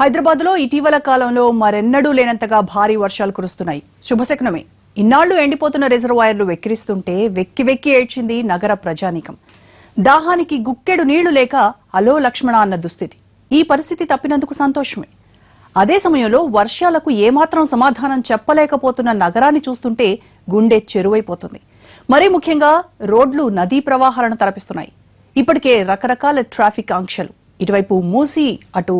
హైదరాబాద్లో ఇటీవల కాలంలో మరెన్నడూ లేనంతగా భారీ వర్షాలు కురుస్తున్నాయి. శుభశకునమే. ఇన్నాళ్లు ఎండిపోతున్న రిజర్వాయర్లు వెక్కిరిస్తుంటే వెక్కి వెక్కి ఏడ్చింది నగర ప్రజానీకం. దాహానికి గుక్కెడు నీళ్లు లేక అలో లక్ష్మణ అన్న దుస్థితి. ఈ పరిస్థితి తప్పినందుకు సంతోషమే. అదే సమయంలో వర్షాలకు ఏమాత్రం సమాధానం చెప్పలేకపోతున్న నగరాన్ని చూస్తుంటే గుండె చెరువైపోతుంది. మరీ ముఖ్యంగా రోడ్లు నదీ ప్రవాహాలను తలపిస్తున్నాయి. ఇప్పటికే రకరకాల ట్రాఫిక్ ఆంక్షలు, ఇటువైపు మూసి అటు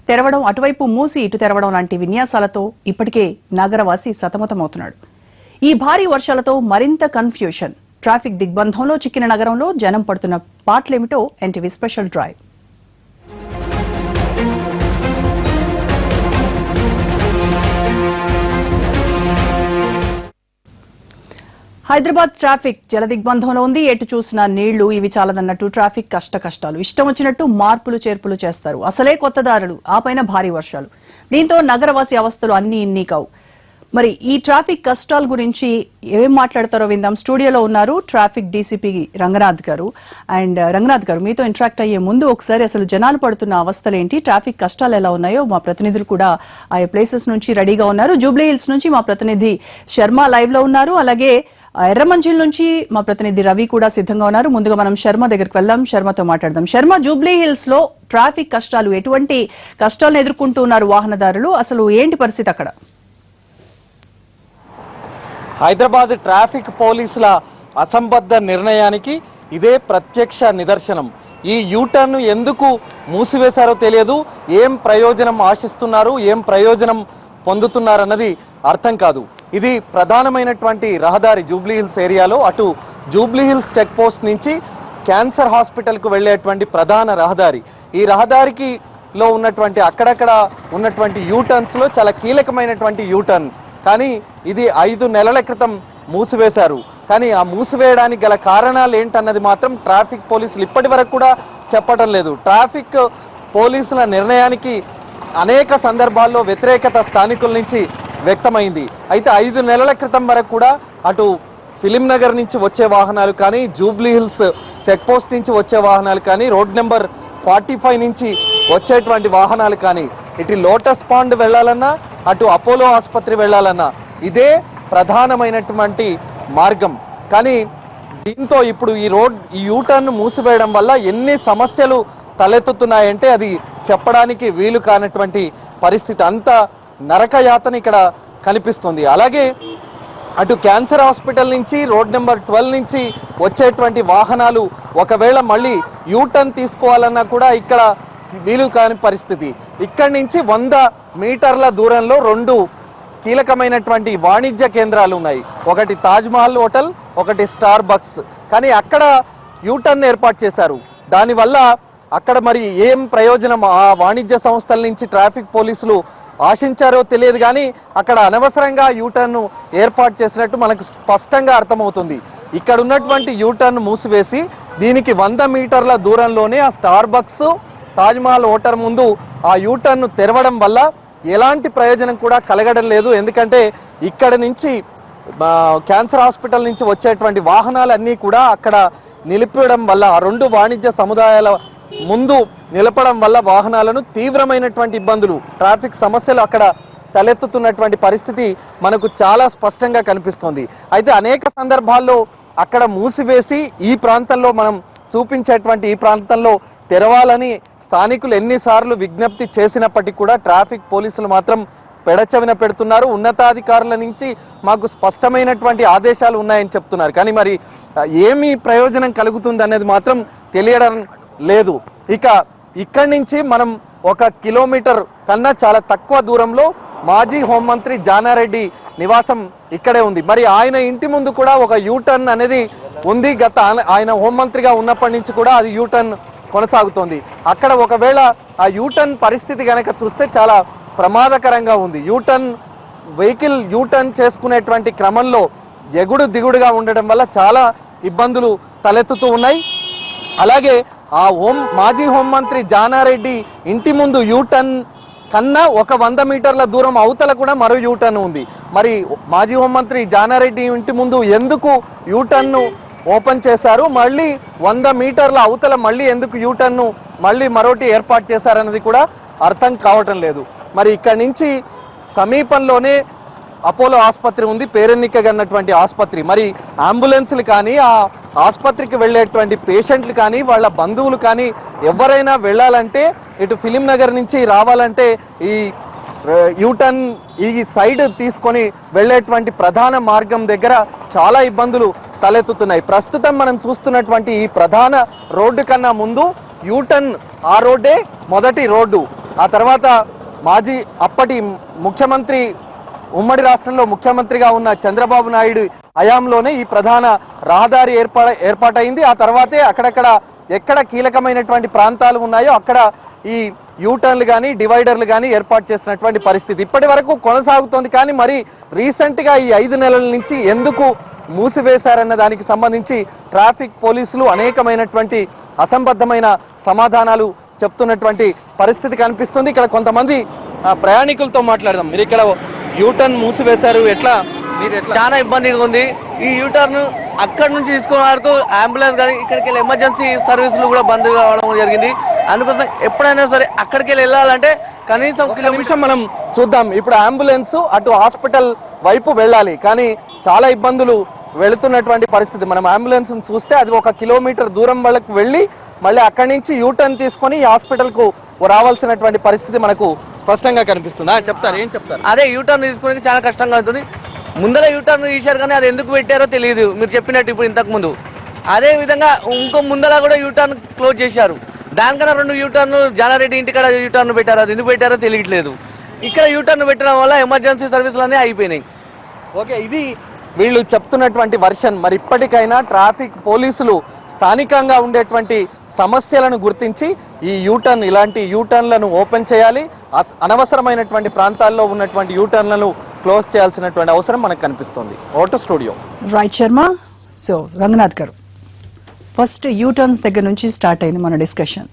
తెరవడం, అటువైపు మూసి ఇటు తెరవడం లాంటి విన్యాసాలతో ఇప్పటికే నగరవాసి సతమతమవుతున్నాడు. ఈ భారీ వర్షాలతో మరింత కన్ఫ్యూషన్. ట్రాఫిక్ దిగ్బంధంలో చిక్కిన నగరంలో జనం పడుతున్న పాటలేమిటో NTV special drive. Hyderabad traffic జలదిగ్బంధంలో ఉంది. ఎటు చూసినా నీళ్లు, ఇవి చాలదన్నట్టు ట్రాఫిక్ కష్టాలు. ఇష్టం వచ్చినట్టు మార్పులు చేర్పులు చేస్తారు. అసలే కొత్త దారులు, ఆ పైన భారీ వర్షాలు. దీంతో నగరవాసి అవస్థలు అన్నీ ఇన్ని కావు. మరి ఈ ట్రాఫిక్ కష్టాల గురించి ఏం మాట్లాడతారో విందాం. స్టూడియోలో ఉన్నారు ట్రాఫిక్ డీసీపీ రంగనాథ్ గారు. అండ్ రంగనాథ్ గారు, మీతో ఇంటరాక్ట్ అయ్యే ముందు ఒకసారి అసలు జనాలు పడుతున్న అవస్థలు ఏంటి, ట్రాఫిక్ కష్టాలు ఎలా ఉన్నాయో మా ప్రతినిధులు కూడా ఆయా ప్లేసెస్ నుంచి రెడీగా ఉన్నారు. జూబ్లీ హిల్స్ నుంచి మా ప్రతినిధి శర్మ లైవ్ లో ఉన్నారు. అలాగే ఎర్రమంజిల్ నుంచి మా ప్రతినిధి రవి కూడా సిద్ధంగా ఉన్నారు. ముందుగా మనం శర్మ దగ్గరికి వెళ్దాం, శర్మతో మాట్లాడదాం. శర్మ, జూబ్లీ హిల్స్ లో ట్రాఫిక్ కష్టాలు, ఎటువంటి కష్టాలను ఎదుర్కొంటున్నారు వాహనదారులు, అసలు ఏంటి పరిస్థితి అక్కడ? హైదరాబాద్ ట్రాఫిక్ పోలీసుల అసంబద్ధ నిర్ణయానికి ఇదే ప్రత్యక్ష నిదర్శనం. ఈ యూటర్న్ ఎందుకు మూసివేశారో తెలియదు, ఏం ప్రయోజనం ఆశిస్తున్నారు, ఏం ప్రయోజనం పొందుతున్నారన్నది అర్థం కాదు. ఇది ప్రధానమైనటువంటి రహదారి జూబ్లీ హిల్స్ ఏరియాలో. అటు జూబ్లీ హిల్స్ చెక్ పోస్ట్ నుంచి క్యాన్సర్ హాస్పిటల్కు వెళ్ళేటువంటి ప్రధాన రహదారి. ఈ రహదారికి లో ఉన్నటువంటి అక్కడక్కడ ఉన్నటువంటి యూటర్న్స్లో చాలా కీలకమైనటువంటి యూటర్న్. కానీ ఇది 5 నెలల క్రితం మూసివేశారు. కానీ ఆ మూసివేయడానికి గల కారణాలు ఏంటన్నది మాత్రం ట్రాఫిక్ పోలీసులు ఇప్పటి వరకు కూడా చెప్పడం లేదు. ట్రాఫిక్ పోలీసుల నిర్ణయానికి అనేక సందర్భాల్లో వ్యతిరేకత స్థానికుల నుంచి వ్యక్తమైంది. అయితే 5 నెలల క్రితం వరకు కూడా అటు ఫిలిం నగర్ నుంచి వచ్చే వాహనాలు కానీ, జూబ్లీ హిల్స్ చెక్ పోస్ట్ నుంచి వచ్చే వాహనాలు కానీ, రోడ్ నెంబర్ 45 నుంచి వచ్చేటువంటి వాహనాలు కానీ, ఇటు లోటస్ పాండ్ వెళ్ళాలన్నా, అటు అపోలో ఆసుపత్రి వెళ్ళాలన్నా ఇదే ప్రధానమైనటువంటి మార్గం. కానీ దీంతో ఇప్పుడు ఈ యూటర్న్ మూసివేయడం వల్ల ఎన్ని సమస్యలు తలెత్తుతున్నాయంటే అది చెప్పడానికి వీలు కానటువంటి పరిస్థితి. అంత నరకయాతన ఇక్కడ కనిపిస్తుంది. అలాగే అటు క్యాన్సర్ హాస్పిటల్ నుంచి రోడ్ నెంబర్ 12 నుంచి వచ్చేటువంటి వాహనాలు ఒకవేళ మళ్ళీ యూటర్న్ తీసుకోవాలన్నా కూడా ఇక్కడ వీలు కాని పరిస్థితి. ఇక్కడి నుంచి 100 మీటర్ల దూరంలో 2 కీలకమైనటువంటి వాణిజ్య కేంద్రాలు ఉన్నాయి. ఒకటి తాజ్మహల్ హోటల్, ఒకటి స్టార్ బక్స్. కానీ అక్కడ యూటర్న్ ఏర్పాటు చేశారు. దానివల్ల అక్కడ మరి ఏం ప్రయోజనం ఆ వాణిజ్య సంస్థల నుంచి ట్రాఫిక్ పోలీసులు ఆశించారో తెలియదు. కానీ అక్కడ అనవసరంగా యూటర్న్ ఏర్పాటు చేసినట్టు మనకు స్పష్టంగా అర్థమవుతుంది. ఇక్కడ ఉన్నటువంటి యూటర్న్ మూసివేసి దీనికి 100 మీటర్ల దూరంలోనే ఆ స్టార్ బక్స్, తాజ్మహల్ హోటల్ ముందు ఆ యూటర్న్ తెరవడం వల్ల ఎలాంటి ప్రయోజనం కూడా కలగడం లేదు. ఎందుకంటే ఇక్కడ నుంచి క్యాన్సర్ హాస్పిటల్ నుంచి వచ్చేటువంటి వాహనాలన్నీ కూడా అక్కడ నిలిపడం వల్ల, ఆ 2 వాణిజ్య సముదాయాల ముందు నిలపడం వల్ల వాహనాలను తీవ్రమైనటువంటి ఇబ్బందులు, ట్రాఫిక్ సమస్యలు అక్కడ తలెత్తుతున్నటువంటి పరిస్థితి మనకు చాలా స్పష్టంగా కనిపిస్తుంది. అయితే అనేక సందర్భాల్లో అక్కడ మూసివేసి ఈ ప్రాంతంలో మనం చూపించేటువంటి ఈ ప్రాంతంలో తెరవాలని స్థానికులు ఎన్నిసార్లు విజ్ఞప్తి చేసినప్పటికీ కూడా ట్రాఫిక్ పోలీసులు మాత్రం పెడచెవిన పెడుతున్నారు. ఉన్నతాధికారుల నుంచి మాకు స్పష్టమైనటువంటి ఆదేశాలు ఉన్నాయని చెప్తున్నారు. కానీ మరి ఏమి ప్రయోజనం కలుగుతుంది అనేది మాత్రం తెలియడం లేదు. ఇక్కడి నుంచి మనం 1 కిలోమీటర్ కన్నా చాలా తక్కువ దూరంలో మాజీ హోంమంత్రి జానారెడ్డి నివాసం ఇక్కడే ఉంది. మరి ఆయన ఇంటి ముందు కూడా ఒక యూటర్న్ అనేది ఉంది. ఆయన హోంమంత్రిగా ఉన్నప్పటి నుంచి కూడా అది యూటర్న్ కొనసాగుతోంది. అక్కడ ఒకవేళ ఆ యూటర్న్ పరిస్థితి కనుక చూస్తే చాలా ప్రమాదకరంగా ఉంది. వెహికల్ యూటర్న్ చేసుకునేటువంటి క్రమంలో ఎగుడు దిగుడుగా ఉండడం వల్ల చాలా ఇబ్బందులు తలెత్తుతూ ఉన్నాయి. అలాగే ఆ మాజీ హోంమంత్రి జానారెడ్డి ఇంటి ముందు యూటర్న్ కన్నా 100 మీటర్ల దూరం అవతల కూడా మరో యూటర్న్ ఉంది. మరి మాజీ హోంమంత్రి జానారెడ్డి ఇంటి ముందు ఎందుకు యూటర్న్ ఓపెన్ చేశారు, మళ్ళీ 100 మీటర్ల అవతల మళ్ళీ ఎందుకు యూటర్న్ మళ్ళీ మరోటి ఏర్పాటు చేశారన్నది కూడా అర్థం కావటం లేదు. మరి ఇక్కడి నుంచి సమీపంలోనే అపోలో ఆసుపత్రి ఉంది, పేరెన్నికగన్నటువంటి ఆసుపత్రి. మరి అంబులెన్స్లు కానీ ఆ ఆసుపత్రికి వెళ్ళేటువంటి పేషెంట్లు కానీ వాళ్ళ బంధువులు కానీ ఎవరైనా వెళ్ళాలంటే ఇటు ఫిలిం నగర్ నుంచి రావాలంటే ఈ యూటర్న్ ఈ సైడ్ తీసుకొని వెళ్ళేటువంటి ప్రధాన మార్గం దగ్గర చాలా ఇబ్బందులు తలెత్తుతున్నాయి. ప్రస్తుతం మనం చూస్తున్నటువంటి ఈ ప్రధాన రోడ్డు కన్నా ముందు యూటర్న్ ఆ రోడ్డే మొదటి రోడ్డు. ఆ తర్వాత అప్పటి ముఖ్యమంత్రి, ఉమ్మడి రాష్ట్రంలో ముఖ్యమంత్రిగా ఉన్న చంద్రబాబు నాయుడు హయాంలోనే ఈ ప్రధాన రహదారి ఏర్పాటైంది. ఆ తర్వాతే అక్కడక్కడ ఎక్కడ కీలకమైనటువంటి ప్రాంతాలు ఉన్నాయో అక్కడ ఈ యూటర్న్లు కానీ డివైడర్లు కానీ ఏర్పాటు చేసినటువంటి పరిస్థితి ఇప్పటి వరకు కొనసాగుతోంది. కానీ మరి రీసెంట్గా ఈ 5 నెలల నుంచి ఎందుకు మూసివేశారన్న దానికి సంబంధించి ట్రాఫిక్ పోలీసులు అనేకమైనటువంటి అసంబద్ధమైన సమాధానాలు చెప్తున్నటువంటి పరిస్థితి కనిపిస్తుంది. ఇక్కడ కొంతమంది ప్రయాణికులతో మాట్లాడదాం. మీరు ఇక్కడ యూటర్న్ మూసివేశారు, ఎట్లా చాలా ఇబ్బందిగా ఉంది. ఈ యూటర్న్ అక్కడ నుంచి తీసుకునే వరకు అంబులెన్స్ కానీ ఇక్కడికి వెళ్ళి ఎమర్జెన్సీ సర్వీసులు కూడా బంద్ కావడం జరిగింది. అందుకోసం ఎప్పుడైనా సరే అక్కడికి వెళ్ళాలంటే కనీసం నిమిషం మనం చూద్దాం. ఇప్పుడు అంబులెన్స్ అటు హాస్పిటల్ వైపు వెళ్ళాలి, కానీ చాలా ఇబ్బందులు వెళుతున్నటువంటి పరిస్థితి. మనం అంబులెన్స్ చూస్తే అది 1 కిలోమీటర్ దూరం వరకు వెళ్ళి మళ్ళీ అక్కడి నుంచి యూటర్న్ తీసుకొని హాస్పిటల్కు రావాల్సినటువంటి పరిస్థితి మనకు స్పష్టంగా కనిపిస్తుంది. చెప్తారు, ఏం చెప్తారు? అదే యూటర్న్ తీసుకోవడానికి చాలా కష్టంగా ఉంటుంది. ముందర యూటర్న్ తీశారు కానీ అది ఎందుకు పెట్టారో తెలియదు, మీరు చెప్పినట్టు ఇప్పుడు ఇంతకు ముందు. అదే విధంగా ఇంకో ముందర కూడా యూటర్న్ క్లోజ్ చేశారు. దానికన్నా 2 యూటర్న్ జానారెడ్డి ఇంటికాడ యూటర్న్ పెట్టారు, అది ఎందుకు పెట్టారో తెలియట్లేదు. ఇక్కడ యూటర్న్ పెట్టడం వల్ల ఎమర్జెన్సీ సర్వీసులు అన్నీ అయిపోయినాయి. ఓకే, ఇది వీళ్ళు చెప్తున్నటువంటి వర్షన్. మరి ఇప్పటికైనా ట్రాఫిక్ పోలీసులు స్థానికంగా ఉండేటువంటి సమస్యలను గుర్తించి ఈ యూటర్న్, ఇలాంటి యూటర్న్లను ఓపెన్ చేయాలి. అనవసరమైనటువంటి ప్రాంతాల్లో ఉన్నటువంటి యూటర్న్లను క్లోజ్ చేయాల్సినటువంటి అవసరం మనకు కనిపిస్తుంది. Vote studio right Sharma. So Ranganath గారు, ఫస్ట్ యూటర్న్స్ దగ్గర నుంచి స్టార్ట్ అయింది మన డిస్కషన్.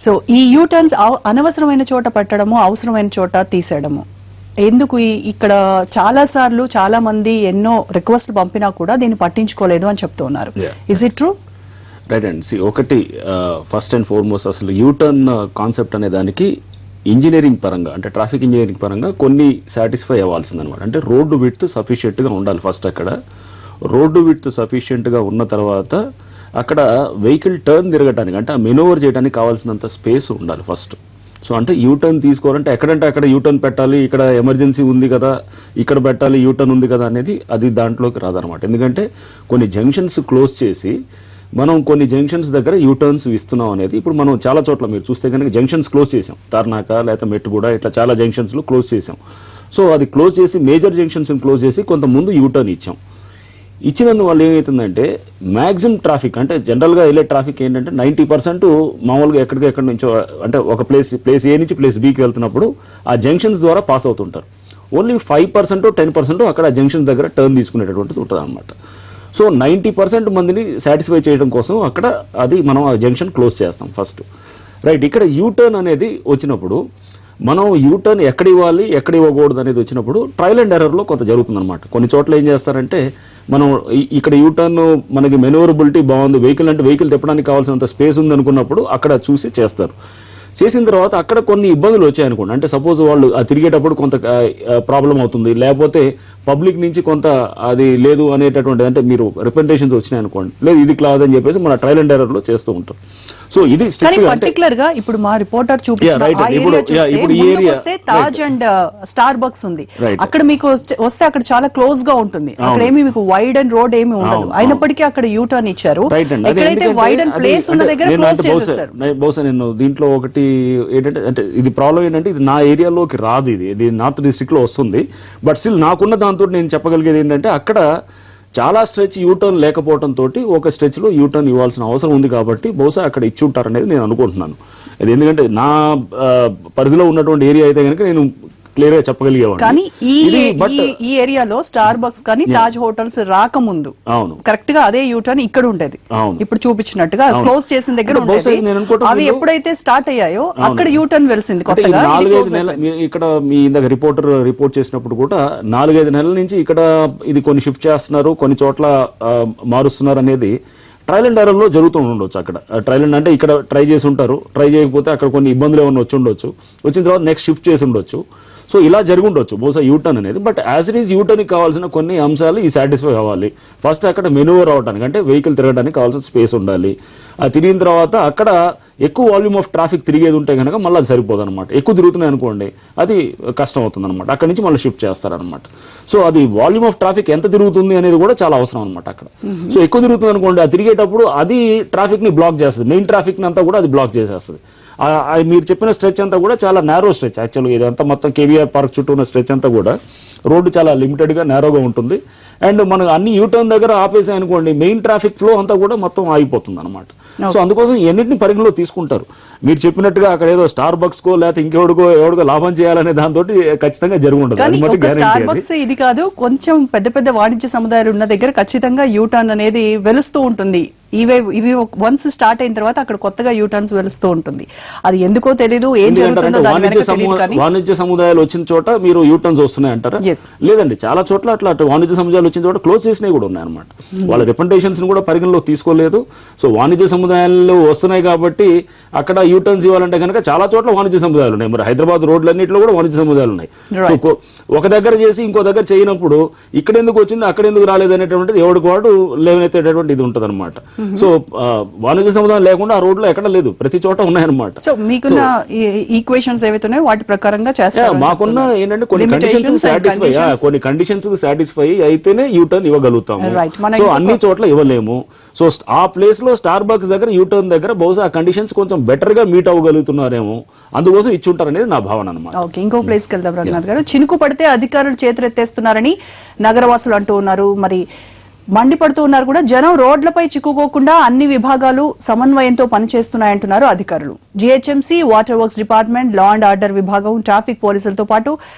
సో ఈ యూటర్న్స్ అనవసరమైన చోట పెట్టడము, అవసరమైన చోట తీసేయడము ఎందుకు? ఇక్కడ చాలా సార్లు చాలా మంది ఎన్నో రిక్వెస్ట్లు పంపినా కూడా దీన్ని పట్టించుకోలేదు అని చెప్తూ ఉన్నారు. Is it true? Right and see, ఒకటి ఫస్ట్ అండ్ ఫార్మోస్ట్ అసలు యూటర్న్ కాన్సెప్ట్ అనే దానికి ఇంజనీరింగ్ పరంగా, అంటే ట్రాఫిక్ ఇంజనీరింగ్ పరంగా కొన్ని సాటిస్ఫై అవ్వాల్సింది అనమాట. అంటే రోడ్డు విడ్త్ సఫిషియెంట్గా ఉండాలి ఫస్ట్. అక్కడ రోడ్డు విడ్త్ సఫిషియెంట్గా ఉన్న తర్వాత అక్కడ వెహికల్ టర్న్ తిరగటానికి, అంటే మెనూవర్ చేయడానికి కావాల్సినంత స్పేస్ ఉండాలి ఫస్ట్. సో అంటే యూటర్న్ తీసుకోవాలంటే ఎక్కడంటే అక్కడ యూటర్న్ పెట్టాలి, ఇక్కడ ఎమర్జెన్సీ ఉంది కదా ఇక్కడ పెట్టాలి, యూటర్న్ ఉంది కదా అనేది అది దాంట్లోకి రాదనమాట. ఎందుకంటే కొన్ని జంక్షన్స్ క్లోజ్ చేసి మనం కొన్ని జంక్షన్స్ దగ్గర యూటర్న్స్ ఇస్తున్నాం అనేది ఇప్పుడు మనం చాలా చోట్ల మీరు చూస్తే కనుక జంక్షన్స్ క్లోజ్ చేసాం. తార్నాక లేకపోతే మెట్టుగూడ ఇట్లా చాలా జంక్షన్స్లో క్లోజ్ చేసాం. సో అది క్లోజ్ చేసి మేజర్ జంక్షన్స్ని క్లోజ్ చేసి కొంత ముందు యూటర్న్ ఇచ్చాం. ఇచ్చినందువల్ల ఏమవుతుందంటే మ్యాక్సిమం ట్రాఫిక్, అంటే జనరల్గా వెళ్ళే ట్రాఫిక్ ఏంటంటే 90% మామూలుగా ఎక్కడి నుంచో, అంటే ఒక ప్లేస్ ఏ నుంచి ప్లేస్ బికి వెళ్తున్నప్పుడు ఆ జంక్షన్స్ ద్వారా పాస్ అవుతుంటారు. ఓన్లీ 5% 10% అక్కడ జంక్షన్ దగ్గర టర్న్ తీసుకునేటటువంటిది ఉంటుంది అనమాట. సో 90% మందిని సాటిస్ఫై చేయడం కోసం అక్కడ మనం ఆ జంక్షన్ క్లోజ్ చేస్తాం ఫస్ట్. రైట్, ఇక్కడ యూటర్న్ అనేది వచ్చినప్పుడు మనం యూటర్న్ ఎక్కడ ఇవ్వాలి ఎక్కడ ఇవ్వకూడదు అనేది వచ్చినప్పుడు ట్రయల్ అండ్ ఎర్రర్లో కొంత జరుగుతుంది అనమాట. కొన్ని చోట్ల ఏం చేస్తారంటే మనం ఇక్కడ యూటర్న్ మనకి మెనూవరబిలిటీ బాగుంది, వెహికల్ తిప్పడానికి కావాల్సినంత స్పేస్ ఉంది అనుకున్నప్పుడు అక్కడ చూసి చేస్తారు. చేసిన తర్వాత అక్కడ కొన్ని ఇబ్బందులు వచ్చాయనుకోండి, అంటే సపోజ్ వాళ్ళు తిరిగేటప్పుడు కొంత ప్రాబ్లం అవుతుంది, లేకపోతే పబ్లిక్ నుంచి కొంత అది లేదు అనేటటువంటి, అంటే మీరు రిప్రజెంటేషన్స్ వచ్చినాయి అనుకోండి, లేదు ఇది క్లాజ్ అని చెప్పేసి మన ట్రయల్ అండ్ ఎర్రర్ లో చేస్తూ ఉంటాం. సో ఇది పర్టికులర్ గా ఇప్పుడు మా రిపోర్టర్ చూపించిన తాజ్ అండ్ స్టార్ బక్స్ ఉంది, అక్కడ మీకు వస్తే అక్కడ చాలా క్లోజ్ గా ఉంటుంది, అక్కడ ఏమి మీకు వైడ్ అండ్ రోడ్ ఏమి ఉండదు, అయినప్పటికీ అక్కడ యూటర్న్ ఇచ్చారు. ఎక్కడైతే వైడ్ అండ్ ప్లేస్ ఉన్న దగ్గర క్లోజ్ చేసేసారు. బహుశా నేను దీంట్లో ఒకటి ఏంటంటే, అంటే ఇది ప్రాబ్లం ఏంటంటే ఇది నా ఏరియాలోకి రాదు, ఇది నార్త్ డిస్ట్రిక్ట్ లో వస్తుంది. బట్ స్టిల్ నాకున్న దాంతో నేను చెప్పగలిగేది ఏంటంటే అక్కడ చాలా స్ట్రెచ్ యూటర్న్ లేకపోవడం తోటి ఒక స్ట్రెచ్ లో యూటర్న్ ఇవ్వాల్సిన అవసరం ఉంది కాబట్టి బహుశా అక్కడ ఇచ్చి ఉంటారనేది నేను అనుకుంటున్నాను. అది ఎందుకంటే నా పరిధిలో ఉన్నటువంటి ఏరియా అయితే కనుక నేను క్లియర్ గా చెప్పగలిగేవాడిని. కానీ ఈ ఏరియాలో స్టార్ బక్స్ కానీ తాజ్ హోటల్స్ రాకముందు కరెక్ట్ గా అదే యూటర్న్ ఇక్కడ ఉండేది, ఇప్పుడు చూపించినట్టుగా క్లోజ్ చేసిన దగ్గర ఉండేది. అవి ఎప్పుడైతే స్టార్ట్ అయ్యాయో అక్కడ యూటర్న్ వెలిసింది కొత్తగా. 4-5 నెలలు ఇక్కడ మీ ఇందాక రిపోర్ట్ చేసినప్పుడు కూడా 4-5 నెలల నుంచి ఇక్కడ ఇది కొన్ని షిఫ్ట్ చేస్తున్నారు, కొన్ని చోట్ల మారుస్తున్నారు అనేది ట్రయల్ అండ్ ఎర్రర్లో జరుగుతూ ఉండొచ్చు. అక్కడ ట్రయల్ అండ్ అంటే ఇక్కడ ట్రై చేసి ఉంటారు, ట్రై చేయకపోతే అక్కడ కొన్ని ఇబ్బందులు ఏమైనా వచ్చి ఉండొచ్చు, వచ్చిన తర్వాత నెక్స్ట్ షిఫ్ట్ చేసి ఉండొచ్చు. సో ఇలా జరిగి ఉండొచ్చు బహుశా యూటర్న్ అనేది. బట్ యాజ్ ఇట్ ఈస్ యూటర్న్కి కావాల్సిన కొన్ని అంశాలు ఈ సాటిస్ఫై అవ్వాలి. ఫస్ట్ అక్కడ మెనూవర్ అవడానికి అంటే వెహికల్ తిరగడానికి కావాల్సిన స్పేస్ ఉండాలి. అది తిరిగిన తర్వాత అక్కడ ఎక్కువ వాల్యూమ్ ఆఫ్ ట్రాఫిక్ తిరిగేది ఉంటే కనుక మళ్ళీ అది సరిపోదు అనమాట. ఎక్కువ తిరుగుతున్నాయి అనుకోండి అది కష్టం అవుతుంది అనమాట. అక్కడి నుంచి మళ్ళీ షిఫ్ట్ చేస్తారనమాట. సో అది వాల్యూమ్ ఆఫ్ ట్రాఫిక్ ఎంత తిరుగుతుంది అనేది కూడా చాలా అవసరం అనమాట అక్కడ. సో ఎక్కువ తిరుగుతుంది అనుకోండి, అది తిరిగేటప్పుడు అది ట్రాఫిక్ ని బ్లాక్ చేస్తుంది, మెయిన్ ట్రాఫిక్ ని అంతా కూడా అది బ్లాక్ చేసేస్తుంది. మీరు చెప్పిన స్ట్రెచ్ అంతా కూడా చాలా నేరో స్ట్రెచ్. యాక్చువల్గా ఇదంతా మొత్తం కేవీఆర్ పార్క్ చుట్టూ ఉన్న స్ట్రెచ్ అంతా కూడా రోడ్డు చాలా లిమిటెడ్గా నేరోగా ఉంటుంది. అండ్ మనకు అన్ని యూటర్న్ దగ్గర ఆపేసాయి అనుకోండి, మెయిన్ ట్రాఫిక్ ఫ్లో అంతా కూడా మొత్తం ఆగిపోతుంది అనమాట. సో అందుకోసం ఎన్నింటిని పరిగణలో తీసుకుంటారు. మీరు చెప్పినట్టుగా అక్కడ ఏదో స్టార్ బక్స్ కో లేకపోతే ఎవడికో లాభం చేయాలనే దాంతో ఖచ్చితంగా జరిగి ఉండదు. స్టార్ బక్స్ ఇది కాదు, కొంచెం పెద్ద పెద్ద వాణిజ్య సముదాయాలు ఉన్న దగ్గర ఖచ్చితంగా యూటర్న్ అనేది వెలుస్తూ ఉంటుంది. ఇవి వన్స్ స్టార్ట్ అయిన తర్వాత అక్కడ కొత్తగా యూటర్న్స్ వెలుస్తూ ఉంటుంది. అది ఎందుకో తెలీదు, ఏం జరుగుతుందో దాని వెనక తెలియదు. కానీ వాణిజ్య సముదాయాలు వచ్చిన చోట మీరు యూటర్న్స్ వస్తున్నాయి అంటారా? లేదండి, చాలా చోట్ల అట్లా వాణిజ్య సముదాయాలు వచ్చిన చోట క్లోజ్ చేసినవి కూడా ఉన్నాయి అనమాట. వాళ్ళ రిప్రజెంటేషన్స్ కూడా పరిగణలో తీసుకోలేదు. సో వాణిజ్య సముదాయాలు వస్తున్నాయి కాబట్టి అక్కడ యూటర్న్స్ ఇవ్వాలంటే కనుక చాలా చోట్ల వాణిజ్య సముదాయాలు ఉన్నాయి. మరి హైదరాబాద్ రోడ్లన్నింటిలో కూడా వాణిజ్య సముదాయాలు ఉన్నాయి. సో ఒక దగ్గర చేసి ఇంకో దగ్గర చేయనప్పుడు ఇక్కడ ఎందుకు వచ్చింది అక్కడ ఎందుకు రాలేదు అనేటువంటిది ఎవరికి వాడు లేవనెత్తేటటువంటి ఇది ఉంటుంది అనమాట. సో వాణిజ్య సముదాయం లేకుండా ఆ రోడ్లో ఎక్కడ లేదు, ప్రతి చోట ఉన్నాయన్నమాట. సో మీకున్న ఈక్వేషన్స్ ఏవైతే ఉన్నాయో వాటి ప్రకారంగా మాకున్న ఏంటంటే కొన్ని కండిషన్స్ సాటిస్ఫై అయితేనే యూటర్న్ ఇవ్వగలుగుతాము. సో అన్ని చోట్ల ఇవ్వలేము. సో ఆ ప్లేస్ లో స్టార్ బక్స్ దగ్గర యూటర్న్ దగ్గర బహుశా ఆ కండిషన్స్ కొంచెం బెటర్ గా మీట్ అవ్వగలుగుతున్నారేమో, అందుకోసం ఇచ్చుంటారు అనేది నా భావన అనమాట. ఓకే, ఇంకో ప్లేస్ కి వెళ్దాం రఘునాథ్ గారు. చినుకు పడితే అధికారులు చేతులెత్తేస్తున్నారని నగరవాసులు అంటూ ఉన్నారు, మరి మండిపడుతూ ఉన్నారు కూడా. జనం రోడ్లపై చిక్కుకోకుండా అన్ని విభాగాలు సమన్వయంతో పనిచేస్తున్నాయంటున్నారు అధికారులు. GHMC, water works department, law and order విభాగం, ట్రాఫిక్ పోలీసులతో పాటు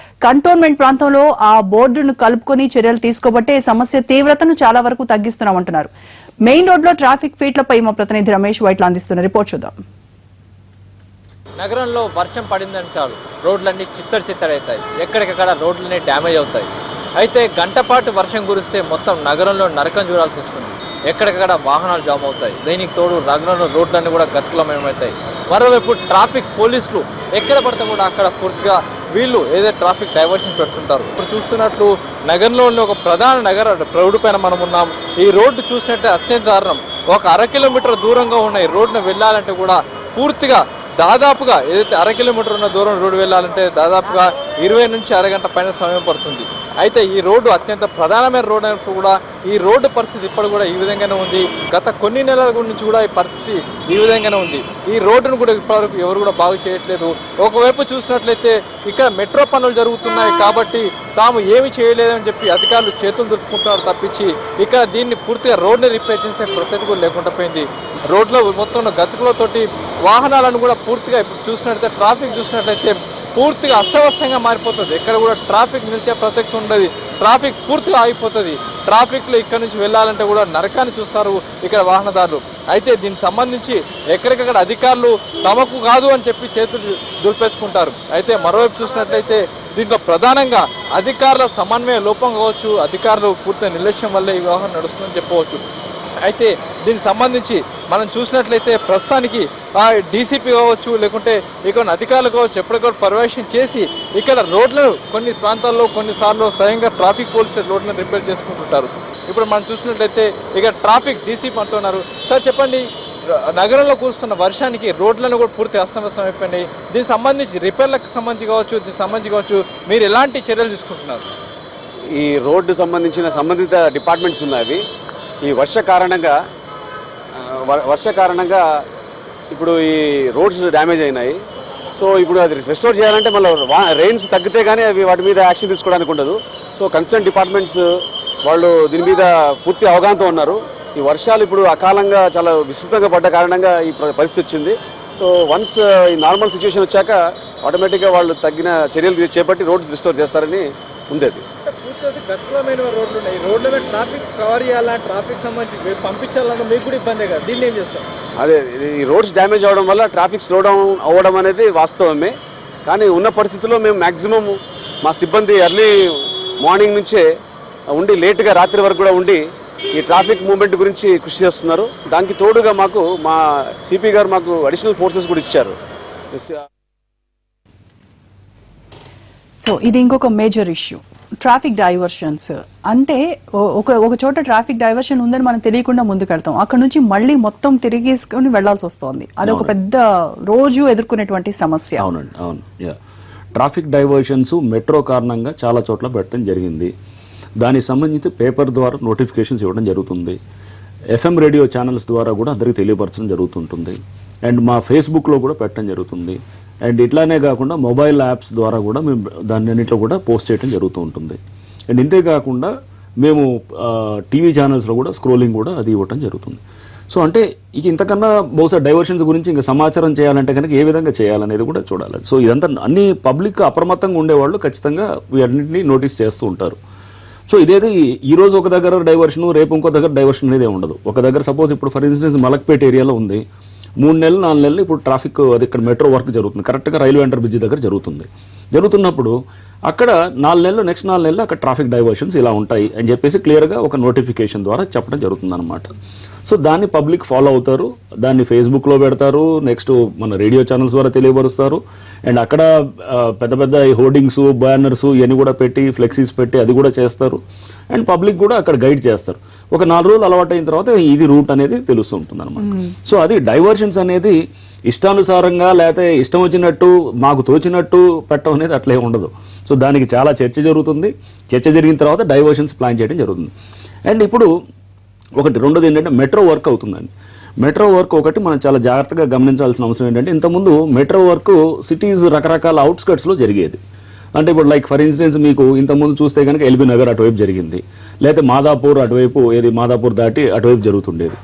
కంటోన్మెంట్ ప్రాంతంలో ఆ బోర్డును కలుపుకొని చర్యలు తీసుకోబట్టే సమస్య తీవ్రతను చాలా వరకు తగ్గిస్తున్నామంటున్నారు. మెయిన్ రోడ్లో ట్రాఫిక్ ఫీట్లపై మా ప్రతినిధి రమేష్ వైట్ల అందిస్తున్న రిపోర్ట్ చూద్దాం. నగరంలో వర్షం పడిందని చాలు రోడ్లన్నీ చిత్తడవుతాయి, ఎక్కడికక్కడ రోడ్లన్నీ డ్యామేజ్ అవుతాయి. అయితే గంటపాటు వర్షం కురిస్తే మొత్తం నగరంలో నరకం చూడాల్సి వస్తుంది. ఎక్కడికక్కడ వాహనాలు జామ్ అవుతాయి. దీనికి తోడు నగరంలో రోడ్లన్నీ కూడా గతుకులమయమవుతాయి. మరోవైపు ట్రాఫిక్ పోలీసులు ఎక్కడ పడితే కూడా అక్కడ పూర్తిగా వీళ్ళు ఏదైతే ట్రాఫిక్ డైవర్షన్ పెడుతుంటారు. ఇప్పుడు చూస్తున్నట్లు నగరంలోని ఒక ప్రధాన నగర రోడ్డు పైన మనం ఉన్నాం. ఈ రోడ్డు చూసినట్టే అత్యంత దారుణం. ఒక 1/2 కిలోమీటర్ దూరంగా ఉన్న ఈ రోడ్డును వెళ్ళాలంటే కూడా పూర్తిగా దాదాపుగా ఏదైతే 1/2 కిలోమీటర్ ఉన్న దూరం రోడ్డు వెళ్ళాలంటే దాదాపుగా 20 నుంచి అరగంట పైన సమయం పడుతుంది. అయితే ఈ రోడ్డు అత్యంత ప్రధానమైన రోడ్డు అయినప్పుడు కూడా ఈ రోడ్డు పరిస్థితి ఇప్పుడు కూడా ఈ విధంగానే ఉంది. గత కొన్ని నెలల నుంచి కూడా ఈ పరిస్థితి ఈ విధంగానే ఉంది. ఈ రోడ్డును కూడా ఇప్పటివరకు ఎవరు కూడా బాగు చేయట్లేదు. ఒకవైపు చూసినట్లయితే ఇక్కడ మెట్రో పనులు జరుగుతున్నాయి కాబట్టి తాము ఏమి చేయలేదని చెప్పి అధికారులు చేతులు దులుపుకుంటున్నారు తప్పించి ఇక్కడ దీన్ని పూర్తిగా రోడ్ని రిపేర్ చేసే ప్రసక్తి కూడా లేకుండా పోయింది. రోడ్లో మొత్తం గతుకులతోటి వాహనాలను కూడా పూర్తిగా ఇప్పుడు చూసినట్లయితే ట్రాఫిక్ చూసినట్లయితే పూర్తిగా అస్తవ్యస్తంగా మారిపోతుంది. ఎక్కడ కూడా ట్రాఫిక్ నిలిచే ప్రసక్తి ఉండదు. ట్రాఫిక్ పూర్తిగా ఆగిపోతుంది. ట్రాఫిక్లో ఇక్కడ నుంచి వెళ్ళాలంటే కూడా నరకాన్ని చూస్తారు ఇక్కడ వాహనదారులు. అయితే దీనికి సంబంధించి ఎక్కడికక్కడ అధికారులు తమకు కాదు అని చెప్పి చేతులు దులిపేసుకుంటారు. అయితే మరోవైపు చూసినట్లయితే దీంట్లో ప్రధానంగా అధికారుల సమన్వయ లోపం కావచ్చు, అధికారులు పూర్తిగా నిర్లక్ష్యం వల్ల ఈ వ్యవహారం నడుస్తుందని చెప్పవచ్చు. అయితే దీనికి సంబంధించి మనం చూసినట్లయితే ప్రస్తుతానికి డీసీపీ కావచ్చు లేకుంటే ఇక్కడ అధికారులు కావచ్చు ఎప్పటికప్పుడు పర్యవేక్షణ చేసి ఇక్కడ రోడ్లను కొన్ని ప్రాంతాల్లో కొన్నిసార్లు స్వయంగా ట్రాఫిక్ పోలీసులు రోడ్లను రిపేర్ చేసుకుంటుంటారు. ఇప్పుడు మనం చూసినట్లయితే ఇక ట్రాఫిక్ డీసీపీ అంటున్నారు. సార్ చెప్పండి, నగరంలో కురుస్తున్న వర్షానికి రోడ్లను కూడా పూర్తి అస్తవ్యస్తం అయిపోయినాయి. దీనికి సంబంధించి రిపేర్లకు సంబంధించి మీరు ఎలాంటి చర్యలు తీసుకుంటున్నారు? ఈ రోడ్డు సంబంధిత డిపార్ట్మెంట్స్ ఉన్నాయి. ఈ వర్ష కారణంగా ఇప్పుడు ఈ రోడ్స్ డ్యామేజ్ అయినాయి. సో ఇప్పుడు అది రెస్టోర్ చేయాలంటే మళ్ళీ రెయిన్స్ తగ్గితే కానీ అవి వాటి మీద యాక్షన్ తీసుకోవడానికి ఉండదు. సో కన్సర్న్ డిపార్ట్మెంట్స్ వాళ్ళు దీని మీద పూర్తి అవగాహనతో ఉన్నారు. ఈ వర్షాలు ఇప్పుడు అకాలంగా చాలా విస్తృతంగా పడ్డ కారణంగా ఈ పరిస్థితి వచ్చింది. సో వన్స్ ఈ నార్మల్ సిచ్యువేషన్ వచ్చాక ఆటోమేటిక్గా వాళ్ళు తగిన చర్యలు చేపట్టి రోడ్స్ రిస్టోర్ చేస్తారని ఉంది. అది గతులమైన రోడ్లు ఉన్నాయి. రోడ్ల మీద ట్రాఫిక్ కవర్ చేయాలా, ట్రాఫిక్ సంబంధించి పంపించాలన్నా మీకు కూడా ఇబ్బందే కదా, దీన్ని ఏం చేస్తాం? అదే ఈ రోడ్స్ డ్యామేజ్ అవ్వడం వల్ల ట్రాఫిక్ స్లో డౌన్ అవ్వడం అనేది వాస్తవమే. కానీ ఉన్న పరిస్థితుల్లో మేము మ్యాక్సిమం మా సిబ్బంది ఎర్లీ మార్నింగ్ నుంచే ఉండి లేట్గా రాత్రి వరకు కూడా ఉండి ఈ ట్రాఫిక్ మూవ్మెంట్ గురించి కృషి చేస్తున్నారు. దానికి తోడుగా మాకు మా సిపి గారు మాకు అడిషనల్ ఫోర్సెస్ కూడా ఇచ్చారు. సో ఇది ఇంకొక మేజర్ ఇష్యూ, ట్రాఫిక్ డైవర్షన్స్. అంటే ఒక చోట ట్రాఫిక్ డైవర్షన్ ఉందని మనం తెలియకుండా ముందుకెళ్తాం, అక్కడ నుంచి మళ్ళీ మొత్తం తిరిగేసుకొని వెళ్లాల్సి వస్తుంది. అది ఒక పెద్ద రోజు ఎదుర్కొనేటువంటి సమస్య. అవునండి, అవును. ట్రాఫిక్ డైవర్షన్స్ మెట్రో కారణంగా చాలా చోట్ల పెట్టడం జరిగింది. దానికి సంబంధించి పేపర్ ద్వారా నోటిఫికేషన్స్ ఇవ్వడం జరుగుతుంది. FM రేడియో ఛానల్స్ ద్వారా కూడా అందరికీ తెలియపరచడం జరుగుతుంటుంది. అండ్ మా ఫేస్బుక్లో కూడా పెట్టడం జరుగుతుంది. అండ్ ఇట్లానే కాకుండా మొబైల్ యాప్స్ ద్వారా కూడా మేము దాన్ని అన్నింటిలో కూడా పోస్ట్ చేయడం జరుగుతూ ఉంటుంది. అండ్ ఇంతేకాకుండా మేము టీవీ ఛానల్స్లో కూడా స్క్రోలింగ్ కూడా అది ఇవ్వటం జరుగుతుంది. సో అంటే ఇక ఇంతకన్నా బహుశా డైవర్షన్స్ గురించి ఇంకా సమాచారం చేయాలంటే కనుక ఏ విధంగా చేయాలనేది కూడా చూడాలి. సో ఇదంతా అన్ని పబ్లిక్ అప్రమత్తంగా ఉండేవాళ్ళు ఖచ్చితంగా వీటన్నింటినీ నోటీస్ చేస్తూ ఉంటారు. సో ఇదేది ఈ రోజు ఒక దగ్గర డైవర్షన్, రేపు ఇంకో దగ్గర డైవర్షన్ అనేది ఉండదు. ఒక దగ్గర సపోజ్ ఇప్పుడు ఫర్ ఇన్స్టెన్స్ మలక్పేట ఏరియాలో ఉంది, 3 నెలలు 4 నెలలు ఇప్పుడు ట్రాఫిక్ అది ఇక్కడ మెట్రో వర్క్ జరుగుతుంది, కరెక్ట్గా రైల్వే అండర్ బ్రిడ్జ్ దగ్గర జరుగుతున్నప్పుడు అక్కడ 4 నెలలు నెక్స్ట్ 4 నెలలు అక్కడ ట్రాఫిక్ డైవర్షన్స్ ఇలా ఉంటాయి అని చెప్పేసి క్లియర్గా ఒక నోటిఫికేషన్ ద్వారా చెప్పడం జరుగుతుంది అనమాట. సో దాన్ని పబ్లిక్ ఫాలో అవుతారు, దాన్ని ఫేస్బుక్లో పెడతారు, నెక్స్ట్ మన రేడియో ఛానల్స్ ద్వారా తెలియపరుస్తారు. అండ్ అక్కడ పెద్ద పెద్ద హోర్డింగ్స్, బ్యానర్స్ ఇవన్నీ కూడా పెట్టి ఫ్లెక్సీస్ పెట్టి అది కూడా చేస్తారు. అండ్ పబ్లిక్ కూడా అక్కడ గైడ్ చేస్తారు. ఒక 4 రోజులు అలవాటు అయిన తర్వాత ఇది రూట్ అనేది తెలుస్తూ ఉంటుంది అనమాట. సో అది డైవర్షన్స్ అనేది ఇష్టానుసారంగా లేకపోతే ఇష్టం వచ్చినట్టు మాకు తోచినట్టు పెట్టడం అనేది అట్లే ఉండదు. సో దానికి చాలా చర్చ జరుగుతుంది. చర్చ జరిగిన తర్వాత డైవర్షన్స్ ప్లాన్ చేయడం జరుగుతుంది. అండ్ ఇప్పుడు రెండోది ఏంటంటే మెట్రో వర్క్ అవుతుందండి. మెట్రో వర్క్ ఒకటి మనం చాలా జాగ్రత్తగా గమనించాల్సిన అవసరం ఏంటంటే, ఇంతకుముందు మెట్రో వర్క్ సిటీస్ రకరకాల అవుట్స్కట్స్లో జరిగేది. అంటే ఇప్పుడు లైక్ ఫర్ ఇన్స్టెన్స్ మీకు ఇంతకుముందు చూస్తే కనుక ఎల్బీ నగర్ అటువైపు జరిగింది, లేకపోతే మాదాపూర్ అటువైపు మాదాపూర్ దాటి అటువైపు జరుగుతుండేది.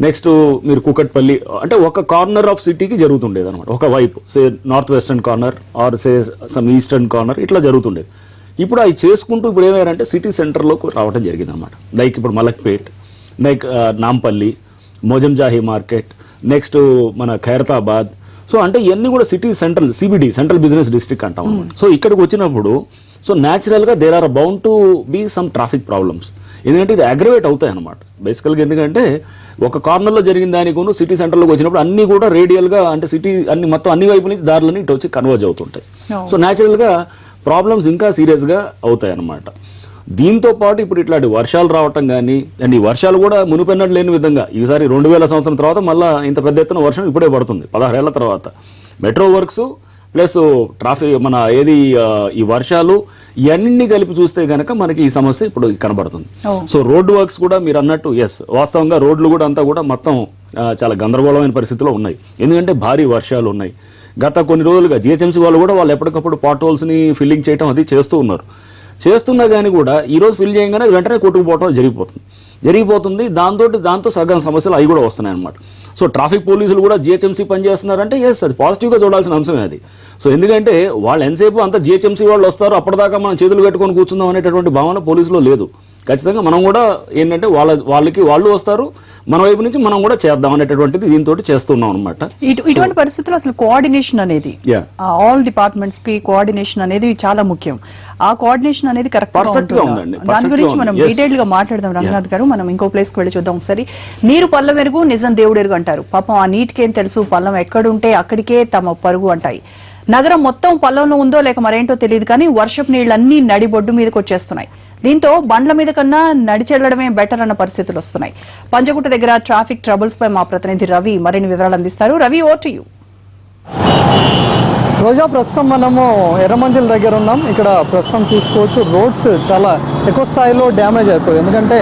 నెక్స్ట్ మీరు కుకట్పల్లి, అంటే ఒక కార్నర్ ఆఫ్ సిటీకి జరుగుతుండేది అనమాట. ఒక వైపు say north western corner or say some eastern corner ఇట్లా జరుగుతుండేది. ఇప్పుడు అవి చేసుకుంటూ ఇప్పుడు ఏమైనారంటే సిటీ సెంటర్లోకి రావడం జరిగింది అనమాట. లైక్ ఇప్పుడు Malakpet, like Nampally, Mozamjahi market, next మన ఖైరతాబాద్. సో అంటే ఇవన్నీ కూడా city central CBD, central business district అంటాం అనమాట. సో ఇక్కడికి వచ్చినప్పుడు సో న్యాచురల్గా there are bound to be some traffic problems. ఎందుకంటే ఇది అగ్రవేట్ అవుతాయి అనమాట బేసికల్గా. ఎందుకంటే ఒక కార్నర్లో జరిగిన దానికి సిటీ సెంటర్లోకి వచ్చినప్పుడు అన్ని కూడా రేడియల్గా అంటే సిటీ మొత్తం అన్ని వైపు నుంచి దారులని ఇటు వచ్చి కన్వర్జ్ అవుతుంటాయి. సో న్యాచురల్గా ప్రాబ్లమ్స్ ఇంకా సీరియస్గా అవుతాయి అన్నమాట. దీంతో పాటు ఇప్పుడు ఇట్లాంటి వర్షాలు రావటం కానీ, అండ్ ఈ వర్షాలు కూడా మునిపెన్నట్టు లేని విధంగా ఈసారి 2000 సంవత్సరం తర్వాత మళ్ళీ ఇంత పెద్ద ఎత్తున వర్షం ఇప్పుడే పడుతుంది 16 ఏళ్ల తర్వాత. మెట్రో వర్క్స్ ప్లస్ ట్రాఫిక్ ఈ వర్షాలు ఇవన్నీ కలిపి చూస్తే గనక మనకి ఈ సమస్య ఇప్పుడు కనబడుతుంది. సో రోడ్ వర్క్స్ కూడా మీరు అన్నట్టు వాస్తవంగా రోడ్లు కూడా అంతా కూడా మొత్తం చాలా గందరగోళమైన పరిస్థితిలో ఉన్నాయి. ఎందుకంటే భారీ వర్షాలు ఉన్నాయి. గత కొన్ని రోజులుగా GHMC వాళ్ళు ఎప్పటికప్పుడు పాట్ హోల్స్ ని ఫిల్లింగ్ చేయడం అది చేస్తున్నా కానీ కూడా ఈ రోజు ఫిల్ చేయగానే వెంటనే కొట్టుకుపోవడం జరిగిపోతుంది. దాంతో సగం సమస్యలు అవి కూడా వస్తున్నాయి అనమాట. సో ట్రాఫిక్ పోలీసులు కూడా GHMC పనిచేస్తున్నారంటే అది పాజిటివ్గా చూడాల్సిన అంశమే అది. సో ఎందుకంటే వాళ్ళు ఎంతసేపు అంతా GHMC వాళ్ళు వస్తారు, అప్పటిదాకా మనం చేతులు కట్టుకొని కూర్చుందాం అనేటటువంటి భావన పోలీసులో లేదు. ఖచ్చితంగా మనం కూడా ఏంటంటే వాళ్ళకి వాళ్ళు వస్తారు, మన వైపు నుంచి మనం కూడా చేద్దాం అనేటటువంటిది దీంతో చేస్తున్నాం అనమాట. ఇటువంటి పరిస్థితుల్లో అసలు కోఆర్డినేషన్ అనేది ఆల్ డిపార్ట్మెంట్స్ కి కోఆర్డినేషన్ అనేది చాలా ముఖ్యం. ఆ కోఆర్డినేషన్ అనేది కరెక్ట్ గా ఉందండి. దాని గురించి మనం డీటెయిల్ గా మాట్లాడదాం రంగనాథ్ గారు. మనం ఇంకో ప్లేస్ కి వెళ్ళి చూద్దాం ఒకసారి. నీరు పల్లం ఎరుగు, నిజం దేవుడెరుగు అంటారు. పాపం ఆ నీటికేం తెలుసు, పల్లం ఎక్కడుంటే అక్కడికే తమ పరుగు అంటాయి. నగరం మొత్తం పల్లంలో ఉందో లేక మరేంటో తెలియదు కానీ వర్షపు నీళ్లన్నీ నడిబొడ్డు మీదకి వచ్చేస్తున్నాయి. దీంతో బండ్ల మీద కన్నా నడిచెళ్లడమే బెటర్ అన్న పరిస్థితులు వస్తున్నాయి. పంజగుట్ట దగ్గర ట్రాఫిక్ ట్రబుల్స్ పై మా ప్రతినిధి రవి మరిన్ని వివరాలు అందిస్తారు. Ravi, over to you. Roja, ప్రస్తుతం మనము ఎర్రమంజిల్ దగ్గర ఉన్నాం. ఇక్కడ ప్రస్తుతం చూసుకోవచ్చు రోడ్స్ చాలా ఎక్కువ స్థాయిలో డ్యామేజ్ అయిపోయాయి. ఎందుకంటే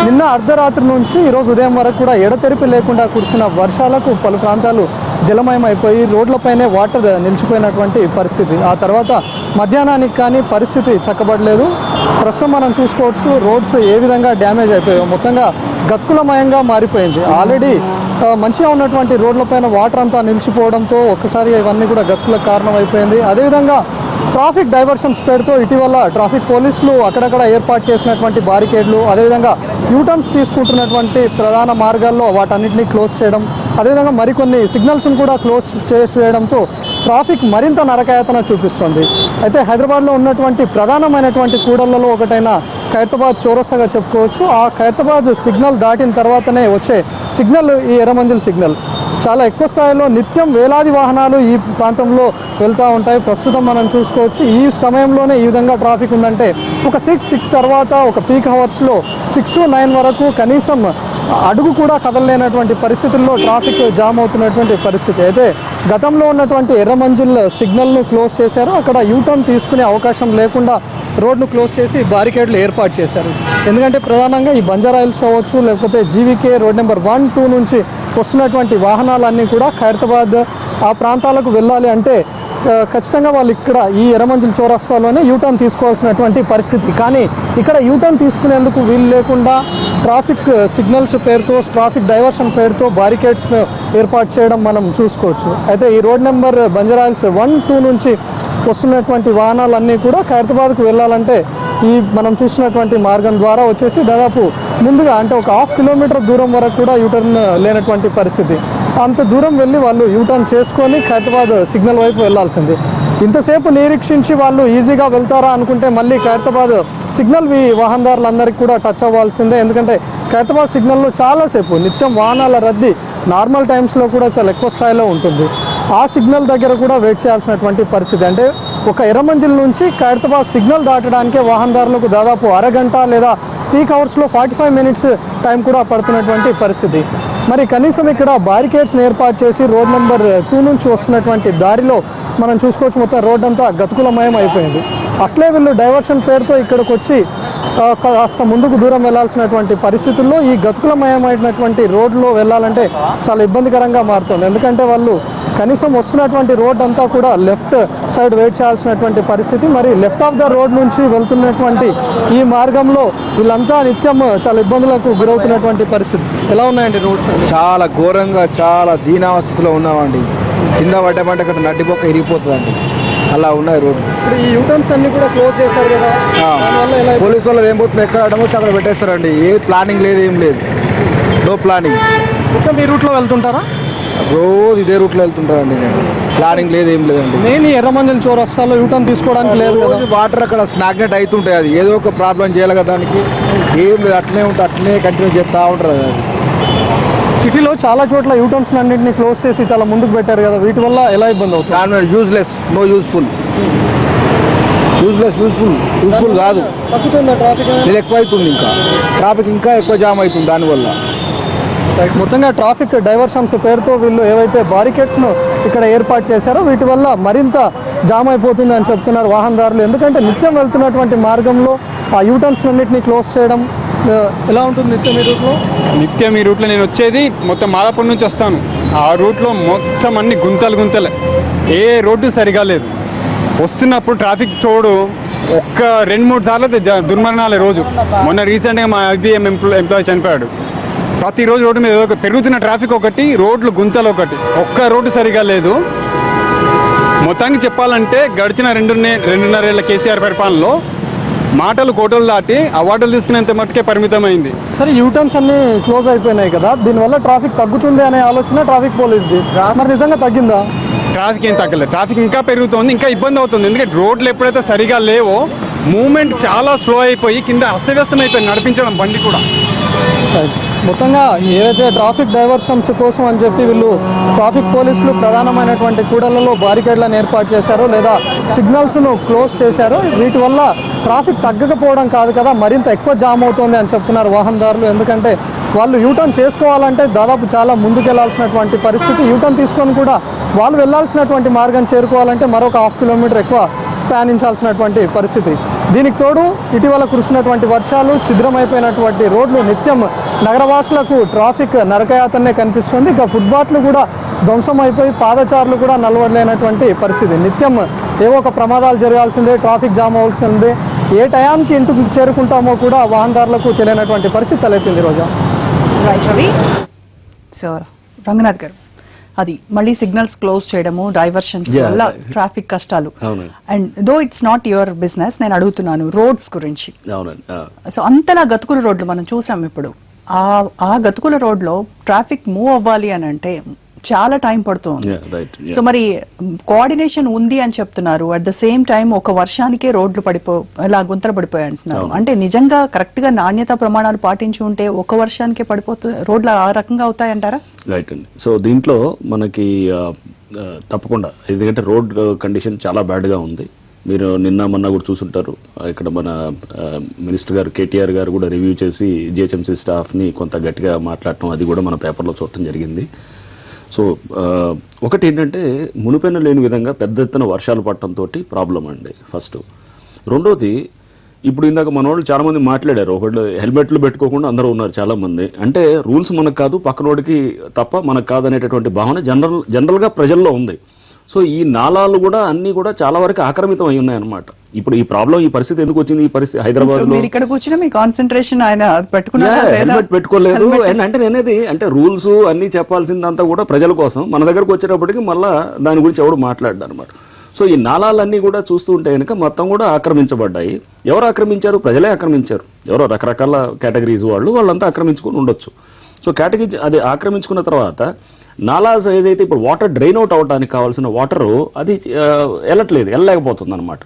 నిన్న అర్ధరాత్రి నుంచి ఈరోజు ఉదయం వరకు కూడా ఎడతెరిపి లేకుండా కురిసిన వర్షాలకు పలు ప్రాంతాలు జలమయం అయిపోయి రోడ్లపైనే వాటర్ నిలిచిపోయినటువంటి పరిస్థితి. ఆ తర్వాత మధ్యాహ్నానికి కానీ పరిస్థితి చక్కబడలేదు. ప్రస్తుతం మనం చూసుకోవచ్చు రోడ్స్ ఏ విధంగా డ్యామేజ్ అయిపోయాయో. మొత్తంగా గతుకులమయంగా మారిపోయింది. ఆల్రెడీ మంచిగా ఉన్నటువంటి రోడ్లపైన వాటర్ అంతా నిలిచిపోవడంతో ఒక్కసారి ఇవన్నీ కూడా గతుకులకు కారణం అయిపోయింది. అదేవిధంగా ట్రాఫిక్ డైవర్షన్స్ పేరుతో ఇటీవల ట్రాఫిక్ పోలీసులు అక్కడక్కడ ఏర్పాటు చేసినటువంటి బారికేడ్లు, అదేవిధంగా యూటర్న్స్ తీసుకుంటున్నటువంటి ప్రధాన మార్గాల్లో వాటన్నిటినీ క్లోజ్ చేయడం, అదేవిధంగా మరికొన్ని సిగ్నల్స్ను కూడా క్లోజ్ చేసివేయడంతో ట్రాఫిక్ మరింత నరకయాతన చూపిస్తుంది. అయితే హైదరాబాద్లో ఉన్నటువంటి ప్రధానమైనటువంటి కూడళ్లలో ఒకటైన ఖైరతాబాద్ చౌరస్తాగా చెప్పుకోవచ్చు. ఆ ఖైరతాబాద్ సిగ్నల్ దాటిన తర్వాతనే వచ్చే సిగ్నల్ ఈ ఎర్రమంజిల్ సిగ్నల్. చాలా ఎక్కువ స్థాయిలో నిత్యం వేలాది వాహనాలు ఈ ప్రాంతంలో వెళ్తూ ఉంటాయి. ప్రస్తుతం మనం చూసుకోవచ్చు ఈ సమయంలోనే ఈ విధంగా ట్రాఫిక్ ఉందంటే ఒక 6 తర్వాత ఒక పీక్ అవర్స్లో 6 to 9 వరకు కనీసం అడుగు కూడా కదలలేనటువంటి పరిస్థితుల్లో ట్రాఫిక్ జామ్ అవుతున్నటువంటి పరిస్థితి. అయితే గతంలో ఉన్నటువంటి ఎర్రమంజిల్ సిగ్నల్ను క్లోజ్ చేశారు. అక్కడ యూటర్న్ తీసుకునే అవకాశం లేకుండా రోడ్ను క్లోజ్ చేసి బారికేడ్లు ఏర్పాటు చేశారు. ఎందుకంటే ప్రధానంగా ఈ బంజారాయిల్స్ అవ్వచ్చు, లేకపోతే జీవీకే రోడ్ నెంబర్ 1, 2 నుంచి వస్తున్నటువంటి వాహనాలన్నీ కూడా ఖైరతాబాద్ ఆ ప్రాంతాలకు వెళ్ళాలి అంటే ఖచ్చితంగా వాళ్ళు ఇక్కడ ఈ ఎర్రమంజిల్ చౌరస్తాలోనే యూటర్న్ తీసుకోవాల్సినటువంటి పరిస్థితి. కానీ ఇక్కడ యూటర్న్ తీసుకునేందుకు వీలు లేకుండా ట్రాఫిక్ సిగ్నల్స్ పేరుతో, ట్రాఫిక్ డైవర్షన్ పేరుతో బారికేడ్స్ ఏర్పాటు చేయడం మనం చూసుకోవచ్చు. అయితే ఈ రోడ్ నెంబర్ బంజారాయిల్స్ 1, 2 నుంచి వస్తున్నటువంటి వాహనాలన్నీ కూడా ఖైరతాబాద్కు వెళ్ళాలంటే ఈ మనం చూసినటువంటి మార్గం ద్వారా వచ్చేసి దాదాపు ముందుగా అంటే ఒక 1/2 కిలోమీటర్ దూరం వరకు కూడా యూటర్న్ లేనటువంటి పరిస్థితి. అంత దూరం వెళ్ళి వాళ్ళు యూటర్న్ చేసుకొని ఖైరతాబాద్ సిగ్నల్ వైపు వెళ్ళాల్సింది. ఇంతసేపు నిరీక్షించి వాళ్ళు ఈజీగా వెళ్తారా అనుకుంటే మళ్ళీ ఖైరతాబాద్ సిగ్నల్ వాహనదారులందరికీ కూడా టచ్ అవ్వాల్సిందే. ఎందుకంటే ఖైరతాబాద్ సిగ్నల్లో చాలాసేపు నిత్యం వాహనాల రద్దీ నార్మల్ టైమ్స్లో కూడా చాలా ఎక్కువ స్థాయిలో ఉంటుంది. ఆ సిగ్నల్ దగ్గర కూడా వెయిట్ చేయాల్సినటువంటి పరిస్థితి. అంటే ఒక ఎర్రమంజిల్ నుంచి ఖైరతాబాద్ సిగ్నల్ దాటడానికే వాహనదారులకు దాదాపు అరగంట లేదా పీక్ అవర్స్లో 45 మినిట్స్ టైం కూడా పడుతున్నటువంటి పరిస్థితి. మరి కనీసం ఇక్కడ బారికేడ్స్ని ఏర్పాటు చేసి రోడ్ నెంబర్ 2 నుంచి వస్తున్నటువంటి దారిలో మనం చూసుకోవచ్చు మొత్తం రోడ్ అంతా గతుకులమయం అయిపోయింది. అసలే వీళ్ళు డైవర్షన్ పేరుతో ఇక్కడికి వచ్చి కాస్త ముందుకు దూరం వెళ్లాల్సినటువంటి పరిస్థితుల్లో ఈ గతుకులమయమైనటువంటి రోడ్లో వెళ్ళాలంటే చాలా ఇబ్బందికరంగా మారుతుంది. ఎందుకంటే వాళ్ళు కనీసం వస్తున్నటువంటి రోడ్ అంతా కూడా లెఫ్ట్ సైడ్ వెయిట్ చేయాల్సినటువంటి పరిస్థితి. మరి లెఫ్ట్ ఆఫ్ ద రోడ్ నుంచి వెళ్తున్నటువంటి ఈ మార్గంలో వీళ్ళంతా నిత్యం చాలా ఇబ్బందులకు గురవుతున్నటువంటి పరిస్థితి. ఎలా ఉన్నాయండి రోడ్స్? చాలా ఘోరంగా, చాలా దీనావస్థితిలో ఉన్నామండి. కింద పడ్డమంటే కదా నడ్డిపోక ఇరిగిపోతుందండి, అలా ఉన్నాయి రోడ్లు. ఇప్పుడు ఈ యూటర్న్స్ అన్ని కూడా క్లోజ్ చేశారు కదా, పోలీసు వాళ్ళు ఏం పోతుంది ఎక్కడ అడగొచ్చు అక్కడ పెట్టేస్తారండి. ఏ ప్లానింగ్ లేదు, ఏం లేదు, నో ప్లానింగ్. మొత్తం ఈ రూట్లో వెళ్తుంటారా? రోజు ఇదే రూట్లో వెళ్తుంటారండి. నేను ప్లానింగ్ లేదు, ఏం లేదండి. నేను ఎర్రమంజిల్ చౌరస్తాలో యూటర్న్ తీసుకోవడానికి లేదు కదా. వాటర్ అక్కడ స్నాగ్నెట్ అవుతుంటాయి, అది ఏదో ఒక ప్రాబ్లం చేయాలి కదా దానికి. ఏం లేదు, అట్లనే ఉంటుంది, అట్లనే కంటిన్యూ చేస్తూ ఉంటారు. అది సిటీలో చాలా చోట్ల యూటర్న్స్ అన్నింటినీ క్లోజ్ చేసి చాలా ముందుకు పెట్టారు కదా, వీటి వల్ల ఎలా ఇబ్బంది అవుతుంది? Useless, no useful. యూస్ఫుల్ కాదు, ఇది ఎక్కువ అవుతుంది. ఇంకా ట్రాఫిక్ ఇంకా ఎక్కువ జామ్ అవుతుంది దానివల్ల. మొత్తంగా ట్రాఫిక్ డైవర్షన్స్ పేరుతో వీళ్ళు ఏవైతే బారికేడ్స్ను ఇక్కడ ఏర్పాటు చేశారో వీటి వల్ల మరింత జామ్ అయిపోతుంది అని చెప్తున్నారు వాహనదారులు. ఎందుకంటే నిత్యం వెళ్తున్నటువంటి మార్గంలో ఆ యూటర్న్స్ అన్నింటినీ క్లోజ్ చేయడం ఎలా ఉంటుంది? నిత్యం ఈ రూట్లో నేను వచ్చేది మొత్తం మాదాపూర్ నుంచి వస్తాను. ఆ రూట్లో మొత్తం అన్ని గుంతలే, ఏ రోడ్డు సరిగా లేదు. వస్తున్నప్పుడు ట్రాఫిక్ తోడు ఒక్క 2-3 సార్లు దుర్మరణాలే రోజు. మొన్న రీసెంట్గా మా IBM ఎంప్లాయీ చనిపోయాడు. ప్రతిరోజు రోడ్డు మీద పెరుగుతున్న ట్రాఫిక్ ఒకటి, రోడ్లు గుంతలు ఒకటి, ఒక్క రోడ్డు సరిగా లేదు. మొత్తానికి చెప్పాలంటే గడిచిన 2.5 ఏళ్ల కేసీఆర్ పరిపాలనలో మాటలు కోటలు దాటి అవార్డులు తీసుకునేంత మట్టుకే పరిమితమైంది. సరే, యూటర్న్స్ అన్ని క్లోజ్ అయిపోయినాయి కదా, దీనివల్ల ట్రాఫిక్ తగ్గుతుంది అనే ఆలోచన ట్రాఫిక్ పోలీస్ది. మరి నిజంగా తగ్గిందా? ట్రాఫిక్ ఏం తగ్గలేదు, ట్రాఫిక్ ఇంకా పెరుగుతుంది, ఇంకా ఇబ్బంది అవుతుంది. ఎందుకంటే రోడ్లు ఎప్పుడైతే సరిగా లేవో మూమెంట్ చాలా స్లో అయిపోయి కింద అస్తవ్యస్తం అయిపోయింది నడిపించడం బండి కూడా. మొత్తంగా ఏదైతే ట్రాఫిక్ డైవర్షన్స్ కోసం అని చెప్పి వీళ్ళు ట్రాఫిక్ పోలీసులు ప్రధానమైనటువంటి కూడళ్లలో బారికేడ్లను ఏర్పాటు చేశారో లేదా సిగ్నల్స్ను క్లోజ్ చేశారో వీటి వల్ల ట్రాఫిక్ తగ్గకపోవడం కాదు కదా, మరింత ఎక్కువ జామ్ అవుతుంది అని చెప్తున్నారు వాహనదారులు. ఎందుకంటే వాళ్ళు యూటర్న్ చేసుకోవాలంటే దాదాపు చాలా ముందుకెళ్లాల్సినటువంటి పరిస్థితి. యూటర్న్ తీసుకొని కూడా వాళ్ళు వెళ్లాల్సినటువంటి మార్గం చేరుకోవాలంటే మరొక 1/2 కిలోమీటర్ ఎక్కువ ప్రయాణించాల్సినటువంటి పరిస్థితి. దీనికి తోడు ఇటీవల కురిసినటువంటి వర్షాలు, ఛిద్రమైపోయినటువంటి రోడ్లు, నిత్యం నగరవాసులకు ట్రాఫిక్ నరకయాతనే కనిపిస్తుంది. ఇక ఫుట్పాత్లు కూడా ధ్వంసం అయిపోయి పాదచారులు కూడా నలవలేనటువంటి పరిస్థితి. నిత్యం ఏవో ఒక ప్రమాదాలు జరగాల్సిందే, ట్రాఫిక్ జామ్ అవ్వాల్సిందే, ఏ టయానికి ఇంటికి చేరుకుంటామో కూడా వాహనదారులకు తెలియనటువంటి పరిస్థితి తలెత్తింది. రోజా రైట్ రవి. సో రంగనాథ్ గారు, అది మళ్ళీ సిగ్నల్స్ క్లోజ్ చేయడము, డైవర్షన్స్ Yeah, వల్ల right. ట్రాఫిక్ కష్టాలు. అవునండి. And though it's not your business, నేను అడుగుతున్నాను రోడ్స్ గురించి. అవునండి. సో అంతలా గతుకుల రోడ్లు మనం చూసాం ఇప్పుడు. ఆ గతుకుల రోడ్లో ట్రాఫిక్ మూవ్ అవ్వాలి అని అంటే చాలా టైం పడుతుంది. Yeah, right, yeah. సో మరి కోఆర్డినేషన్ ఉంది అని చెప్తున్నారు, అట్ ద సేమ్ టైం ఒక వర్షానికే రోడ్లు ఇలా గుంతలు పడిపోయి అంటున్నారు. అంటే నిజంగా కరెక్ట్ గా నాణ్యత ప్రమాణాలు పాటించి ఉంటే ఒక వర్షానికే పడిపోతుంది రోడ్లు ఆ రకంగా అవుతాయంటారా? రైట్ అండి. సో దీంట్లో మనకి తప్పకుండా, ఎందుకంటే రోడ్ కండిషన్ చాలా బ్యాడ్గా ఉంది. మీరు నిన్న మొన్న కూడా చూసుంటారు, ఇక్కడ మన మినిస్టర్ గారు కేటీఆర్ గారు కూడా రివ్యూ చేసి జిహెచ్ఎంసీ స్టాఫ్ని కొంత గట్టిగా మాట్లాడటం, అది కూడా మన పేపర్లో చూడటం జరిగింది. సో ఒకటి ఏంటంటే మునిపెన్న లేని విధంగా పెద్ద ఎత్తున వర్షాలు పడటంతో ప్రాబ్లం అండి ఫస్ట్. రెండోది, ఇప్పుడు ఇందాక మన వాళ్ళు చాలా మంది మాట్లాడారు, ఒకళ్ళు హెల్మెట్లు పెట్టుకోకుండా అందరూ ఉన్నారు చాలా మంది. అంటే రూల్స్ మనకు కాదు, పక్కనోడికి తప్ప మనకు కాదు అనేటటువంటి భావన జనరల్గా ప్రజల్లో ఉంది. సో ఈ నాలాలు కూడా అన్ని కూడా చాలా వరకు ఆక్రమితం అయి ఉన్నాయి అన్నమాట. ఇప్పుడు ఈ ప్రాబ్లం, ఈ పరిస్థితి ఎందుకు వచ్చింది? ఈ పరిస్థితి హైదరాబాద్ లో ఇక్కడ కూర్చున్న మీ కాన్సన్ట్రేషన్ ఆయన హెల్మెట్ పెట్టుకోలేదు అంటే నేనేది అంటే రూల్స్ అన్ని చెప్పాల్సిందంతా కూడా ప్రజల కోసం. మన దగ్గరకు వచ్చేటప్పటికి మళ్ళీ దాని గురించి ఎవరు మాట్లాడ్డారు అనమాట. సో ఈ నాలాలన్నీ కూడా చూస్తూ ఉంటే కనుక మొత్తం కూడా ఆక్రమించబడ్డాయి. ఎవరు ఆక్రమించారు? ప్రజలే ఆక్రమించారు. ఎవరో రకరకాల కేటగిరీస్ వాళ్ళంతా ఆక్రమించుకుని ఉండొచ్చు. సో కేటగిరీ అది ఆక్రమించుకున్న తర్వాత నాలాస్ ఏదైతే ఇప్పుడు వాటర్ డ్రైన్ అవుట్ అవడానికి కావాల్సిన వాటరు అది వెళ్ళలేకపోతుంది అనమాట.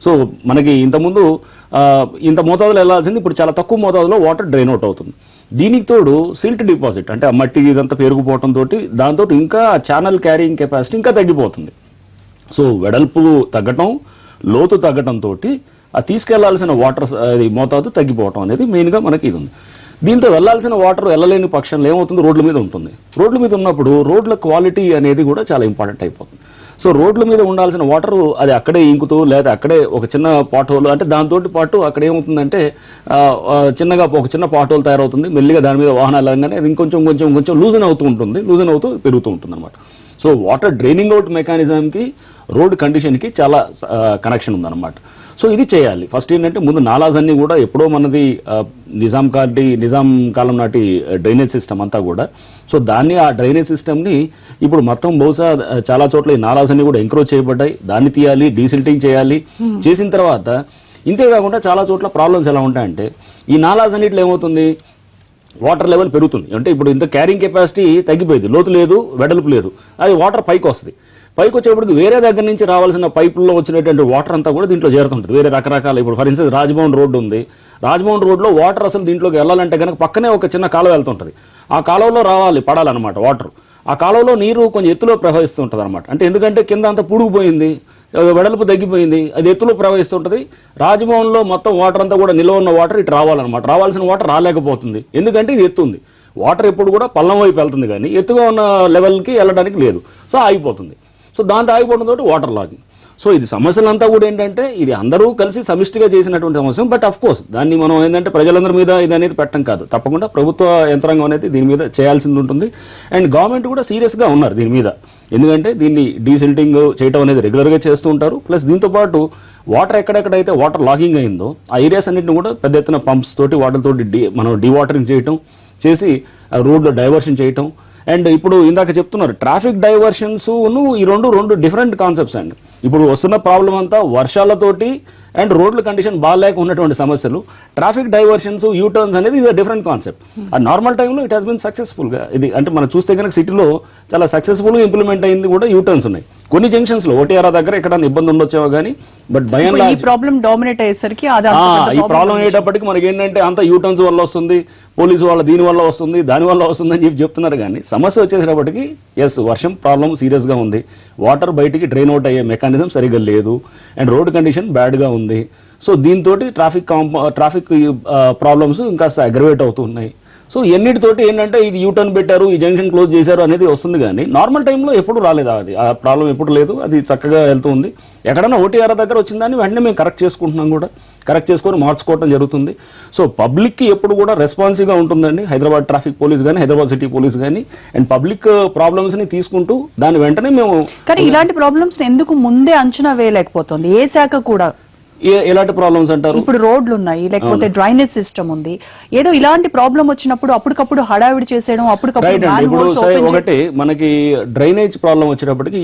సో మనకి ఇంతకుముందు ఇంత మోతాదులో వెళ్ళాల్సింది ఇప్పుడు చాలా తక్కువ మోతాదులో వాటర్ డ్రైన్ అవుట్ అవుతుంది. దీనికి తోడు సిల్ట్ డిపాజిట్ అంటే ఆ మట్టి ఇదంతా పెరిగిపోవడంతో దాంతో ఇంకా ఛానల్ క్యారింగ్ కెపాసిటీ ఇంకా తగ్గిపోతుంది. సో వెడల్పు తగ్గటం, లోతు తగ్గటంతో ఆ తీసుకెళ్లాల్సిన వాటర్ మోతాదు తగ్గిపోవటం అనేది మెయిన్గా మనకి ఇది ఉంది. దీంతో వెళ్లాల్సిన వాటర్ వెళ్ళలేని పక్షంలో ఏమవుతుంది? రోడ్ల మీద ఉంటుంది. రోడ్ల మీద ఉన్నప్పుడు రోడ్ల క్వాలిటీ అనేది కూడా చాలా ఇంపార్టెంట్ అయిపోతుంది. సో రోడ్ల మీద ఉండాల్సిన వాటర్ అది అక్కడే ఇంకుతూ, లేదా అక్కడే ఒక చిన్న పాట్ హోల్, అంటే దాంతో పాటు అక్కడ ఏమవుతుందంటే చిన్నగా ఒక చిన్న పాట్ హోల్ తయారవుతుంది. మెల్లిగా దాని మీద వాహనాలు అనగానే ఇంకొంచెం లూజన్ అవుతూ పెరుగుతూ ఉంటుంది అనమాట. సో వాటర్ డ్రైనింగ్ అవుట్ మెకానిజంకి రోడ్ కండిషన్కి చాలా కనెక్షన్ ఉందన్నమాట. సో ఇది చేయాలి. ఫస్ట్ ఏంటంటే ముందు నాలాస్ అన్ని కూడా ఎప్పుడో మనది నిజాం కాలం నాటి డ్రైనేజ్ సిస్టమ్ అంతా కూడా. సో ఆ డ్రైనేజ్ సిస్టమ్ని ఇప్పుడు మొత్తం బహుశా చాలా చోట్ల ఈ నాలాస్ అన్ని కూడా ఎంక్రోచ్ చేయబడ్డాయి. దాన్ని తీయాలి, డీసిల్టింగ్ చేయాలి. చేసిన తర్వాత ఇంతేకాకుండా చాలా చోట్ల ప్రాబ్లమ్స్ ఎలా ఉంటాయంటే ఈ నాలాస్ అన్నిట్లో ఏమవుతుంది? వాటర్ లెవెల్ పెరుగుతుంది. అంటే ఇప్పుడు ఇంత క్యారింగ్ కెపాసిటీ తగ్గిపోయింది, లోతు లేదు, వెడల్పు లేదు, అది వాటర్ పైకి వస్తుంది. పైకి వచ్చేప్పటికి వేరే దగ్గర నుంచి రావాల్సిన పైపుల్లో వచ్చినటువంటి వాటర్ అంతా కూడా దీంట్లో చేరుతుంటుంది. వేరే రకరకాల, ఇప్పుడు ఫర్ ఇన్స్టెన్స్ రాజ్భవన్ రోడ్డు ఉంది. రాజ్భవన్ రోడ్లో వాటర్ అసలు దీంట్లోకి వెళ్ళాలంటే కనుక పక్కనే ఒక చిన్న కాలువ వెళ్తుంటుంది. ఆ కాలువలో పడాలన్నమాట వాటర్. ఆ కాలువలో నీరు కొంచెం ఎత్తులో ప్రవహిస్తుంటుంది అనమాట. అంటే ఎందుకంటే కింద అంతా పూడుకుపోయింది, వెడల్పు తగ్గిపోయింది, అది ఎత్తులో ప్రవహిస్తుంటుంది. రాజ్భవన్లో మొత్తం వాటర్ అంతా కూడా నిల్వ ఉన్న వాటర్ ఇటు రావాలన్నమాట. రావాల్సిన వాటర్ రాలేకపోతుంది, ఎందుకంటే ఇది ఎత్తుంది. వాటర్ ఎప్పుడు కూడా పల్లం వైపు వెళ్తుంది, కానీ ఎత్తుగా ఉన్న లెవెల్కి వెళ్ళడానికి లేదు. సో ఆగిపోతుంది. సో దాంతో ఆగిపోవడంతో వాటర్ లాగింగ్. సో ఇది సమస్యలంతా కూడా ఏంటంటే ఇది అందరూ కలిసి సమిష్టిగా చేసినటువంటి సమస్య. బట్ అఫ్ కోర్స్ దాన్ని మనం ఏంటంటే ప్రజలందరి మీద ఇది అనేది పెట్టడం కాదు, తప్పకుండా ప్రభుత్వ యంత్రాంగం అనేది దీని మీద చేయాల్సింది ఉంటుంది. అండ్ గవర్నమెంట్ కూడా సీరియస్గా ఉన్నారు దీని మీద, ఎందుకంటే దీన్ని డీసిల్టింగ్ చేయడం అనేది రెగ్యులర్గా చేస్తూ ఉంటారు. ప్లస్ దీంతో పాటు వాటర్ ఎక్కడెక్కడైతే వాటర్ లాగింగ్ అయిందో ఆ ఏరియాస్ అన్నింటిని కూడా పెద్ద ఎత్తున పంప్స్ తోటి వాటర్తోటి మనం డీవాటరింగ్ చేసి రోడ్లో డైవర్షన్ చేయటం. అండ్ ఇప్పుడు ఇందాక చెప్తున్నారు ట్రాఫిక్ డైవర్షన్స్ ఈ రెండు డిఫరెంట్ కాన్సెప్ట్స్ అండి. ఇప్పుడు వస్తున్న ప్రాబ్లం అంతా వర్షాలతోటి అండ్ రోడ్ల కండిషన్ బాగాలేక ఉన్నటువంటి సమస్యలు. ట్రాఫిక్ డైవర్షన్స్, యూటర్న్స్ అనేది ఇది డిఫరెంట్ కాన్సెప్ట్. ఆ నార్మల్ టైంలో ఇట్ హాస్ బిన్ సక్సెస్ఫుల్గా ఇది అంటే మనం చూస్తే కనుక సిటీలో చాలా సక్సెస్ఫుల్గా ఇంప్లిమెంట్ అయింది కూడా యూటర్న్స్ ఉన్నాయి. కొన్ని జంక్షన్స్ లో ఓటీఆర్ దగ్గర ఎక్కడైనా ఇబ్బంది ఉండొచ్చేవో కానీ బట్ భయం ఈ ప్రాబ్లం డామినేట్ అయ్యేసరికి ఈ ప్రాబ్లం అయ్యేటప్పటికి మనకి ఏంటంటే అంత యూటర్న్స్ వల్ల వస్తుంది, పోలీసు వాళ్ళ దీని వల్ల వస్తుంది, దాని వల్ల వస్తుంది అని చెప్పి చెప్తున్నారు. కానీ సమస్య వచ్చేసేటప్పటికి వర్షం ప్రాబ్లం సీరియస్గా ఉంది, వాటర్ బయటికి డ్రైన్ అవుట్ అయ్యే మెకానిజం సరిగ్గా లేదు, అండ్ రోడ్ కండిషన్ బ్యాడ్గా ఉంది. సో దీంతో ట్రాఫిక్ ప్రాబ్లమ్స్ ఇంకా అగ్రవేట్ అవుతున్నాయి. సో ఎన్నిటితోటి ఏంటంటే ఇది యూటర్న్ పెట్టారు, ఈ జంక్షన్ క్లోజ్ చేశారు అనేది వస్తుంది, కానీ నార్మల్ టైంలో ఎప్పుడు రాలేదు. అది ఆ ప్రాబ్లం ఎప్పుడు లేదు, అది చక్కగా వెళ్తుంది. ఎక్కడైనా ఓటీఆర్ దగ్గర వచ్చిందని వెంటనే మేము కరెక్ట్ చేసుకుంటున్నాం, కూడా కరెక్ట్ చేసుకొని మార్చుకోవడం జరుగుతుంది. సో పబ్లిక్కి ఎప్పుడు కూడా రెస్పాన్సివ్గా ఉంటుందండి హైదరాబాద్ ట్రాఫిక్ పోలీస్ కానీ, హైదరాబాద్ సిటీ పోలీస్ కానీ. అండ్ పబ్లిక్ ప్రాబ్లమ్స్ని తీసుకుంటూ దాని వెంటనే మేము. కానీ ఇలాంటి ప్రాబ్లమ్స్ ఎందుకు ముందే అంచనా వేయలేకపోతుంది ఏ శాఖ కూడా? ఎలాంటి ప్రాబ్లమ్స్ అంటారు? ఇప్పుడు రోడ్లు ఉన్నాయి, లేకపోతే డ్రైనేజ్ సిస్టమ్ ఉంది, ఏదో ఇలాంటి ప్రాబ్లం వచ్చినప్పుడు అప్పటికప్పుడు హడావిడి చేసేయడం, అప్పటికప్పుడు రైట్ అండి. ఇప్పుడు ఒకటి మనకి డ్రైనేజ్ ప్రాబ్లం వచ్చేటప్పటికి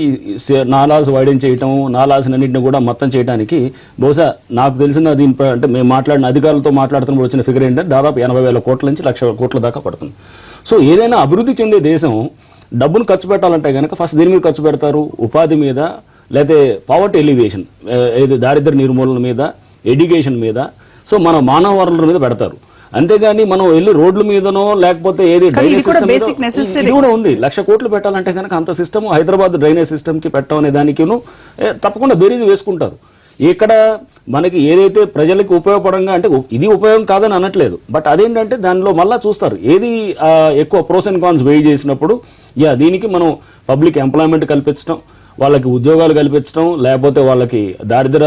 నాలాస్ వైడెన్ చేయటం, నాలాస్ అన్నింటిని కూడా మొత్తం చేయడానికి బహుశా నాకు తెలిసిన దీని అంటే మేము మాట్లాడిన అధికారులతో మాట్లాడుతున్నప్పుడు వచ్చిన ఫిగర్ ఏంటంటే దాదాపు 80,000 కోట్ల నుంచి 1,00,000 కోట్ల దాకా పడుతుంది. సో ఏదైనా అభివృద్ధి చెందే దేశం డబ్బును ఖర్చు పెట్టాలంటే కనుక ఫస్ట్ దీని మీద ఖర్చు పెడతారు, ఉపాధి మీద, లేకపోతే పావర్టీ ఎలివేషన్, ఏది దారిద్ర్య నిర్మూలన మీద, ఎడ్యుకేషన్ మీద, సో మన మానవ వనరుల మీద పెడతారు. అంతేగాని మనం వెళ్ళి రోడ్ల మీదనో లేకపోతే ఏది డ్రైనేజ్ సిస్టమ్ కూడా ఉంది 1,00,000 కోట్లు పెట్టాలంటే కనుక అంత సిస్టమ్ హైదరాబాద్ డ్రైనేజ్ సిస్టమ్ కి పెట్టడం అనే దానికి తప్పకుండా బేరీజ్ వేసుకుంటారు. ఇక్కడ మనకి ఏదైతే ప్రజలకు ఉపయోగపడంగా అంటే ఇది ఉపయోగం కాదని అనట్లేదు, బట్ అదేంటంటే దానిలో మళ్ళా చూస్తారు ఏది ఎక్కువ ప్రోస్ అండ్ కాన్స్ వెయిట్ చేసినప్పుడు దీనికి మనం పబ్లిక్ ఎంప్లాయ్మెంట్ కల్పించడం, వాళ్ళకి ఉద్యోగాలు కల్పించడం, లేకపోతే వాళ్ళకి దారిద్ర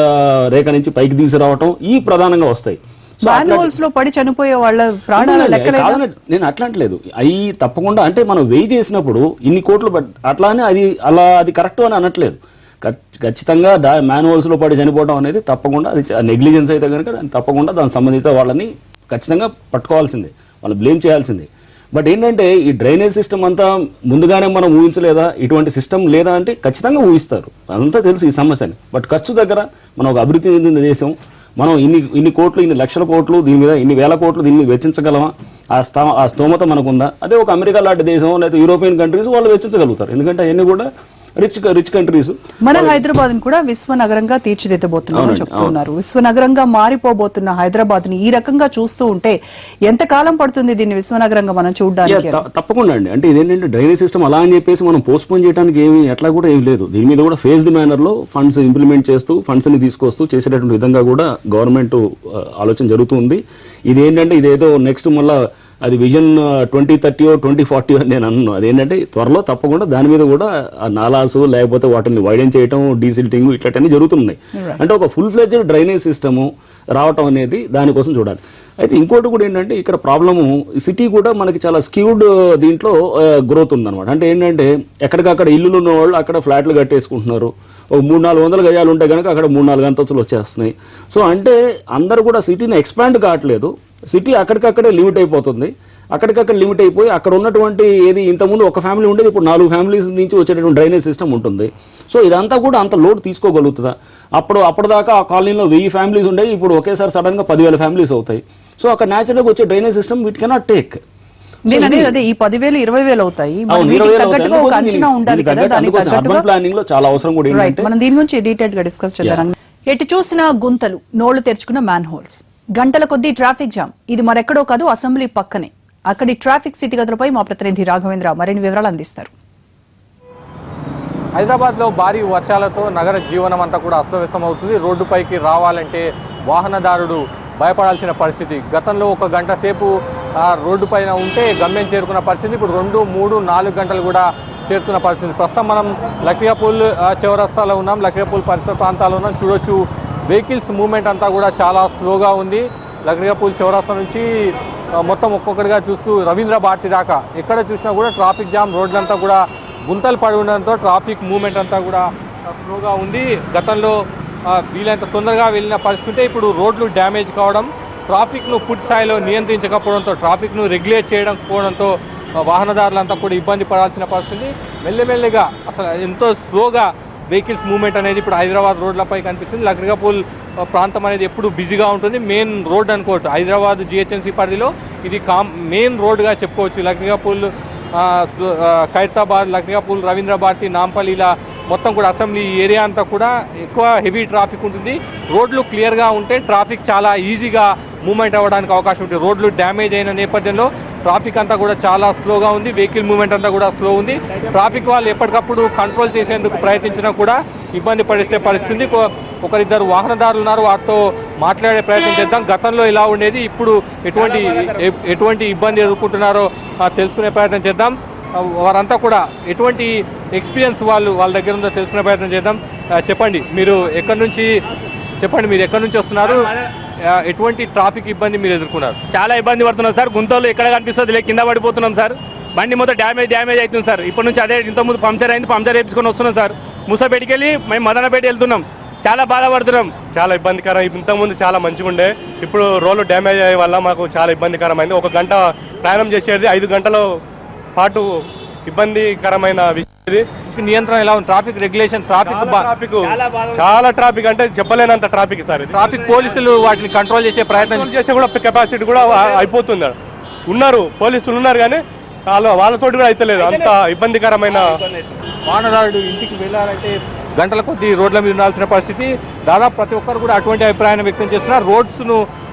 రేఖ నుంచి పైకి తీసుకురావటం ఈ ప్రధానంగా వస్తాయి. లో పడి చనిపోయే వాళ్ళ ప్రాణాల లెక్కలేదు. నేను అట్లాంటలేదు, అవి తప్పకుండా అంటే మనం వెయ్యి చేసినప్పుడు ఇన్ని కోట్లు అట్లానే అది కరెక్ట్ అని అనట్లేదు. ఖచ్చితంగా మాన్యువల్స్ లో పడి చనిపోవడం అనేది తప్పకుండా అది నెగ్లిజెన్స్ అయితే కనుక తప్పకుండా దాని సంబంధిత వాళ్ళని ఖచ్చితంగా పట్టుకోవాల్సిందే, వాళ్ళు బ్లేమ్ చేయాల్సిందే. బట్ ఏంటంటే ఈ డ్రైనేజ్ సిస్టమ్ అంతా ముందుగానే మనం ఊహించలేదా, ఇటువంటి సిస్టమ్ లేదా అంటే ఖచ్చితంగా ఊహిస్తారు, అదంతా తెలుసు ఈ సమస్యని. బట్ ఖర్చు దగ్గర మనం ఒక అభివృద్ధి చెందిన దేశం, మనం ఇన్ని కోట్లు, ఇన్ని లక్షల కోట్లు దీని మీద, ఇన్ని వేల కోట్లు దీని మీద వెచ్చించగలమా, ఆ స్తోమత మనకుందా? అదే ఒక అమెరికా లాంటి దేశం లేదా యూరోపియన్ కంట్రీస్ వాళ్ళు వెచ్చించగలుగుతారు, ఎందుకంటే అవన్నీ కూడా రిచ్ కంట్రీస్. మన హైదరాబాద్ కూడా విశ్వనగరంగా తీర్చిదిద్దబోతున్నామని చెప్తున్నారు. విశ్వనగరంగా మారిపోబోతున్న హైదరాబాద్ ని ఈ రకంగా చూస్తూ ఉంటే ఎంత కాలం పడుతుంది దీన్ని విశ్వనగరంగా మనం చూడడానికి? తప్పకుండా అండి. అంటే ఇదేంటంటే డ్రైనేజ్ సిస్టమ్ అలా అని చెప్పేసి మనం పోస్ట్పోన్ చేయడానికి ఎట్లా కూడా ఏం లేదు. దీని మీద కూడా ఫేజ్డ్ మేనర్ లో ఫండ్స్ ఇంప్లిమెంట్ చేస్తూ ఫండ్స్ ని తీసుకొస్తూ చేసేటటువంటి విధంగా కూడా గవర్నమెంట్ ఆలోచన జరుగుతుంది. ఇదేంటంటే ఇదేదో నెక్స్ట్ మళ్ళా అది విజన్ 2030 2040 అని నేను అన్నాను. అదేంటంటే త్వరలో తప్పకుండా దాని మీద కూడా నాలాసు లేకపోతే వాటిని వైడెన్ చేయటం, డీసిల్టింగ్ ఇట్లాంటివన్నీ జరుగుతున్నాయి. అంటే ఒక ఫుల్ ఫ్లెడ్జ్డ్ డ్రైనేజ్ సిస్టము రావటం అనేది దానికోసం చూడాలి. అయితే ఇంకోటి కూడా ఏంటంటే ఇక్కడ ప్రాబ్లము సిటీ కూడా మనకి చాలా స్క్యూడ్ దీంట్లో గ్రోత్ ఉందన్నమాట. అంటే ఏంటంటే ఎక్కడికక్కడ ఇల్లులు ఉన్న వాళ్ళు అక్కడ ఫ్లాట్లు కట్టేసుకుంటున్నారు. ఒక 300-400 గజాలు ఉంటే కనుక అక్కడ 3-4 అంతస్తులు వచ్చేస్తున్నాయి. సో అంటే అందరూ కూడా సిటీని ఎక్స్పాండ్ కావట్లేదు, సిటీ అక్కడికక్కడే లిమిట్ అయిపోతుంది. అక్కడికక్కడ లిమిట్ అయిపోయి అక్కడ ఉన్నటువంటి ఏది ఇంతకుముందు ఒక ఫ్యామిలీ ఉండేది ఇప్పుడు 4 ఫ్యామిలీస్ నుంచి వచ్చేటటువంటి డ్రైనేజ్ సిస్టమ్ ఉంటుంది. సో ఇదంతా కూడా అంత లోడ్ తీసుకోగలుగుతుందా? అప్పటిదాకా ఆ కాలనీలో 1000 ఫ్యామిలీస్ ఉండేవి, ఇప్పుడు ఒకేసారి సడన్ గా 10,000 ఫ్యామిలీస్ అవుతాయి. సో అక్కడ న్యాచురల్గా వచ్చే drainage system wheat cannot take. నేను అనేది అదే ఈ 10,000 20,000 అవుతాయి. అర్బన్ ప్లానింగ్ లో చాలా అవసరం కూడా ఏంటంటే మనం దీని గురించి డీటెయిల్ గా డిస్కస్ చేద్దాం. ఎటు చూసిన గుంతలు, నోళ్లు తెరుచుకున్న మ్యాన్ హోల్స్, గంటల కొద్దీ ట్రాఫిక్ జామ్. ఇది మరెక్కడో కాదు, అసెంబ్లీ పక్కనే. అక్కడి ట్రాఫిక్ స్థితిగతులపై మా ప్రతినిధి రాఘవేంద్ర మరిన్ని వివరాలు అందిస్తారు. హైదరాబాద్ లో భారీ వర్షాలతో నగర జీవనం అంతా కూడా అస్తవ్యస్తం అవుతుంది. రోడ్డుపైకి రావాలంటే వాహనదారుడు భయపడాల్సిన పరిస్థితి. గతంలో 1 గంట సేపు రోడ్డు పైన ఉంటే గమ్యం చేరుకున్న పరిస్థితి ఇప్పుడు 2, 3, 4 గంటలు కూడా చేరుతున్న పరిస్థితి. ప్రస్తుతం మనం లక్డియాపూల్ చౌరస్తాలో ఉన్నాం, లక్డియాపూల్ పరిసర ప్రాంతాల్లో ఉన్నాం. చూడొచ్చు వెహికల్స్ మూవ్మెంట్ అంతా కూడా చాలా స్లోగా ఉంది. లక్డియాపూల్ చౌరస్తా నుంచి మొత్తం ఒక్కొక్కటిగా చూస్తూ రవీంద్ర భారతి దాకా ఎక్కడ చూసినా కూడా ట్రాఫిక్ జామ్, రోడ్లంతా కూడా గుంతలు పడి ఉండడంతో ట్రాఫిక్ మూవ్మెంట్ అంతా కూడా స్లోగా ఉంది. గతంలో వీలైనంత తొందరగా వెళ్ళిన పరిస్థితి ఇప్పుడు రోడ్లు డ్యామేజ్ కావడం, ట్రాఫిక్ను పూర్తి స్థాయిలో నియంత్రించకపోవడంతో, ట్రాఫిక్ను రెగ్యులేట్ చేయకపోవడంతో వాహనదారులంతా కూడా ఇబ్బంది పడాల్సిన పరిస్థితి. మెల్లమెల్లగా అసలు ఎంతో స్లోగా వెహికల్స్ మూవ్మెంట్ అనేది ఇప్పుడు హైదరాబాద్ రోడ్లపై కనిపిస్తుంది. లక్డియాపూల్ ప్రాంతం అనేది ఎప్పుడు బిజీగా ఉంటుంది. మెయిన్ రోడ్ అనుకోవచ్చు, హైదరాబాద్ GHMC పరిధిలో ఇది మెయిన్ రోడ్గా చెప్పుకోవచ్చు. లక్డియాపూల్, ఖైరతాబాద్, లక్డియాపూల్, రవీంద్ర భారతి, నాంపల్లి ఇలా మొత్తం కూడా అసెంబ్లీ ఏరియా అంతా కూడా ఎక్కువ హెవీ ట్రాఫిక్ ఉంటుంది. రోడ్లు క్లియర్గా ఉంటే ట్రాఫిక్ చాలా ఈజీగా మూవ్మెంట్ అవ్వడానికి అవకాశం ఉంటుంది. రోడ్లు డ్యామేజ్ అయిన నేపథ్యంలో ట్రాఫిక్ అంతా కూడా చాలా స్లోగా ఉంది, వెహికల్ మూవ్మెంట్ అంతా కూడా స్లో ఉంది. ట్రాఫిక్ వాళ్ళు ఎప్పటికప్పుడు కంట్రోల్ చేసేందుకు ప్రయత్నించినా కూడా ఇబ్బంది పడే పరిస్థితి. ఒకరిద్దరు వాహనదారులు ఉన్నారు, వారితో మాట్లాడే ప్రయత్నం చేద్దాం. గతంలో ఇలా ఉండేది, ఇప్పుడు ఎటువంటి ఇబ్బంది ఎదుర్కొంటున్నారో తెలుసుకునే ప్రయత్నం చేద్దాం. వారంతా కూడా ఎటువంటి ఎక్స్పీరియన్స్ వాళ్ళ దగ్గర ఉందో తెలుసుకునే ప్రయత్నం చేద్దాం. చెప్పండి, మీరు ఎక్కడి నుంచి వస్తున్నారు? ఎటువంటి ట్రాఫిక్ ఇబ్బంది మీరు ఎదుర్కొన్నారు? చాలా ఇబ్బంది పడుతున్నాం సార్. గుంతలు ఎక్కడ కనిపిస్తుంది కింద పడిపోతున్నాం సార్. బండి మొత్తం డ్యామేజ్ అవుతుంది సార్. ఇప్పటి నుంచి అదే ఇంతకుముందు పంచర్ అయింది, పంచర్ వేయించుకొని వస్తున్నాం సార్. మూసాపేటకి వెళ్ళి మేము మదనపేట వెళ్తున్నాం. చాలా బాధపడుతున్నాం. చాలా ఇబ్బందికరం. ఇంతకుముందు చాలా మంచిగా ఉండే, ఇప్పుడు రోడ్లు డ్యామేజ్ అయ్యే వల్ల మాకు చాలా ఇబ్బందికరమైంది. 1 గంట ప్రయాణం చేసేది 5 గంటల పాటు ఇబ్బందికరమైన విషయం ఇది. నియంత్రణ ఎలా ఉంది? ట్రాఫిక్ రెగ్యులేషన్, చాలా ట్రాఫిక్ అంటే చెప్పలేనంత ట్రాఫిక్ సార్. ట్రాఫిక్ పోలీసులు వాటిని కంట్రోల్ చేసే ప్రయత్నం చేసే కూడా కెపాసిటీ కూడా అయిపోతుంది. ఉన్నారు పోలీసులు ఉన్నారు కానీ వాళ్ళతోటి కూడా అయితలేదు. అంత ఇబ్బందికరమైన. వాహనదారుడు ఇంటికి వెళ్ళాలంటే గంటల కొద్దీ రోడ్ల మీద ఉండాల్సిన పరిస్థితి. దాదాపు ప్రతి ఒక్కరు కూడా అటువంటి అభిప్రాయాన్ని వ్యక్తం చేస్తున్నారు. రోడ్స్ను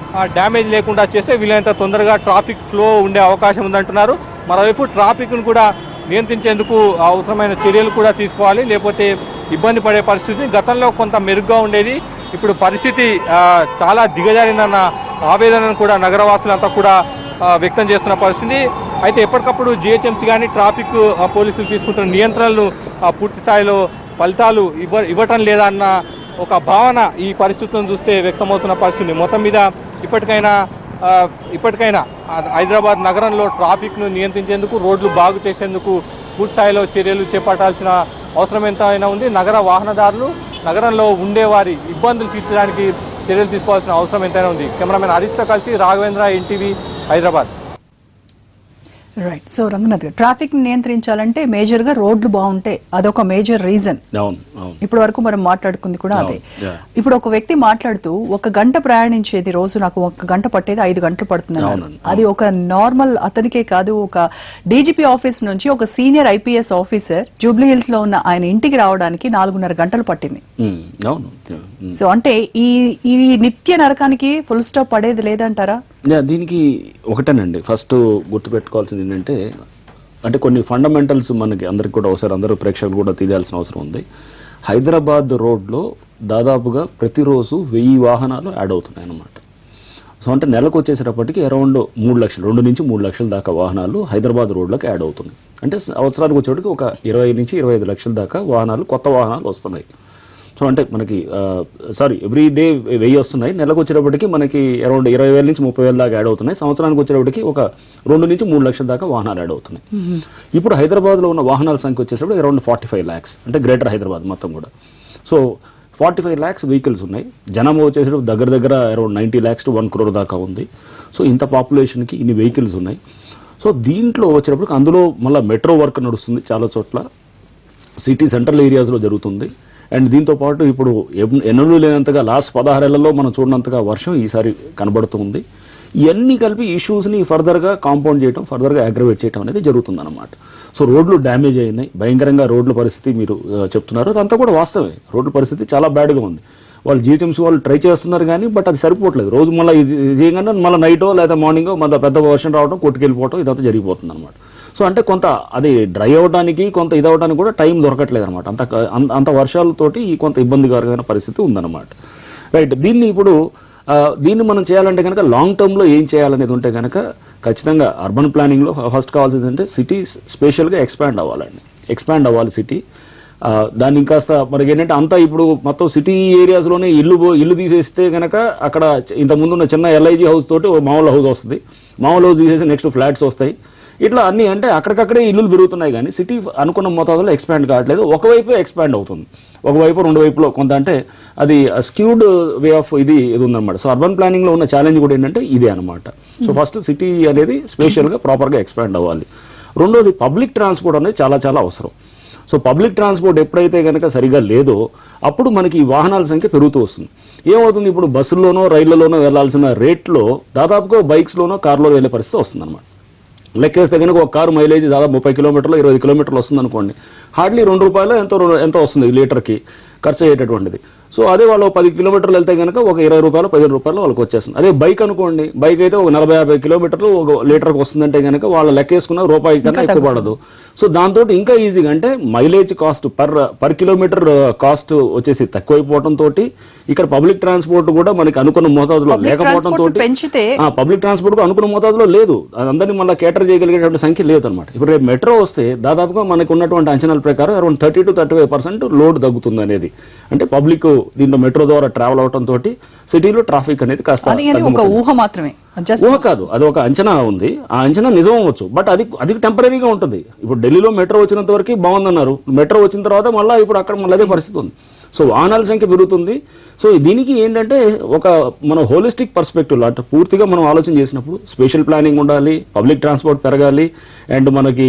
డ్యామేజ్ లేకుండా చేస్తే వీలైనంత తొందరగా ట్రాఫిక్ ఫ్లో ఉండే అవకాశం ఉందంటున్నారు. మరోవైపు ట్రాఫిక్ను కూడా నియంత్రించేందుకు అవసరమైన చర్యలు కూడా తీసుకోవాలి, లేకపోతే ఇబ్బంది పడే పరిస్థితి. గతంలో కొంత మెరుగ్గా ఉండేది, ఇప్పుడు పరిస్థితి చాలా దిగజారిందన్న ఆవేదనను కూడా నగరవాసులంతా కూడా వ్యక్తం చేస్తున్న పరిస్థితి. అయితే ఎప్పటికప్పుడు జిహెచ్ఎంసీ కానీ ట్రాఫిక్ పోలీసులు తీసుకుంటున్న నియంత్రణలు పూర్తి స్థాయిలో ఫలితాలు ఇవ్వటం లేదా అన్న ఒక భావన ఈ పరిస్థితులను చూస్తే వ్యక్తమవుతున్న పరిస్థితి. మొత్తం మీద ఇప్పటికైనా హైదరాబాద్ నగరంలో ట్రాఫిక్ను నియంత్రించేందుకు, రోడ్లు బాగు చేసేందుకు పూర్తి స్థాయిలో చర్యలు చేపట్టాల్సిన అవసరం ఎంతైనా ఉంది. నగర వాహనదారులు, నగరంలో ఉండేవారి ఇబ్బందులు తీర్చడానికి చర్యలు తీసుకోవాల్సిన అవసరం ఎంతైనా ఉంది. కెమెరామెన్ హరీష్తో కలిసి Raghavendra, NTV, Hyderabad. Right. So Ranganath గారు, ట్రాఫిక్ నియంత్రించాలంటే మేజర్ గా రోడ్లు బాగుంటే అదొక మేజర్ రీజన్. ఇప్పటి వరకు మనం మాట్లాడుకుంది కూడా అదే. ఇప్పుడు ఒక వ్యక్తి మాట్లాడుతూ 1 గంట ప్రయాణించేది రోజు నాకు 1 గంట పట్టేది 5 గంటలు పడుతుంది. అది ఒక నార్మల్ అతనికే కాదు, ఒక డీజీపీ ఆఫీస్ నుంచి ఒక senior IPS officer Jubilee hills లో ఉన్న ఆయన ఇంటికి రావడానికి 4.5 గంటలు పట్టింది. సో అంటే ఈ నిత్య నరకానికి ఫుల్ స్టాప్ పడేది లేదంటారా? దీనికి ఒకటేనండి, ఫస్ట్ గుర్తుపెట్టుకోవాల్సింది ఏంటంటే, అంటే కొన్ని ఫండమెంటల్స్ మనకి అందరికి కూడా ఒకసారి అందరూ ప్రేక్షకులు కూడా తెలియాల్సిన అవసరం ఉంది. హైదరాబాద్ రోడ్లో దాదాపుగా ప్రతిరోజు 1000 వాహనాలు యాడ్ అవుతున్నాయి అన్నమాట. సో అంటే నెలకు వచ్చేసేటప్పటికి అరౌండ్ 3 లక్షలు, 2 నుంచి 3 లక్షల దాకా వాహనాలు హైదరాబాద్ రోడ్లకు యాడ్ అవుతున్నాయి. అంటే సంవత్సరానికి వచ్చేటికి ఒక 20 నుంచి 25 లక్షల దాకా వాహనాలు, కొత్త వాహనాలు వస్తున్నాయి. సో అంటే మనకి ఎవ్రీ డే 1000 వస్తున్నాయి. నెలకు వచ్చేటప్పటికి మనకి అరౌండ్ 20,000 నుంచి 30,000 దాకా యాడ్ అవుతున్నాయి. సంవత్సరానికి వచ్చేటప్పటికి ఒక 2 నుంచి 3 లక్షల దాకా వాహనాలు యాడ్ అవుతున్నాయి. ఇప్పుడు హైదరాబాద్లో ఉన్న వాహనాల సంఖ్య వచ్చేటప్పుడు అరౌండ్ 45 lakhs, అంటే గ్రేటర్ హైదరాబాద్ మొత్తం కూడా. సో 45 lakhs వెహికల్స్ ఉన్నాయి. జనాభా వచ్చేటప్పుడు దగ్గర అరౌండ్ 90 lakhs to 1 crore దాకా ఉంది. సో ఇంత పాపులేషన్కి ఇన్ని వెహికల్స్ ఉన్నాయి. సో దీంట్లో వచ్చేటప్పటికి అందులో మళ్ళీ మెట్రో వర్క్ నడుస్తుంది చాలా చోట్ల, సిటీ సెంట్రల్ ఏరియాస్లో జరుగుతుంది. అండ్ దీంతో పాటు ఇప్పుడు ఎన్నడూ లేనంతగా లాస్ట్ 16 ఏళ్లలో మనం చూడనంతగా వర్షం ఈసారి కనబడుతుంది. ఇవన్నీ కలిపి ఇష్యూస్ని ఫర్దర్గా కాంపౌండ్ చేయడం, ఫర్దర్గా అగ్రవేట్ చేయడం అనేది జరుగుతుందన్నమాట. సో రోడ్లు డ్యామేజ్ అయినాయి భయంకరంగా. రోడ్ల పరిస్థితి మీరు చెప్తున్నారు, అదంతా కూడా వాస్తవమే. రోడ్ల పరిస్థితి చాలా బ్యాడ్గా ఉంది. వాళ్ళు జిహెచ్ఎంసీ వాళ్ళు ట్రై చేస్తున్నారు కానీ బట్ అది సరిపోవట్లేదు. రోజు మళ్ళీ ఇది చేయగానే మళ్ళీ నైటో లేదా మార్నింగో మళ్ళీ పెద్ద వర్షం రావడం, కొట్టుకెళ్ళిపోవడం, ఇదంతా జరిగిపోతుంది అనమాట. సో అంటే కొంత అది డ్రై అవ్వడానికి, కొంత ఇది అవ్వడానికి కూడా టైం దొరకట్లేదు అనమాట. అంత వర్షాలతోటి కొంత ఇబ్బందికరమైన పరిస్థితి ఉందన్నమాట. రైట్. దీన్ని మనం చేయాలంటే కనుక లాంగ్ టర్మ్లో ఏం చేయాలనేది ఉంటే కనుక ఖచ్చితంగా అర్బన్ ప్లానింగ్లో ఫస్ట్ కావాల్సింది అంటే సిటీ స్పెషల్గా ఎక్స్పాండ్ అవ్వాలి సిటీ. దాన్ని ఇంకాస్త మనకి ఏంటంటే అంతా ఇప్పుడు మొత్తం సిటీ ఏరియాస్లోనే ఇల్లు తీసేస్తే కనుక అక్కడ ఇంతకుముందు ఉన్న చిన్న ఎల్ఐజీ హౌస్ తోటి మామూలు హౌస్ వస్తుంది. మామూలు హౌస్ తీసేసి నెక్స్ట్ ఫ్లాట్స్ వస్తాయి. ఇట్లా అన్నీ అంటే అక్కడికక్కడే ఇల్లులు పెరుగుతున్నాయి కానీ సిటీ అనుకున్న మోతాదులో ఎక్స్పాండ్ కావట్లేదు. ఒకవైపు ఎక్స్పాండ్ అవుతుంది, ఒకవైపు 2 వైపులో కొంత అంటే అది స్క్యూడ్ వే ఆఫ్ ఇది ఉందన్నమాట. సో అర్బన్ ప్లానింగ్లో ఉన్న ఛాలెంజ్ కూడా ఏంటంటే ఇదే అనమాట. సో ఫస్ట్ సిటీ అనేది స్పెషల్గా ప్రాపర్గా ఎక్స్పాండ్ అవ్వాలి. రెండోది పబ్లిక్ ట్రాన్స్పోర్ట్ అనేది చాలా చాలా అవసరం. సో పబ్లిక్ ట్రాన్స్పోర్ట్ ఎప్పుడైతే కనుక సరిగా లేదో అప్పుడు మనకి ఈ వాహనాల సంఖ్య పెరుగుతూ వస్తుంది. ఏమవుతుంది, ఇప్పుడు బస్సుల్లోనో రైళ్లలోనో వెళ్లాల్సిన రేట్లో దాదాపుగా బైక్స్లోనో కార్లో వెళ్ళే పరిస్థితి వస్తుంది అనమాట. లెక్కేస్తే కనుక ఒక కారు మైలేజ్ దాదాపు 30 కిలోమీటర్లు 20 కిలోమీటర్లు వస్తుంది అనుకోండి. హార్డ్లీ ₹2 ఎంతో వస్తుంది లీటర్కి ఖర్చు అయ్యేటటువంటిది. సో అదే వాళ్ళు 10 కిలోమీటర్లు వెళ్తే కనుక ఒక ₹20 ₹15 వాళ్ళకి వచ్చేస్తుంది. అదే బైక్ అనుకోండి, బైక్ అయితే ఒక 40-50 కిలోమీటర్లు ఒక లీటర్కి వస్తుందంటే కనుక వాళ్ళు లెక్కేసుకున్న రూపాయి కన్నా ఎక్కువ పడదు. సో దాంతో ఇంకా ఈజీగా అంటే mileage cost per kilometre cost వచ్చేసి తక్కువైపోవడంతో ఇక్కడ పబ్లిక్ ట్రాన్స్పోర్ట్ కూడా మనకి అనుకున్న మోతాదులో లేకపోవడంతో, పబ్లిక్ ట్రాన్స్పోర్ట్ అనుకున్న మోతాదులో లేదు, అందరినీ మళ్ళీ కేటర్ చేయగలిగేటువంటి సంఖ్య లేదు అనమాట. ఇప్పుడు రేపు మెట్రో వస్తే దాదాపుగా మనకు ఉన్నటువంటి అంచనాల ప్రకారం అరౌండ్ 30 to 35% లోడ్ తగ్గుతుంది అనేది. అంటే పబ్లిక్ దీంట్లో మెట్రో ద్వారా ట్రావెల్ అవడంతో సిటీలో ట్రాఫిక్ అనేది కాస్త ఊహ మాత్రమే, ఊహ కాదు, అది ఒక అంచనా ఉంది. ఆ అంచనా నిజం అవ్వచ్చు, బట్ అది టెంపరీగా ఉంటుంది. ఇప్పుడు ఢిల్లీలో మెట్రో వచ్చినంత వరకు బాగుందన్నారు, మెట్రో వచ్చిన తర్వాత మళ్ళీ ఇప్పుడు అక్కడ మళ్ళీ అదే పరిస్థితి ఉంది. సో వాహనాల సంఖ్య పెరుగుతుంది. సో దీనికి ఏంటంటే ఒక మన హోలిస్టిక్ పర్స్పెక్టివ్ అంటే పూర్తిగా మనం ఆలోచన చేసినప్పుడు స్పెషల్ ప్లానింగ్ ఉండాలి, పబ్లిక్ ట్రాన్స్పోర్ట్ పెరగాలి, అండ్ మనకి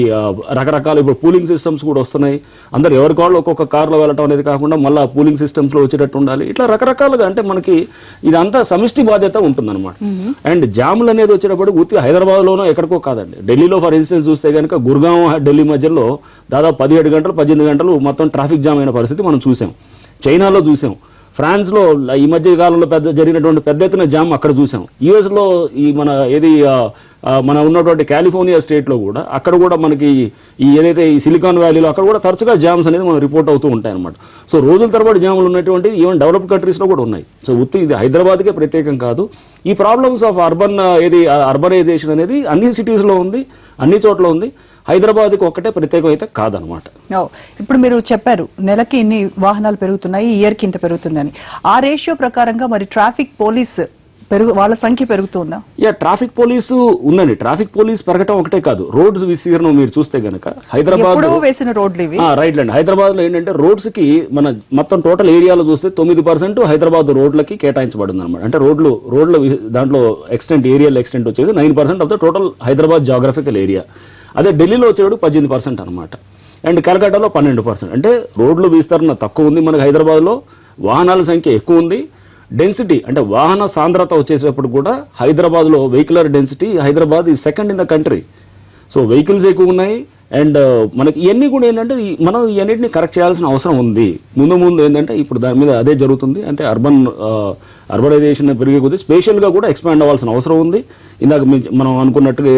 రకరకాల ఇప్పుడు పూలింగ్ సిస్టమ్స్ కూడా వస్తున్నాయి. అందరు ఎవరికి వాళ్ళు ఒక్కొక్క కార్లో వెళ్ళటం అనేది కాకుండా మళ్ళీ పూలింగ్ సిస్టమ్స్లో వచ్చేటట్టు ఉండాలి. ఇట్లా రకరకాలుగా అంటే మనకి ఇదంతా సమిష్టి బాధ్యత ఉంటుందన్నమాట. అండ్ జాములు అనేది వచ్చేటప్పుడు పూర్తిగా హైదరాబాద్లోనో ఎక్కడికో కాదండి. ఢిల్లీలో ఫర్ ఇన్స్టెన్స్ చూస్తే కనుక గుర్గాం ఢిల్లీ మధ్యలో దాదాపు 17 గంటలు 18 గంటలు మొత్తం ట్రాఫిక్ జామ్ అయిన పరిస్థితి మనం చూసాం. చైనాలో చూసాం, ఫ్రాన్స్లో ఈ మధ్య కాలంలో జరిగినటువంటి పెద్ద ఎత్తున జామ్ అక్కడ చూసాం. యుఎస్లో ఈ మన ఉన్నటువంటి కాలిఫోర్నియా స్టేట్లో కూడా అక్కడ కూడా మనకి ఈ ఏదైతే ఈ సిలికాన్ వ్యాలీలో అక్కడ కూడా తరచుగా జామ్స్ అనేది మనం రిపోర్ట్ అవుతూ ఉంటాయి అనమాట. సో రోజుల తరబడి జాములు ఉన్నటువంటి ఈవెన్ డెవలప్డ్ కంట్రీస్లో కూడా ఉన్నాయి. సో ఇది హైదరాబాద్కే ప్రత్యేకం కాదు. ఈ ప్రాబ్లమ్స్ ఆఫ్ అర్బనైజేషన్ అనేది అన్ని సిటీస్లో ఉంది, అన్ని చోట్ల ఉంది. హైదరాబాద్కి ఒక్కటే ప్రత్యేకం అయితే కాదనమాట. ఇప్పుడు మీరు చెప్పారు నెలకి ఇన్ని వాహనాలు పెరుగుతున్నాయి, ఇయర్కి ఇంత పెరుగుతుందని. ఆ రేషియో ప్రకారంగా మరి ట్రాఫిక్ పోలీస్ వాళ్ళ సంఖ్య పెరుగుతుందా? ట్రాఫిక్ పోలీసు ఉందండి. ట్రాఫిక్ పోలీస్ పెరగటం ఒకటే కాదు, రోడ్స్ విస్తీర్ణం మీరు చూస్తే గనక హైదరాబాద్ వేసిన రోడ్లు ఇవి రైట్ అండి. హైదరాబాద్ లో ఏంటంటే రోడ్స్ కి మన మొత్తం టోటల్ ఏరియాలో చూస్తే 9% హైదరాబాద్ రోడ్లకి కేటాయించబడింది అనమాట. అంటే రోడ్ల దాంట్లో ఏరియల్ ఎక్స్టెంట్ వచ్చేసి 9% of the total Hyderabad geographical area. అదే ఢిల్లీలో వచ్చేవాడు 18% అనమాట. అండ్ కలకట్టాలో 12%. అంటే రోడ్లు విస్తరణ తక్కువ ఉంది మనకి హైదరాబాద్లో, వాహనాల సంఖ్య ఎక్కువ ఉంది. డెన్సిటీ అంటే వాహన సాంద్రత వచ్చేసేటప్పుడు కూడా హైదరాబాద్లో వెహికులర్ డెన్సిటీ హైదరాబాద్ ఈ second in the country. So vehicles ఎక్కువ ఉన్నాయి. అండ్ మనకి ఇవన్నీ కూడా ఏంటంటే మనం ఇవన్నిటిని కరెక్ట్ చేయాల్సిన అవసరం ఉంది. ముందు ఏంటంటే ఇప్పుడు దాని మీద అదే జరుగుతుంది. అంటే అర్బనైజేషన్ పెరిగే కొద్దీ స్పెషల్గా కూడా ఎక్స్పాండ్ అవ్వాల్సిన అవసరం ఉంది. ఇందాక మనం అనుకున్నట్టుగా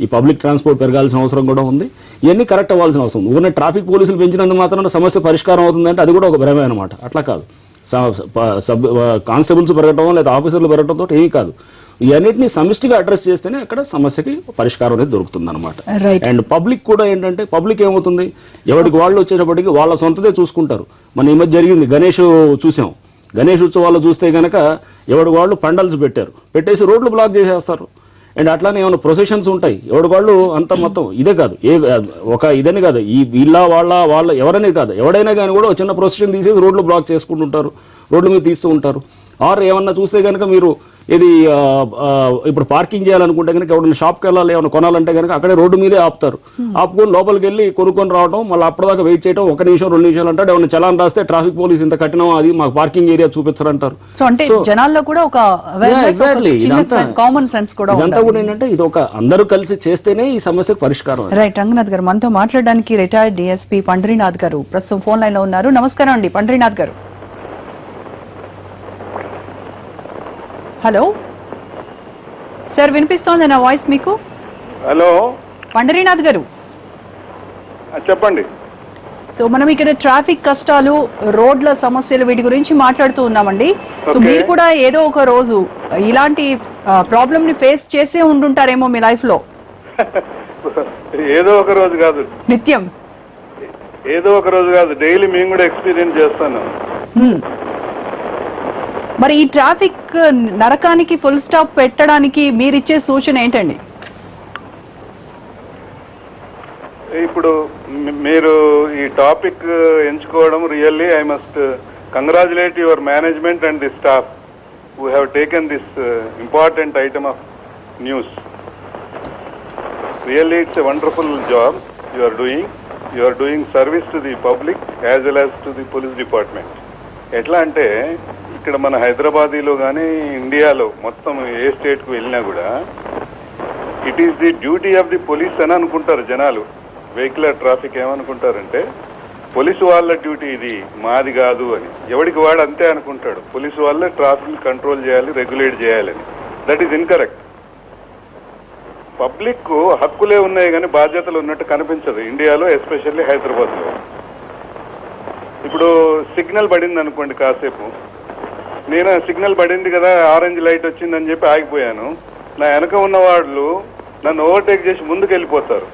ఈ పబ్లిక్ ట్రాన్స్పోర్ట్ పెరగాల్సిన అవసరం కూడా ఉంది. ఇవన్నీ కరెక్ట్ అవ్వాల్సిన అవసరం ఉంది. ఊరినే ట్రాఫిక్ పోలీసులు పెంచినందుకు మాత్రం సమస్య పరిష్కారం అవుతుందంటే అది కూడా ఒక భ్రమే అనమాట. అట్లా కాదు. కానిస్టేబుల్స్ పెరగటం లేదా ఆఫీసర్లు పెరగటంతో ఏమీ కాదు. ఇవన్నిటిని సమిష్టిగా అడ్రస్ చేస్తేనే అక్కడ సమస్యకి పరిష్కారం అనేది దొరుకుతుంది అనమాట. అండ్ పబ్లిక్ కూడా ఏంటంటే పబ్లిక్ ఏమవుతుంది, ఎవరికి వాళ్ళు వచ్చేటప్పటికి వాళ్ళ సొంతదే చూసుకుంటారు. మన ఈ మధ్య జరిగింది గణేష్ చూసాం. గణేష్ ఉత్సవాల్లో చూస్తే కనుక ఎవరికి వాళ్ళు పండల్స్ పెట్టేసి రోడ్లు బ్లాక్ చేసేస్తారు. అండ్ అట్లానే ఏమైనా ప్రొసెషన్స్ ఉంటాయి, ఎవరికి వాళ్ళు అంత మొత్తం ఇదే కాదు, ఇదని కాదు, ఈ వీళ్ళ వాళ్ళ ఎవరైనా కాదు, ఎవడైనా కానీ కూడా చిన్న ప్రొసెషన్ తీసేసి రోడ్లు బ్లాక్ చేసుకుంటుంటారు, రోడ్ల మీద తీస్తూ ఉంటారు. ఆర్ ఏమన్నా చూస్తే కనుక మీరు ఇప్పుడు పార్కింగ్ చేయాలనుకుంటే కనుక ఎవరైనా షాప్కి వెళ్ళాలి, ఏమైనా కొనాలంటే కనుక అక్కడే రోడ్డు మీదే ఆపుతారు. ఆపుకొని లోపలికి వెళ్ళి కొనుక్కొని రావడం, మళ్ళీ అప్పటిదాకా వెయిట్ చేయడం, 1 నిమిషం 2 నిమిషాలు అంటాడు. ఏమైనా చలాన్ రాస్తే ట్రాఫిక్ పోలీస్ ఇంత కట్టినాం, అది మాకు పార్కింగ్ ఏరియా చూపించారంటారు. జనాల్లో కూడా ఒక కామన్ సెన్స్ కూడా ఇదంతా కూడా ఏంటంటే ఇది ఒక అందరూ కలిసి చేస్తేనే ఈ సమస్యకు పరిష్కారం. రైట్. రంగనాథ్ గారు మనతో మాట్లాడడానికి రిటైర్డ్ డిఎస్పీ పండరీనాథ్ గారు ప్రస్తుతం ఫోన్ లైన్ లో ఉన్నారు. నమస్కారం అండి పండరీనాథ్ గారు. హలో సార్, వినిపిస్తోంది నా వాయిస్ మీకు? హలో పండరీనాథ్ గారు చెప్పండి. సో మనం ఇక్కడ ట్రాఫిక్ కష్టాలు, రోడ్ల సమస్యలు, వీటి గురించి మాట్లాడుతూ ఉన్నామండి. సో మీరు కూడా ఏదో ఒక రోజు ఇలాంటి ప్రాబ్లమ్ ని ఫేస్ చేసే ఉండుంటారేమో మీ లైఫ్ లో. ఏదో ఒక రోజు కాదు, నిత్యం ఏదో ఒక రోజు కాదు, డైలీ మేము కూడా ఎక్స్పీరియన్స్ చేస్తాను. మరి ఈ ట్రాఫిక్ నరకానికి ఫుల్ స్టాప్ పెట్టడానికి మీరిచ్చే సూచన ఏంటండి? ఇప్పుడు మీరు ఈ టాపిక్ ఎంచుకోవడం really I must congratulate your management and the staff who have taken this important item of news. Really it's a wonderful job you are doing service to the public as well as to the police department. ఎట్లా అంటే ఇక్కడ మన హైదరాబాదీలో కానీ ఇండియాలో మొత్తం ఏ స్టేట్కు వెళ్ళినా కూడా it is the duty of the police అని అనుకుంటారు జనాలు. వెహికులర్ ట్రాఫిక్ ఏమనుకుంటారంటే పోలీసు వాళ్ళ డ్యూటీ ఇది, మాది కాదు అని. ఎవడికి వాడు అంతే అనుకుంటాడు, పోలీసు వాళ్ళే ట్రాఫిక్ కంట్రోల్ చేయాలి, రెగ్యులేట్ చేయాలని. That is incorrect. పబ్లిక్ హక్కులే ఉన్నాయి కానీ బాధ్యతలు ఉన్నట్టు కనిపించదు ఇండియాలో, ఎస్పెషల్లీ హైదరాబాద్లో. ఇప్పుడు సిగ్నల్ పడింది అనుకోండి, కాసేపు నేను సిగ్నల్ పడింది కదా, ఆరెంజ్ లైట్ వచ్చిందని చెప్పి ఆగిపోయాను. నా వెనక ఉన్న వాళ్ళు నన్ను ఓవర్టేక్ చేసి ముందుకు వెళ్ళిపోతారు.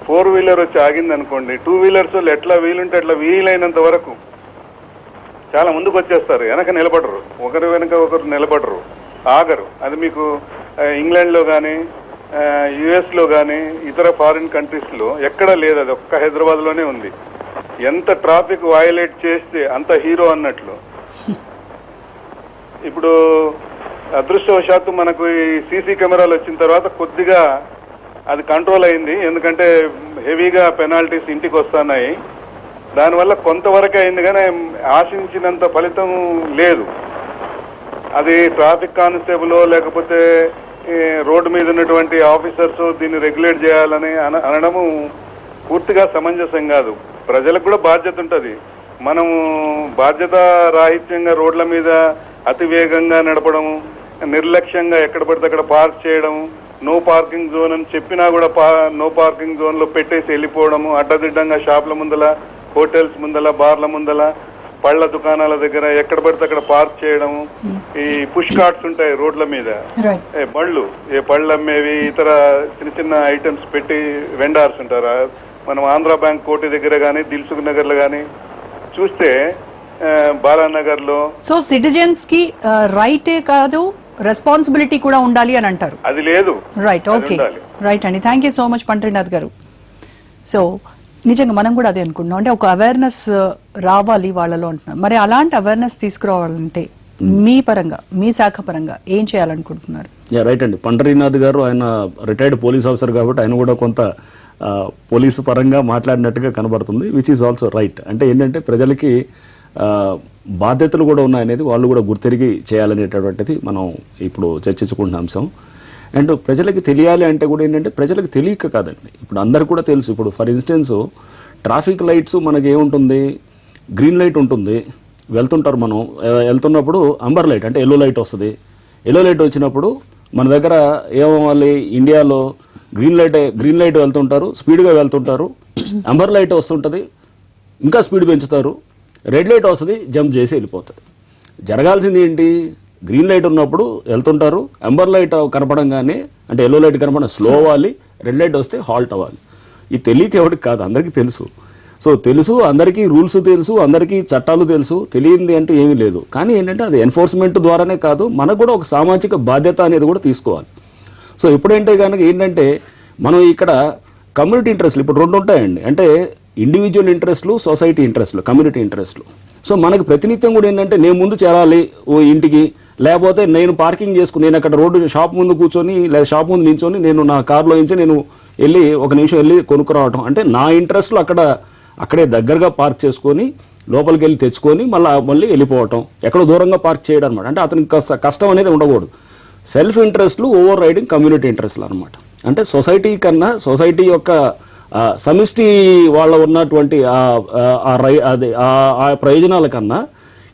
4 వీలర్ వచ్చి ఆగింది అనుకోండి, 2 వీలర్స్ వాళ్ళు ఎట్లా వీలుంటే అట్లా వీలైనంత వరకు చాలా ముందుకు వచ్చేస్తారు, వెనక నిలబడరు, ఒకరి వెనక ఒకరు నిలబడరు, ఆగరు. అది మీకు ఇంగ్లాండ్లో కానీ యుఎస్లో కానీ ఇతర ఫారిన్ కంట్రీస్లో ఎక్కడా లేదు, అది ఒక్క హైదరాబాద్లోనే ఉంది. ఎంత ట్రాఫిక్ వయలేట్ చేస్తే అంత హీరో అన్నట్లు. ఇప్పుడు అదృష్టవశాత్తు మనకు ఈ సీసీ కెమెరాలు వచ్చిన తర్వాత కొద్దిగా అది కంట్రోల్ అయింది, ఎందుకంటే హెవీగా పెనాల్టీస్ ఇంటికి వస్తున్నాయి. దానివల్ల కొంతవరకు అయింది కానీ ఆశించినంత ఫలితం లేదు. అది ట్రాఫిక్ కానిస్టేబుల్ లేకపోతే రోడ్డు మీద ఉన్నటువంటి ఆఫీసర్స్ దీన్ని రెగ్యులేట్ చేయాలని అనడము పూర్తిగా సమంజసం కాదు. ప్రజలకు కూడా బాధ్యత ఉంటుంది. మనము బాధ్యత రాహిత్యంగా రోడ్ల మీద అతి వేగంగా నడపడం, నిర్లక్ష్యంగా ఎక్కడ పడితే అక్కడ పార్క్ చేయడం, నో పార్కింగ్ జోన్ అని చెప్పినా కూడా నో పార్కింగ్ జోన్ లో పెట్టేసి వెళ్ళిపోవడము, అడ్డదిడ్డంగా షాపుల ముందల, హోటల్స్ ముందల, బార్ల ముందల, పళ్ళ దుకాణాల దగ్గర ఎక్కడ పడితే అక్కడ పార్క్ చేయడము. ఈ పుష్ కార్ట్స్ ఉంటాయి రోడ్ల మీద, బళ్ళు, పళ్ళు అమ్మేవి, ఇతర చిన్న చిన్న ఐటమ్స్ పెట్టి వెండార్స్ ఉంటారు. మనం ఆంధ్ర బ్యాంక్ కోటి దగ్గర కానీ, దిల్సుఖ్ నగర్ లో కానీ చూస్తే, బాలానగర్ లో. సో సిటిజన్స్ కి రైటే కాదు, రెస్పాన్సిబిలిటీ కూడా ఉండాలి అని అంటారు. అది లేదు. రైట్, ఓకే, రైట్ అండి. థ్యాంక్ యూ సో మచ్ పండ్రీనాథ్ గారు. సో నిజంగా మనం కూడా అదే అనుకుంటున్నాం, అంటే ఒక అవేర్నెస్ రావాలి వాళ్ళలో అంటున్నాం. మరి అలాంటి అవేర్నెస్ తీసుకురావాలంటే మీ పరంగా, మీ శాఖ పరంగా ఏం చేయాలనుకుంటున్నారు? రైట్ అండి. పండ్రీనాథ్ గారు ఆయన రిటైర్డ్ పోలీస్ ఆఫీసర్ కాబట్టి ఆయన కూడా కొంత పోలీసు పరంగా మాట్లాడినట్టుగా కనబడుతుంది, విచ్ ఈజ్ ఆల్సో రైట్. అంటే ఏంటంటే ప్రజలకి బాధ్యతలు కూడా ఉన్నాయనేది వాళ్ళు కూడా గుర్తెరిగి చేయాలనేటటువంటిది మనం ఇప్పుడు చర్చించుకుంటున్న అంశం. అండ్ ప్రజలకి తెలియాలి అంటే కూడా ఏంటంటే ప్రజలకు తెలియక కాదండి, ఇప్పుడు అందరు కూడా తెలుసు. ఇప్పుడు ఫర్ ఇన్స్టెన్స్ ట్రాఫిక్ లైట్స్ మనకి ఏముంటుంది, గ్రీన్ లైట్ ఉంటుంది, వెళ్తుంటారు. మనం వెళ్తున్నప్పుడు అంబర్ లైట్ అంటే ఎల్లో లైట్ వస్తుంది. ఎల్లో లైట్ వచ్చినప్పుడు మన దగ్గర ఏమవ్వాలి, ఇండియాలో గ్రీన్ లైట్ వెళ్తుంటారు, స్పీడ్గా వెళ్తుంటారు. అంబర్ లైట్ వస్తుంటుంది, ఇంకా స్పీడ్ పెంచుతారు. రెడ్ లైట్ వస్తుంది, జంప్ చేసి వెళ్ళిపోతారు. జరగాల్సింది ఏంటి, గ్రీన్ లైట్ ఉన్నప్పుడు వెళ్తుంటారు, అంబర్ లైట్ కనపడంగానే అంటే ఎల్లో లైట్ కనపడ స్లో అవ్వాలి, రెడ్ లైట్ వస్తే హాల్ట్ అవ్వాలి. ఇది తెలియక ఎవరికి కాదు, అందరికీ తెలుసు. సో తెలుసు, అందరికీ రూల్స్ తెలుసు, అందరికీ చట్టాలు తెలుసు, తెలియంది అంటే ఏమీ లేదు. కానీ ఏంటంటే అది ఎన్ఫోర్స్మెంట్ ద్వారానే కాదు, మనకు కూడా ఒక సామాజిక బాధ్యత అనేది కూడా తీసుకోవాలి. సో ఎప్పుడంటే కనుక ఏంటంటే మనం ఇక్కడ కమ్యూనిటీ ఇంట్రెస్ట్లు ఇప్పుడు రెండు ఉంటాయండి, అంటే ఇండివిజువల్ ఇంట్రెస్ట్లు, సొసైటీ ఇంట్రెస్ట్లు, కమ్యూనిటీ ఇంట్రెస్ట్లు. సో మనకి ప్రతినిత్యం కూడా ఏంటంటే నేను ముందు చేరాలి ఓ ఇంటికి, లేకపోతే నేను పార్కింగ్ చేసుకుని నేను అక్కడ రోడ్డు షాప్ ముందు కూర్చొని లేదా షాప్ ముందు నించొని నేను నా కారులో నుంచి నేను వెళ్ళి ఒక నిమిషం వెళ్ళి కొనుక్కురావటం, అంటే నా ఇంట్రెస్ట్లు అక్కడే దగ్గరగా పార్క్ చేసుకొని లోపలికి వెళ్ళి తెచ్చుకొని మళ్ళీ వెళ్ళిపోవటం, ఎక్కడో దూరంగా పార్క్ చేయడం అనమాట. అంటే అతనికి కష్టం అనేది ఉండకూడదు. సెల్ఫ్ ఇంట్రెస్ట్లు ఓవర్ రైడింగ్ కమ్యూనిటీ ఇంట్రెస్ట్లు అనమాట. అంటే సొసైటీ కన్నా, సొసైటీ యొక్క సమిష్టి వాళ్ళ ఉన్నటువంటి ఆ ప్రయోజనాల కన్నా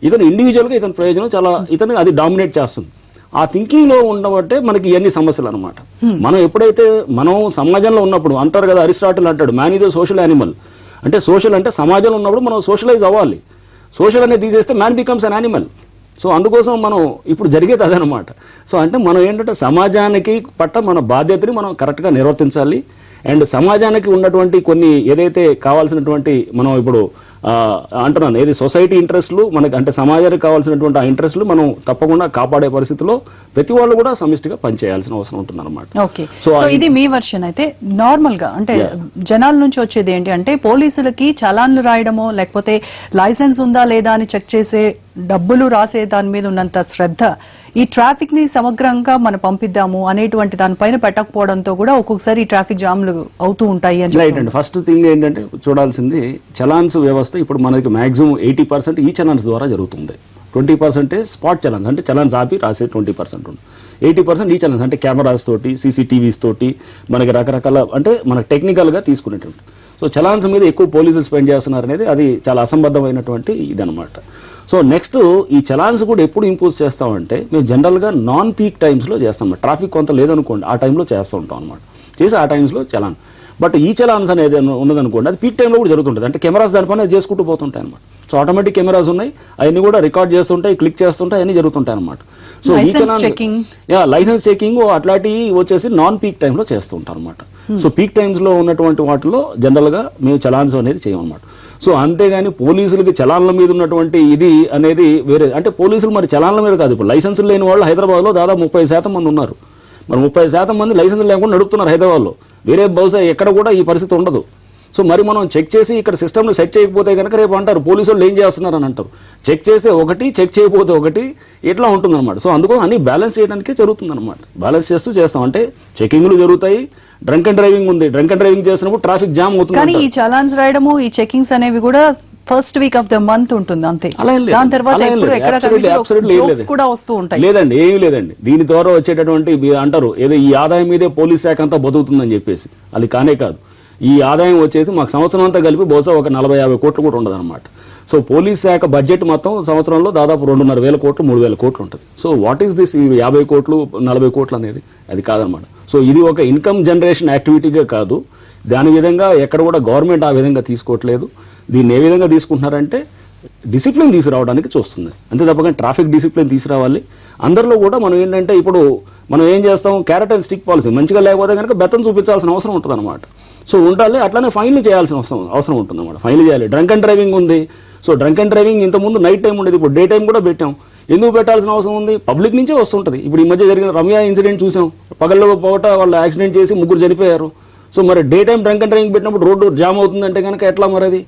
ఇతను ఇండివిజువల్గా ఇతని ప్రయోజనం చాలా ఇతను అది డామినేట్ చేస్తుంది. ఆ థింకింగ్లో ఉండబట్టే మనకి ఇవన్నీ సమస్యలు అనమాట. మనం ఎప్పుడైతే మనం సమాజంలో ఉన్నప్పుడు అంటారు కదా, అరిస్టాటిల్ అంటాడు man is a social animal. అంటే సోషల్ అంటే సమాజంలో ఉన్నప్పుడు మనం సోషలైజ్ అవ్వాలి. సోషల్ అనేది తీసేస్తే man becomes an animal. So అందుకోసం మనం ఇప్పుడు జరిగేది అదనమాట. సో అంటే మనం ఏంటంటే సమాజానికి పట్ల మన బాధ్యతని మనం కరెక్ట్గా నిర్వర్తించాలి. అండ్ సమాజానికి ఉన్నటువంటి కొన్ని ఏదైతే కావాల్సినటువంటి మనం ఇప్పుడు అంటున్నాను ఏది సొసైటీ ఇంట్రెస్ట్లు మనకి అంటే సమాజానికి కావాల్సినటువంటి ఆ ఇంట్రెస్ట్లు మనం తప్పకుండా కాపాడే పరిస్థితిలో ప్రతి వాళ్ళు కూడా సమిష్టిగా పనిచేయాల్సిన అవసరం ఉంటుంది అనమాట. ఓకే, సో ఇది మీ వర్షన్. అయితే నార్మల్ గా అంటే జనాల నుంచి వచ్చేది ఏంటి అంటే పోలీసులకి చలాన్లు రాయడమో లేకపోతే లైసెన్స్ ఉందా లేదా అని చెక్ చేసే డబ్బులు రాసే దాని మీద ఉన్నంత శ్రద్ధ ఈ ట్రాఫిక్ ని సమగ్రంగా మనం పంపిద్దాము అనేటువంటి దానిపైన పెట్టకపోవడంతో కూడా ఒక్కొక్కసారి ట్రాఫిక్ జామ్లు అవుతూ ఉంటాయి అని. రైట్ అండి. ఫస్ట్ థింగ్ ఏంటంటే చూడాల్సింది చలాన్స్ వ్యవస్థ ఇప్పుడు మనకి మాక్సిమం 80% ఈ చలాన్స్ ద్వారా జరుగుతుంది. 20% స్పాట్ చలాన్స్ అంటే చలాన్స్ ఆపి రాసే 20% ఉంది. 80% ఈ చలాన్స్ అంటే కెమెరాస్ తోటి, సీసీటీవీస్ తోటి మనకి రకరకాల అంటే మనకు టెక్నికల్గా తీసుకునేటువంటి. సో చలాన్స్ మీద ఎక్కువ పోలీసులు స్పెండ్ చేస్తున్నారు అనేది అది చాలా అసంబద్ధమైనటువంటి ఇదనమాట. సో నెక్స్ట్ ఈ చలాన్స్ కూడా ఎప్పుడు ఇంపోజ్ చేస్తామంటే మేము జనరల్గా నాన్ పీక్ టైమ్స్లో చేస్తాం. ట్రాఫిక్ కొంత లేదనుకోండి ఆ టైంలో చేస్తూ ఉంటాం అనమాట. చేసి ఆ టైమ్స్లో చలాన్. బట్ ఈ చలాన్స్ అనేది ఉన్నదనుకోండి అది పీక్ టైంలో కూడా జరుగుతుంటుంది. అంటే కెమెరాస్ దానిపైన చేసుకుంటూ పోతుంటాయి అనమాట. సో ఆటోమేటిక్ కెమెరాస్ ఉన్నాయి, అవన్నీ కూడా రికార్డ్ చేస్తుంటాయి, క్లిక్ చేస్తుంటాయి, అన్నీ జరుగుతుంటాయి అనమాట. సో ఈ లైసెన్స్ చెకింగ్ అట్లాంటివి వచ్చేసి నాన్ పీక్ టైంలో చేస్తూ ఉంటాం అనమాట. సో పీక్ టైమ్స్లో ఉన్నటువంటి వాటిలో జనరల్గా మేము చలాన్స్ అనేది చేయమన్నమాట. సో అంతేగాని పోలీసులకి చలాన్ల మీద ఉన్నటువంటి ఇది అనేది వేరే. అంటే పోలీసులు మరి చలాన్ల మీద కాదు, ఇప్పుడు లైసెన్సులు లేని వాళ్ళు హైదరాబాద్లో దాదాపు 30% మంది ఉన్నారు. మరి 30% మంది లైసెన్స్ లేకుండా నడుపుతున్నారు హైదరాబాద్లో. వేరే బహుశా ఎక్కడ కూడా ఈ పరిస్థితి ఉండదు. సో మరి మనం చెక్ చేసి ఇక్కడ సిస్టమ్ని సెట్ చేయకపోతే కనుక రేపు అంటారు పోలీసు వాళ్ళు ఏం చేస్తున్నారు అని అంటారు. చెక్ చేసే ఒకటి, చెక్ చేయకపోతే ఒకటి, ఇట్లా ఉంటుందన్నమాట. సో అందుకోసం అన్ని బ్యాలెన్స్ చేయడానికే జరుగుతుందన్నమాట. బ్యాలెన్స్ చేస్తాం అంటే చెకింగ్లు జరుగుతాయి, డ్రంక్ అండ్ డ్రైవింగ్ ఉంది, డ్రంక్ అండ్ డ్రైవింగ్ చేసినప్పుడు ట్రాఫిక్ జామ్ అవుతుంది. కానీ ఈ చలాన్స్ రాయడము, ఈ చెకింగ్స్ అనేవి కూడా first week off the month ఉంటుంది అంతే. దాని తర్వాత ఎప్పుడు ఎక్కడ జోక్స్ కూడా వస్తూ ఉంటాయి. లేదండి, ఏమీ లేదండి. దీని ద్వారా వచ్చేటటువంటి అంటారు ఏదో ఈ ఆదాయం మీదే పోలీస్ శాఖ అంతా బతుకుతుందని చెప్పేసి, అది కానే కాదు. ఈ ఆదాయం వచ్చేసి మాకు సంవత్సరం అంతా కలిపి బహుశా ఒక 40-50 కోట్లు కూడా ఉండదు అనమాట. సో పోలీస్ శాఖ బడ్జెట్ మొత్తం సంవత్సరంలో దాదాపు 2,500 కోట్లు 3,000 కోట్లు ఉంటుంది. సో వాట్ ఈస్ దిస్ 50 కోట్లు 40 కోట్లు అనేది? అది కాదనమాట. సో ఇది ఒక ఇన్కమ్ జనరేషన్ యాక్టివిటీగా కాదు. దాని విధంగా ఎక్కడ కూడా గవర్నమెంట్ ఆ విధంగా తీసుకోవట్లేదు. దీన్ని ఏ విధంగా తీసుకుంటున్నారంటే డిసిప్లిన్ తీసుకురావడానికి చూస్తుంది అంతే తప్పకుండా ట్రాఫిక్ డిసిప్లిన్ తీసుకురావాలి. అందరిలో కూడా మనం ఏంటంటే ఇప్పుడు మనం ఏం చేస్తాం, క్యారెట్ అండ్ స్టిక్ పాలసీ మంచిగా లేకపోతే కనుక బెత్తం చూపించాల్సిన అవసరం ఉంటుంది అనమాట. సో ఉండాలి, అట్లానే ఫైన్లు చేయాల్సిన అవసరం ఉంటుంది అనమాట. ఫైన్లు చేయాలి. డ్రంక్ అండ్ డ్రైవింగ్ ఉంది. సో డ్రంక్ అండ్ డ్రైవింగ్ ఇంతకుముందు నైట్ టైం ఉండేది, ఇప్పుడు డే టైం కూడా పెట్టాం. ఎందుకు పెట్టాల్సిన అవసరం ఉంది? పబ్లిక్ నుంచే వస్తుంటుంది. ఇప్పుడు ఈ మధ్య జరిగిన రమ్య ఇన్సిడెంట్ చూసాం. పగల్లో పోవట వాళ్ళు యాక్సిడెంట్ చేసి 3 చనిపోయారు. సో మరి day time drunk and driving పెట్టినప్పుడు రోడ్డు జామ్ అవుతుందంటే కనుక ఎట్లా మరి అది?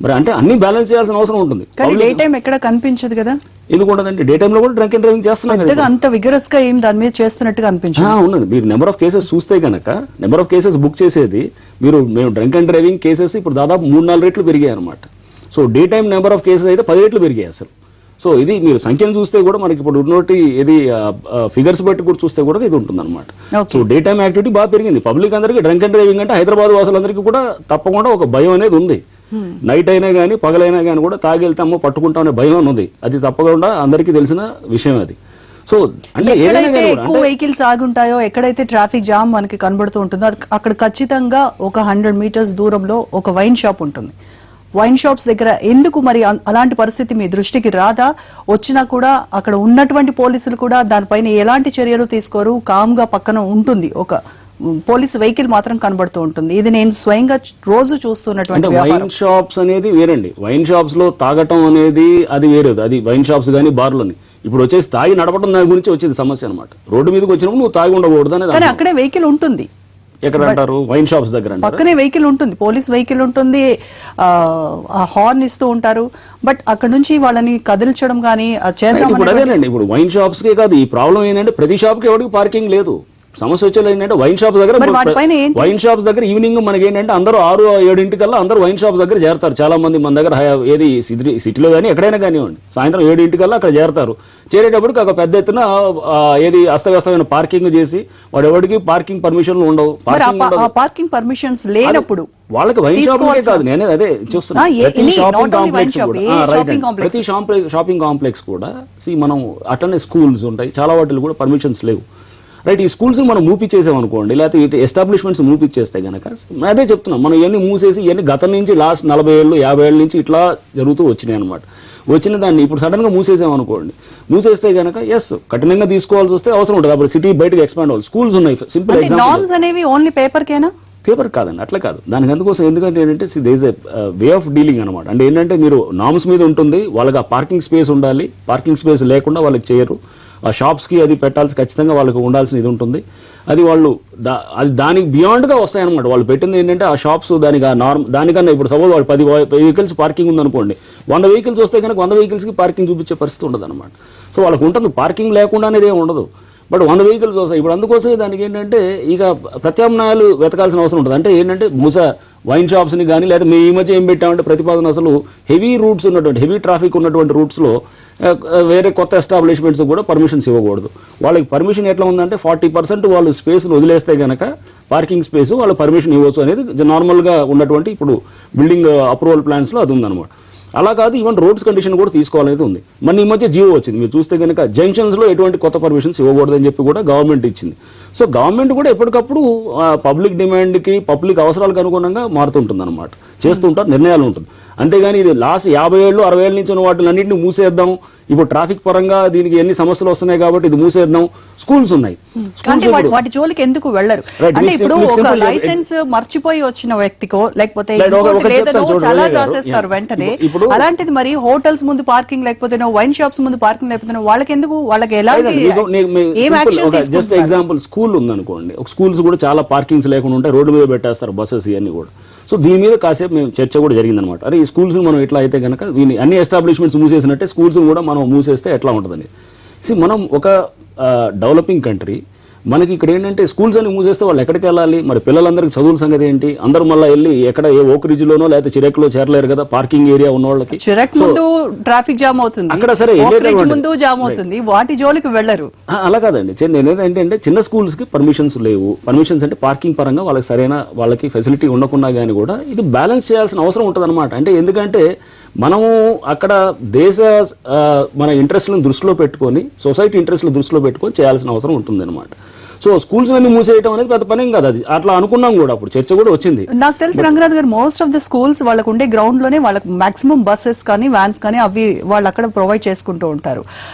మరి అంటే అన్ని బ్యాలెన్స్ చేయాల్సిన అవసరం ఉంటుంది. డే టైం ఎక్కడ కనిపించదు కదా? ఎందుకు ఉండదండి? డే టైంలో కూడా డ్రంక్ అండ్ డ్రైవింగ్ చేస్తున్నారు. అంత విగరస్ గా ఏం దాని మీద చేస్తున్నట్టుగా అనిపించింది. ఉన్నది. మీరు నెంబర్ ఆఫ్ కేసెస్ చూస్తే కనుక నెంబర్ ఆఫ్ కేసెస్ బుక్ చేసేది మేము డ్రంక్ అండ్ డ్రైవింగ్ కేసెస్ ఇప్పుడు దాదాపు 3-4 రెట్లు పెరిగాయి అనమాట. So day time number of cases అయితే 10 రెట్లు పెరిగాయి అసలు. సో ఇది మీరు సంఖ్యను చూస్తే కూడా మనకి ఇప్పుడు ఉన్నోటి ఇది ఫిగర్స్ బట్టి కూడా చూస్తే కూడా ఇది ఉంటుంది అనమాట. సో డే టైం యాక్టివిటీ బాగా పెరిగింది. పబ్లిక్ అందరికీ డ్రంక్ అండ్ డ్రైవింగ్ అంటే హైదరాబాద్ వాసులందరికీ కూడా తప్పకుండా ఒక భయం అనేది ఉంది. నైట్ అయినా కానీ పగలైనా కానీ కూడా తాగెళ్తామో పట్టుకుంటామనే భయం ఉంది. అది తప్పకుండా అందరికీ తెలిసిన విషయం అది. సో అంటే ఎక్కడైతే ఎక్కువ వెహికల్స్ ఆగుంటాయో, ఎక్కడైతే ట్రాఫిక్ జామ్ మనకి కనబడుతూ ఉంటుందో అక్కడ ఖచ్చితంగా ఒక 100 మీటర్స్ దూరంలో ఒక వైన్ షాప్ ఉంటుంది. వైన్ షాప్స్ దగ్గర ఎందుకు మరి అలాంటి పరిస్థితి మీ దృష్టికి రాదా? వచ్చినా కూడా అక్కడ ఉన్నటువంటి పోలీసులు కూడా దానిపైన ఎలాంటి చర్యలు తీసుకోరు, కామ్గా పక్కన ఉంటుంది ఒక పోలీసు వెహికల్ మాత్రం కనబడుతూ ఉంటుంది. ఇది నేను స్వయంగా రోజు చూస్తున్నటువంటి వైన్ షాప్స్ అనేది వేరండి. వైన్ షాప్స్ లో తాగటం అనేది అది వేరేది. అది వైన్ షాప్స్ కానీ బార్లోని ఇప్పుడు వచ్చేసి తాగి నడపడం దాని గురించి వచ్చేది సమస్య అనమాట. రోడ్డు మీదకి వచ్చినప్పుడు నువ్వు తాగి ఉండకూడదు అనేది. అక్కడే వెహికల్ ఉంటుంది. ఎక్కడ అంటారు? వైన్ షాప్స్ దగ్గర పక్కనే వెహికల్ ఉంటుంది, పోలీస్ వెహికల్ ఉంటుంది, హార్న్ ఇస్తూ ఉంటారు. బట్ అక్కడ నుంచి వాళ్ళని కదిలించడం కానీ చేద్దాం. అదేనండి, ఇప్పుడు వైన్ షాప్స్ కే కాదు ఈ ప్రాబ్లం ఏంటంటే ప్రతి షాప్ కి ఎవరికి పార్కింగ్ లేదు. సమస్య వచ్చేది ఏంటంటే వైన్ షాప్ దగ్గర ఈవినింగ్ మనకి ఏంటంటే అందరూ 6-7 అందరూ వైన్ షాప్ దగ్గర చేరతారు. చాలా మంది మన దగ్గర ఏది సిటీలో కానీ ఎక్కడైనా కానివ్వండి సాయంత్రం 7 అక్కడ చేరతారు. చేరేటప్పటికి ఒక పెద్ద ఎత్తున ఏది అస్తవ్యస్తమైన పార్కింగ్ చేసి వాడు ఎవరికి పార్కింగ్ పర్మిషన్లు ఉండవు. పార్కింగ్ పర్మిషన్స్ లేనప్పుడు వాళ్ళకి వైన్ షాపింగ్ కాదు, నేనే అదే చూస్తున్నా. ప్రతి షాపింగ్ కాంప్లెక్స్ కూడా మనం అట్లనే స్కూల్స్ ఉంటాయి, చాలా వాటిలో కూడా పర్మిషన్స్ లేవు. రైట్, ఈ స్కూల్స్ మనం మూపిచ్చేసామనుకోండి, లేకపోతే ఇటు ఎస్టాబ్లిష్మెంట్స్ మూపిచ్చేస్తే కనుక అదే చెప్తున్నాం, మనం ఇవన్నీ మూసేసి ఇవన్నీ గతం నుంచి లాస్ట్ 40 ఏళ్ళు 50 ఏళ్ళ నుంచి ఇట్లా జరుగుతూ వచ్చినాయి అనమాట. వచ్చిన దాన్ని ఇప్పుడు సడన్ గా మూసేసామనుకోండి, మూసేస్తే కనుక కఠినంగా తీసుకోవాల్సి వస్తే అవసరం ఉంటుంది. అప్పుడు సిటీ బయటకు ఎక్స్పాండ్ అవ్వాలి. స్కూల్స్ ఉన్నాయి. సింపుల్ ఎగ్జాంపుల్ పేపర్ కాదండి, అట్లా కాదు. దానికి అందుకోసం ఎందుకంటే ఏంటంటే there is a way of dealing అనమాట. అంటే ఏంటంటే మీరు నార్మ్స్ మీద ఉంటుంది, వాళ్ళకి ఆ పార్కింగ్ స్పేస్ ఉండాలి. పార్కింగ్ స్పేస్ లేకుండా వాళ్ళకి చేయరు. ఆ షాప్స్కి అది పెట్టాల్సి ఖచ్చితంగా వాళ్ళకి ఉండాల్సిన ఇది ఉంటుంది. అది వాళ్ళు అది దానికి బియాండ్గా వస్తాయన్నమాట. వాళ్ళు పెట్టింది ఏంటంటే ఆ షాప్స్ దానికి ఆ దానికన్నా ఇప్పుడు సపోజ్ వాళ్ళు 10 వెహికల్స్ పార్కింగ్ ఉందనుకోండి, 100 వెహికల్స్ వస్తే కనుక 100 వెహికల్స్కి పార్కింగ్ చూపించే పరిస్థితి ఉండదు అనమాట. సో వాళ్ళకి ఉంటుంది, పార్కింగ్ లేకుండా అనేది ఏమి ఉండదు. బట్ 100 వెహికల్స్ వస్తాయి. ఇప్పుడు అందుకోసమే దానికి ఏంటంటే ఇక ప్రత్యామ్నాయాలు వెతకాల్సిన అవసరం ఉంటుంది. అంటే ఏంటంటే బహుశా వైన్ షాప్స్ని కానీ లేదా మేము ఈ మధ్య ఏం పెట్టామంటే ప్రతిపాదన అసలు హెవీ రూట్స్ ఉన్నటువంటి హెవీ ట్రాఫిక్ ఉన్నటువంటి రూట్స్లో వేరే కొత్త ఎస్టాబ్లిష్మెంట్స్ కూడా పర్మిషన్స్ ఇవ్వకూడదు. వాళ్ళకి పర్మిషన్ ఎట్లా ఉందంటే 40% వాళ్ళు స్పేస్ను వదిలేస్తే కనుక పార్కింగ్ స్పేస్ వాళ్ళు పర్మిషన్ ఇవ్వచ్చు అనేది నార్మల్గా ఉన్నటువంటి ఇప్పుడు బిల్డింగ్ అప్రూవల్ ప్లాన్స్లో అది ఉందన్నమాట. అలా కాదు, ఈవెన్ రోడ్స్ కండిషన్ కూడా తీసుకోవాలనేది ఉంది. మన ఈ మధ్య జియో వచ్చింది, మీరు చూస్తే కనుక జంక్షన్స్లో ఎటువంటి కొత్త పర్మిషన్స్ ఇవ్వకూడదని చెప్పి కూడా గవర్నమెంట్ ఇచ్చింది. సో గవర్నమెంట్ కూడా ఎప్పటికప్పుడు పబ్లిక్ డిమాండ్కి పబ్లిక్ అవసరాలకు అనుగుణంగా మారుతుంటుంది అనమాట, చేస్తుంటారు, నిర్ణయాలు ఉంటుంది. అంతేగాని ఇది లాస్ట్ 50 ఏళ్ళు 60 ఏళ్ళ నుంచి ఉన్న వాటిని అన్నింటినీ మూసేద్దాం, ఇప్పుడు ట్రాఫిక్ పరంగా దీనికి ఎన్ని సమస్యలు వస్తున్నాయి కాబట్టి ఇది మూసేద్దాం. స్కూల్స్ ఉన్నాయి, వాటి జోలికి ఎందుకు వెళ్ళరు? అంటే ఇప్పుడు ఒక లైసెన్స్ మర్చిపోయి వచ్చిన వ్యక్తికో లేకపోతే చాలా రాసేస్తారు వెంటనే. అలాంటిది మరి హోటల్స్ ముందు పార్కింగ్ లేకపోతే వైన్ షాప్స్ ముందు పార్కింగ్ లేకపోతే వాళ్ళకి ఎందుకు, వాళ్ళకి ఎలాంటి జస్ట్ ఎగ్జాంపుల్ స్కూల్ ఉందనుకోండి, స్కూల్స్ కూడా చాలా పార్కింగ్స్ లేకుండా ఉంటాయి, రోడ్డు మీద పెట్టేస్తారు బస్సెస్ ఇవన్నీ కూడా. సో దీని మీద కాసేపు మేము చర్చ కూడా జరిగిందనమాట. అరే ఈ స్కూల్స్ మనం ఎట్లా అయితే కనుక దీన్ని అన్ని ఎస్టాబ్లిష్మెంట్స్ మూసేసినట్టే స్కూల్స్ కూడా మనం మూసేస్తే ఎట్లా ఉంటుందని. మనం ఒక డెవలపింగ్ కంట్రీ, మనకి ఇక్కడ ఏంటంటే స్కూల్స్ అన్ని మూసేస్తే వాళ్ళు ఎక్కడికి వెళ్ళాలి, మరి పిల్లలందరికీ చదువుల సంగతి ఏంటి, అందరూ మళ్ళీ వెళ్ళి ఎక్కడ ఏ ఓక్రిడ్జ్లోనో లేకపోతే చిరెక్లో చేరలేరు కదా పార్కింగ్ ఏరియా ఉన్న వాళ్ళకి. చిరెక్ ముందు ట్రాఫిక్ జామ్ అవుతుంది, అక్కడ సరే ముందు జామ్ అవుతుంది, వాటి జోలికి వెళ్ళరు. అలా కాదండి, ఏంటంటే చిన్న స్కూల్స్ కి పర్మిషన్స్ లేవు. పర్మిషన్స్ అంటే పార్కింగ్ పరంగా వాళ్ళకి సరైన వాళ్ళకి ఫెసిలిటీ ఉండకున్నా కానీ కూడా ఇది బ్యాలెన్స్ చేయాల్సిన అవసరం ఉంటుంది అనమాట. అంటే ఎందుకంటే మనము అక్కడ మన ఇంట్రెస్ట్లను దృష్టిలో పెట్టుకొని, సొసైటీ ఇంట్రెస్ట్లను దృష్టిలో పెట్టుకొని చేయాల్సిన అవసరం ఉంటుంది అనమాట. సో స్కూల్స్ అన్ని మూసేయడం అనేది పెద్ద పనేం కాదు, అది అట్లా అనుకున్నాం కూడా, అప్పుడు చర్చ కూడా వచ్చింది. నాకు తెలిసి రంగనాథ్ గారు మోస్ట్ ఆఫ్ ద స్కూల్స్ వాళ్ళకు ఉండే గ్రౌండ్ లోనే వాళ్ళకి మాక్సిమం బస్సెస్ కానీ వ్యాన్స్ కానీ అవి వాళ్ళు అక్కడ ప్రొవైడ్ చేసుకుంటూ ఉంటారు.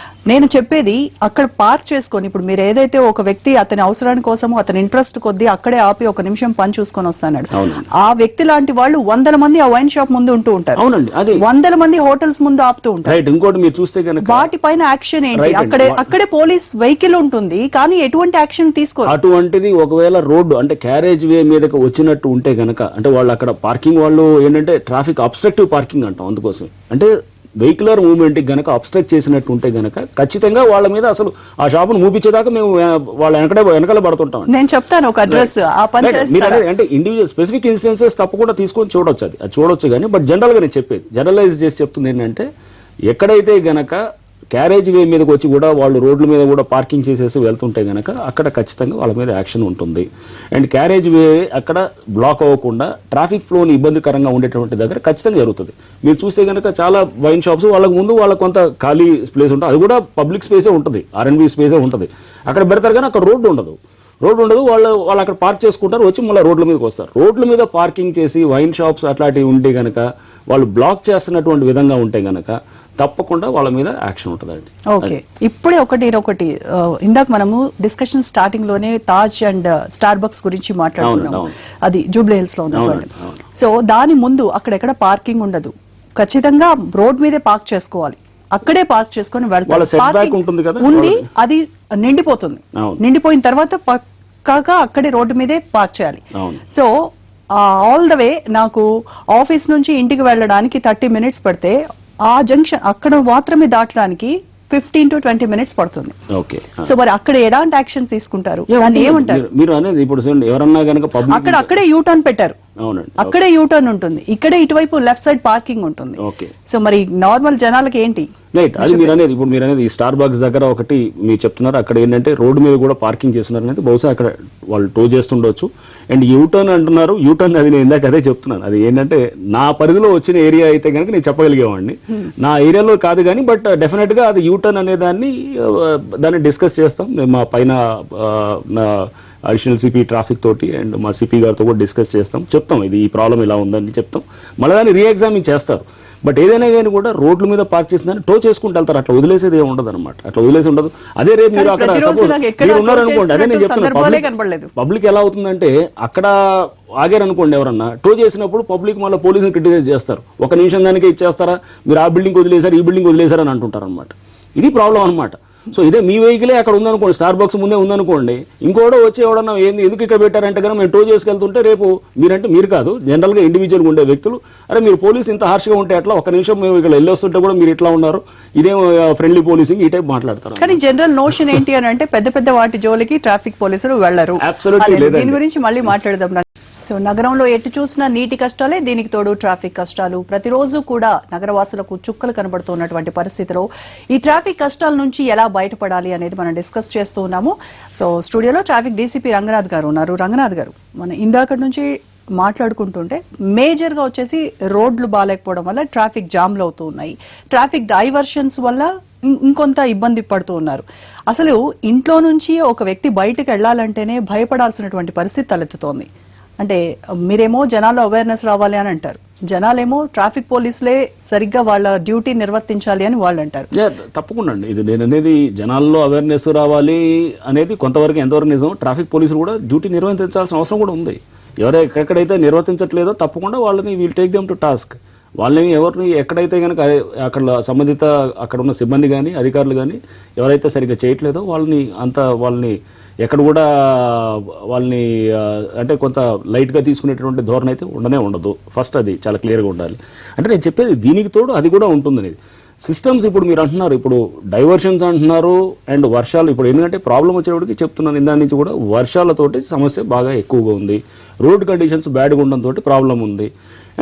నేను చెప్పేది అక్కడ పార్క్ చేసుకొని, ఇప్పుడు మీరు ఏదైతే ఒక వ్యక్తి అతని అవసరాని కోసము అతని ఇంట్రెస్ట్ కొద్దీ అక్కడే ఆపి ఒక నిమిషం పని చూసుకొని వస్తాడు, ఆ వ్యక్తి లాంటి వాళ్ళు 100 మంది ఆ వైన్ షాప్ ముందు ఉంటూ ఉంటారు. అవునండి, అది 100 మంది హోటల్స్ ముందు ఆపుతూ ఉంటారు. ఇంకోటి మీరు చూస్తే కనుక వాటిపైన యాక్షన్ ఏంటి? అక్కడే పోలీస్ వెహికల్ ఉంటుంది కానీ ఎటువంటి యాక్షన్ తీసుకోరు. అటువంటిది ఒకవేళ రోడ్డు అంటే క్యారేజ్ వే మీదకి వచ్చినట్టు ఉంటే గనక, అంటే వాళ్ళు అక్కడ పార్కింగ్ వాళ్ళు ఏంటంటే ట్రాఫిక్ అబ్స్ట్రక్టివ్ పార్కింగ్ అంటాం, అందుకోసం అంటే వెహికులర్ మూవ్మెంట్ గనక అబ్స్ట్రక్ట్ చేసినట్టు ఉంటే గనక ఖచ్చితంగా వాళ్ళ మీద అసలు ఆ షాపును మూపించేదాకా మేము వాళ్ళ వెనకాల పడుతుంటాం. నేను చెప్తాను ఒక అడ్రస్, అంటే ఇండివిజువల్ స్పెసిఫిక్ ఇన్స్టెన్సెస్ తప్పకుండా తీసుకొని చూడొచ్చు, అది చూడొచ్చు కానీ, బట్ జనరల్ గా నేను చెప్పేది జనరలైజ్ చేసి చెప్తుంది ఏంటంటే ఎక్కడైతే గనక క్యారేజ్ వే మీదకి వచ్చి కూడా వాళ్ళు రోడ్ల మీద కూడా పార్కింగ్ చేసేసి వెళ్తుంటే గనక అక్కడ ఖచ్చితంగా వాళ్ళ మీద యాక్షన్ ఉంటుంది. అండ్ క్యారేజ్ వే అక్కడ బ్లాక్ అవ్వకుండా ట్రాఫిక్ ఫ్లోని ఇబ్బందికరంగా ఉండేటువంటి దగ్గర ఖచ్చితంగా జరుగుతుంది. మీరు చూస్తే కనుక చాలా వైన్ షాప్స్ వాళ్ళకు ముందు వాళ్ళకి కొంత ఖాళీ స్పేస్ ఉంటుంది, అది కూడా పబ్లిక్ స్పేసే ఉంటుంది, R&B స్పేసే ఉంటుంది, అక్కడ పెడతారు కానీ అక్కడ రోడ్డు ఉండదు. వాళ్ళు అక్కడ పార్క్ చేసుకుంటారు, వచ్చి మళ్ళీ రోడ్ల మీదకి వస్తారు. రోడ్ల మీద పార్కింగ్ చేసి వైన్ షాప్స్ అట్లాంటివి ఉంటే గనక, వాళ్ళు బ్లాక్ చేస్తున్నటువంటి విధంగా ఉంటే గనక తప్పకుండా వాళ్ళ మీద యాక్షన్ ఉంటుందండి. ఓకే, ఇప్పుడే ఒకటి ఇందాక మనము డిస్కషన్ స్టార్టింగ్ లోనే తాజ్ అండ్ స్టార్ బక్స్ గురించి మాట్లాడుతున్నాము, అది జూబ్లీ హిల్స్ లో ఉన్నటువంటి. సో దాని ముందు అక్కడెక్కడ పార్కింగ్ ఉండదు, ఖచ్చితంగా రోడ్ మీదే పార్క్ చేసుకోవాలి, అక్కడే పార్క్ చేసుకొని వెళ్తారు. ఉండి అది నిండిపోతుంది, నిండిపోయిన తర్వాత పక్కాగా అక్కడే రోడ్డు మీదే పార్క్ చేయాలి. సో ఆల్ ద వే నాకు ఆఫీస్ నుంచి ఇంటికి వెళ్ళడానికి 30 minutes పడితే ఆ జంక్షన్ అక్కడ మాత్రమే దాటడానికి 15 to 20 minutes పడుతుంది. సో మరి అక్కడ ఎలాంటి యాక్షన్ తీసుకుంటారు, దాన్ని ఏమంటారు? మీరు అనేది ఇప్పుడు ఎవరన్నా గనక అక్కడే యూటర్న్ పెట్టారు, అక్కడే యూటర్న్ ఉంటుంది, ఇక్కడే ఇటువైపు లెఫ్ట్ సైడ్ పార్కింగ్ ఉంటుంది. సో మరి నార్మల్ జనాలకి ఏంటి? రైట్, అది మీరు అనేది ఈ స్టార్ బాక్స్ దగ్గర ఒకటి మీరు చెప్తున్నారు, అక్కడ ఏంటంటే రోడ్డు మీద కూడా పార్కింగ్ చేస్తున్నారు అనేది బహుశా అక్కడ వాళ్ళు టో చేస్తుండొచ్చు. అండ్ యూటర్న్ అంటున్నారు, యూటర్న్ అది నేను ఇందాక అదే చెప్తున్నాను, అది ఏంటంటే నా పరిధిలో వచ్చిన ఏరియా అయితే కనుక నేను చెప్పగలిగేవాడిని, నా ఏరియాలో కాదు కానీ, బట్ డెఫినెట్ గా అది యూటర్న్ అనే దాన్ని డిస్కస్ చేస్తాం. మా పైన అడిషనల్ సిపి ట్రాఫిక్ తోటి అండ్ మా సిపి గారితో కూడా డిస్కస్ చేస్తాం, చెప్తాం ఇది ఈ ప్రాబ్లం ఇలా ఉందని చెప్తాం, మళ్ళీ దాన్ని రీఎగ్జామిన్ చేస్తారు. బట్ ఏదైనా కానీ కూడా రోడ్ల మీద పార్క్ చేసిందని టో చేసుకుంటూ వెళ్తారు, అట్లా వదిలేసేది ఏమి ఉండదు అనమాట, అట్లా వదిలేసి ఉండదు. అదే రేపు మీరు అక్కడ ఉన్నారనుకోండి, అదే నేను చెప్తున్నాను, పబ్లిక్ ఎలా అవుతుందంటే అక్కడ ఆగారనుకోండి, ఎవరన్నా టో చేసినప్పుడు పబ్లిక్ మళ్ళీ పోలీసుని క్రిటిసైజ్ చేస్తారు, ఒక నిమిషం దానికే ఇచ్చేస్తారా, మీరు ఆ బిల్డింగ్ వదిలేశారు ఈ బిల్డింగ్ వదిలేశారు అని అంటుంటారు అనమాట. ఇది ప్రాబ్లం అనమాట. సో ఇదే మీ వెహికలే అక్కడ ఉందనుకోండి, స్టార్ బాక్స్ ముందే ఉందనుకోండి, ఇంకోటో వచ్చి ఎవడన్నా ఏంది ఎందుకు ఇక్కడ పెట్టారంటే కనుక మేము టో చేసుకెళ్తుంటే రేపు మీరంటే మీరు కాదు జనరల్గా ఇండివిజువల్గా ఉండే వ్యక్తులు, అరే మీరు పోలీసు ఇంత హార్ష్గా ఉంటే అట్లా ఒక నిమిషం మేము ఇక్కడ వెళ్ళొస్తుంటే కూడా మీరు ఇట్లా ఉన్నారు, ఇదేం ఫ్రెండ్లీ పోలీసింగ్ ఈ టైప్ మాట్లాడతారు. కానీ జనరల్ నోషన్ ఏంటి అని అంటే పెద్ద పెద్ద వాటి జోలికి ట్రాఫిక్ పోలీసులు వెళ్లరు. దీని గురించి మళ్ళీ మాట్లాడదాం. సో నగరంలో ఎటు చూసినా నీటి కష్టాలే, దీనికి తోడు ట్రాఫిక్ కష్టాలు. ప్రతిరోజు కూడా నగరవాసులకు చుక్కలు కనబడుతున్నటువంటి పరిస్థితిలో ఈ ట్రాఫిక్ కష్టాల నుంచి ఎలా బయటపడాలి అనేది మనం డిస్కస్ చేస్తూ ఉన్నాము. సో స్టూడియోలో ట్రాఫిక్ డీసీపీ రంగనాథ్ గారు ఉన్నారు. రంగనాథ్ గారు, మనం ఇందాక నుంచి మాట్లాడుకుంటుంటే మేజర్గా వచ్చేసి రోడ్లు బాగాలేకపోవడం వల్ల ట్రాఫిక్ జామ్లు అవుతూ ఉన్నాయి, ట్రాఫిక్ డైవర్షన్స్ వల్ల ఇంకొంత ఇబ్బంది పడుతూ ఉన్నారు. అసలు ఇంట్లో నుంచి ఒక వ్యక్తి బయటకు వెళ్లాలంటేనే భయపడాల్సినటువంటి పరిస్థితి తలెత్తుతోంది. అంటే మీరేమో జనాల్లో అవేర్నెస్ రావాలి అని అంటారు, జనాలేమో ట్రాఫిక్ పోలీసులే సరిగ్గా వాళ్ళ డ్యూటీ నిర్వర్తించాలి అని వాళ్ళు అంటారు. తప్పకుండా అండి, ఇది నేను అనేది జనాల్లో అవేర్నెస్ రావాలి అనేది కొంతవరకు ఎంతవరకు నిజం. ట్రాఫిక్ పోలీసులు కూడా డ్యూటీ నిర్వర్తించాల్సిన అవసరం కూడా ఉంది. ఎక్కడైతే నిర్వర్తించట్లేదో తప్పకుండా వాళ్ళని we'll take them to task. వాళ్ళని ఎవరిని ఎక్కడైతే కనుక అక్కడ సంబంధిత అక్కడ ఉన్న సిబ్బంది కానీ అధికారులు కానీ ఎవరైతే సరిగ్గా చేయట్లేదో వాళ్ళని ఎక్కడ కూడా వాళ్ళని అంటే కొంత లైట్గా తీసుకునేటువంటి ధోరణి అయితే ఉండదు. ఫస్ట్ అది చాలా క్లియర్గా ఉండాలి. అంటే నేను చెప్పేది దీనికి తోడు అది కూడా ఉంటుంది అనేది సిస్టమ్స్. ఇప్పుడు మీరు అంటున్నారు, ఇప్పుడు డైవర్షన్స్ అంటున్నారు అండ్ వర్షాలు. ఇప్పుడు ఎందుకంటే ప్రాబ్లం వచ్చేవాడికి చెప్తున్నాను ఇందా నుంచి కూడా, వర్షాలతోటి సమస్య బాగా ఎక్కువగా ఉంది, రోడ్ కండిషన్స్ బ్యాడ్గా ఉండడంతో ప్రాబ్లం ఉంది.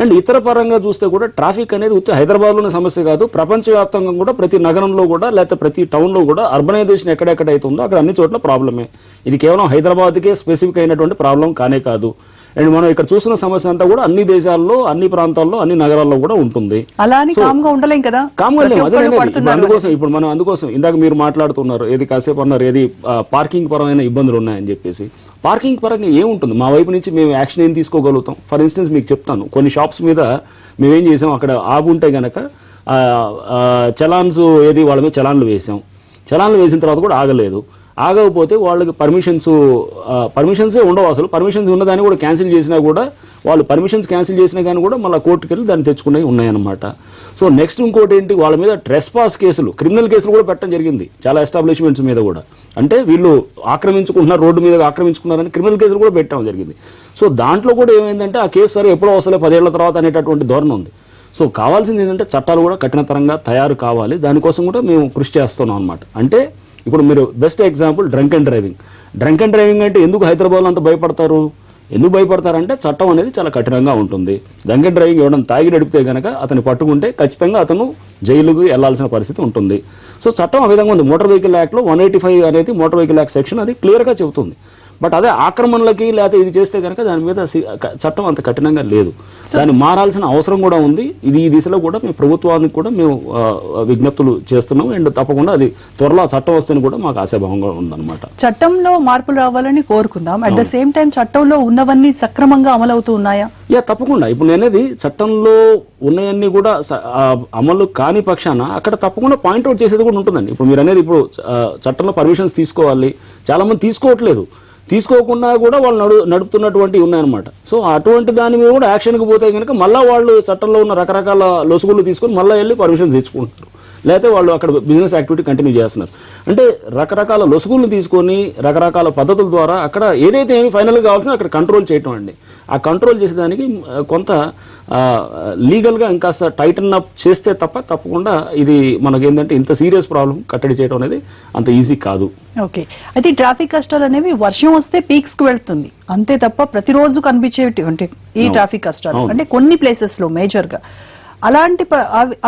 అండ్ ఇతర పరంగా చూస్తే కూడా ట్రాఫిక్ అనేది వచ్చి హైదరాబాద్లోనే సమస్య కాదు, ప్రపంచవ్యాప్తంగా కూడా ప్రతి నగరంలో కూడా లేకపోతే ప్రతి టౌన్లో కూడా అర్బనైజేషన్ ఎక్కడెక్కడైతే ఉందో అక్కడ అన్ని చోట్ల ప్రాబ్లమే. ఇది కేవలం హైదరాబాద్కే స్పెసిఫిక్ అయినటువంటి ప్రాబ్లం కానే కాదు. అండ్ మనం ఇక్కడ చూసిన సమస్య అంతా కూడా అన్ని దేశాల్లో, అన్ని ప్రాంతాల్లో, అన్ని నగరాల్లో కూడా ఉంటుంది. ఉండలేం కదా, అందుకోసం ఇప్పుడు మనం అందుకోసం ఇందాక మీరు మాట్లాడుతున్నారు ఏది కాసేపు అన్నారు ఏది పార్కింగ్ పరమైన ఇబ్బందులు ఉన్నాయని చెప్పేసి. పార్కింగ్ పరంగా ఏముంటుంది, మా వైపు నుంచి మేము యాక్షన్ ఏం తీసుకోగలుగుతాం? ఫర్ ఇన్స్టెన్స్ మీకు చెప్తాను, కొన్ని షాప్స్ మీద మేమేం చేసాం, అక్కడ ఆగుంటే గనక చలాన్స్ ఏది వాళ్ళ మీద చలాన్లు వేసాం. చలాన్లు వేసిన తర్వాత కూడా ఆగలేదు. ఆగకపోతే వాళ్ళకి పర్మిషన్సే ఉండవు. అసలు పర్మిషన్స్ ఉన్నదాన్ని కూడా క్యాన్సిల్ చేసినా కూడా వాళ్ళు పర్మిషన్స్ క్యాన్సిల్ చేసినా కానీ కూడా మళ్ళీ కోర్టుకి వెళ్ళి దాన్ని తెచ్చుకునేవి ఉన్నాయన్నమాట. సో నెక్స్ట్ ఇంకోటి ఏంటి, వాళ్ళ మీద ట్రెస్పాస్ కేసులు, క్రిమినల్ కేసులు కూడా పెట్టడం జరిగింది చాలా ఎస్టాబ్లిష్మెంట్స్ మీద కూడా. అంటే వీళ్ళు ఆక్రమించుకుంటున్నారు, రోడ్డు మీద ఆక్రమించుకున్నారని క్రిమినల్ కేసులు కూడా పెట్టడం జరిగింది. సో దాంట్లో కూడా ఏమైందంటే ఆ కేసు సరే ఎప్పుడో వస్తలే 10 ఏళ్ల తర్వాత అనేటటువంటి ధోరణి ఉంది. సో కావాల్సింది ఏంటంటే చట్టాలు కూడా కఠినతరంగా తయారు కావాలి. దానికోసం కూడా మేము కృషి చేస్తున్నాం అనమాట. అంటే ఇప్పుడు మీరు best example drunk and driving అంటే ఎందుకు హైదరాబాద్లో అంత భయపడతారు? ఎందుకు భయపడతారంటే చట్టం అనేది చాలా కఠినంగా ఉంటుంది. డ్రంక్ అండ్ డ్రైవింగ్ ఎవరైనా తాగి నడిపితే కనుక అతన్ని పట్టుకుంటే ఖచ్చితంగా అతను జైలుకు వెళ్లాల్సిన పరిస్థితి ఉంటుంది. సో చట్టం ఆ విధంగా ఉంది. మోటార్ వెహికల్ యాక్ట్లో 185 అనేది మోటార్ వెహికల్ యాక్ట్ సెక్షన్ అది క్లియర్గా చెబుతుంది. బట్ అదే ఆక్రమణలకి లేకపోతే ఇది చేస్తే కనుక దాని మీద చట్టం అంత కఠినంగా లేదు. దాన్ని మారాల్సిన అవసరం కూడా ఉంది. ఈ దిశలో కూడా మేము ప్రభుత్వానికి కూడా మేము విజ్ఞప్తులు చేస్తున్నాం. అండ్ తప్పకుండా అది త్వరలో చట్టం వస్తేని కూడా మాకు ఆశాభావంగా ఉందన్నమాట. చట్టంలో మార్పులు రావాలని కోరుకుందాం. అట్ ద సేమ్ టైం చట్టంలో ఉన్నవన్నీ సక్రమంగా అమలవుతూ ఉన్నాయా? తప్పకుండా. ఇప్పుడు నేనేది చట్టంలో ఉన్నాయన్నీ కూడా అమలు కాని పక్షాన అక్కడ తప్పకుండా పాయింట్అవుట్ చేసేది కూడా ఉంటుందండి. ఇప్పుడు మీరు అనేది ఇప్పుడు చట్టంలో పర్మిషన్స్ తీసుకోవాలి, చాలా మంది తీసుకోవట్లేదు. తీసుకోకుండా కూడా వాళ్ళు నడుపుతున్నటువంటి ఉన్నాయన్నమాట. సో అటువంటి దాని మీద కూడా యాక్షన్కి పోతే కనుక మళ్ళీ వాళ్ళు చట్టంలో ఉన్న రకరకాల లొసుగులు తీసుకొని మళ్ళీ వెళ్ళి పర్మిషన్స్ తెచ్చుకుంటారు, లేకపోతే వాళ్ళు అక్కడ బిజినెస్ యాక్టివిటీ కంటిన్యూ చేస్తున్నారు. అంటే రకరకాల లొసుగులను తీసుకొని రకరకాల పద్ధతుల ద్వారా అక్కడ ఏదైతే ఏమి ఫైనల్గా కావాల్సిన అక్కడ కంట్రోల్ చేయటం అండి. ఆ కంట్రోల్ చేసేదానికి కొంత లీగల్గా ఇంకాస్త టైటన్ అప్ చేస్తే తప్పకుండా ఇది మనకేంటంటే ఇంత సీరియస్ ప్రాబ్లం కట్టడి చేయడం అనేది అంత ఈజీ కాదు. ఓకే, అయితే ట్రాఫిక్ కష్టాలు అనేవి వర్షం వస్తే పీక్స్ కు వెళ్తుంది అంతే తప్ప ప్రతిరోజు కనిపించేటువంటి ఈ ట్రాఫిక్ కష్టాలు అంటే కొన్ని ప్లేసెస్ లో మేజర్ గా అలాంటి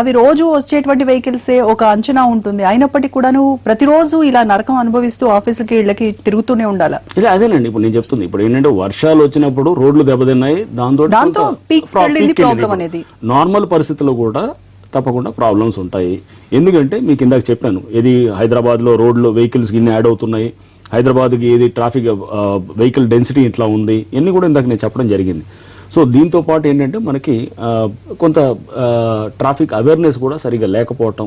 అవి రోజు వచ్చేటువంటి వెహికల్సే ఒక అంచనా ఉంటుంది. అయినప్పటికీ కూడాను ప్రతిరోజు ఇలా నరకం అనుభవిస్తూ ఆఫీసులకి ఇళ్ళకి తిరుగుతూనే ఉండాలి. ఇలా అదేనండి ఇప్పుడు నేను చెప్తుంది. ఇప్పుడు ఏంటంటే వర్షాలు వచ్చినప్పుడు రోడ్లు దెబ్బతిన్నాయి, దాంతో ప్రాబ్లం అనేది నార్మల్ పరిస్థితుల్లో కూడా తప్పకుండా ప్రాబ్లమ్స్ ఉంటాయి. ఎందుకంటే మీకు ఇందాక చెప్పాను, ఇది హైదరాబాద్లో రోడ్లు వెహికల్స్ గిన్నె యాడ్ అవుతున్నాయి, హైదరాబాద్కి ఏది ట్రాఫిక్ వెహికల్ డెన్సిటీ ఇట్లా ఉంది, ఇవన్నీ కూడా ఇందాక నేను చెప్పడం జరిగింది. సో దీంతో పాటు ఏంటంటే మనకి కొంత ట్రాఫిక్ అవేర్నెస్ కూడా సరిగా లేకపోవటం,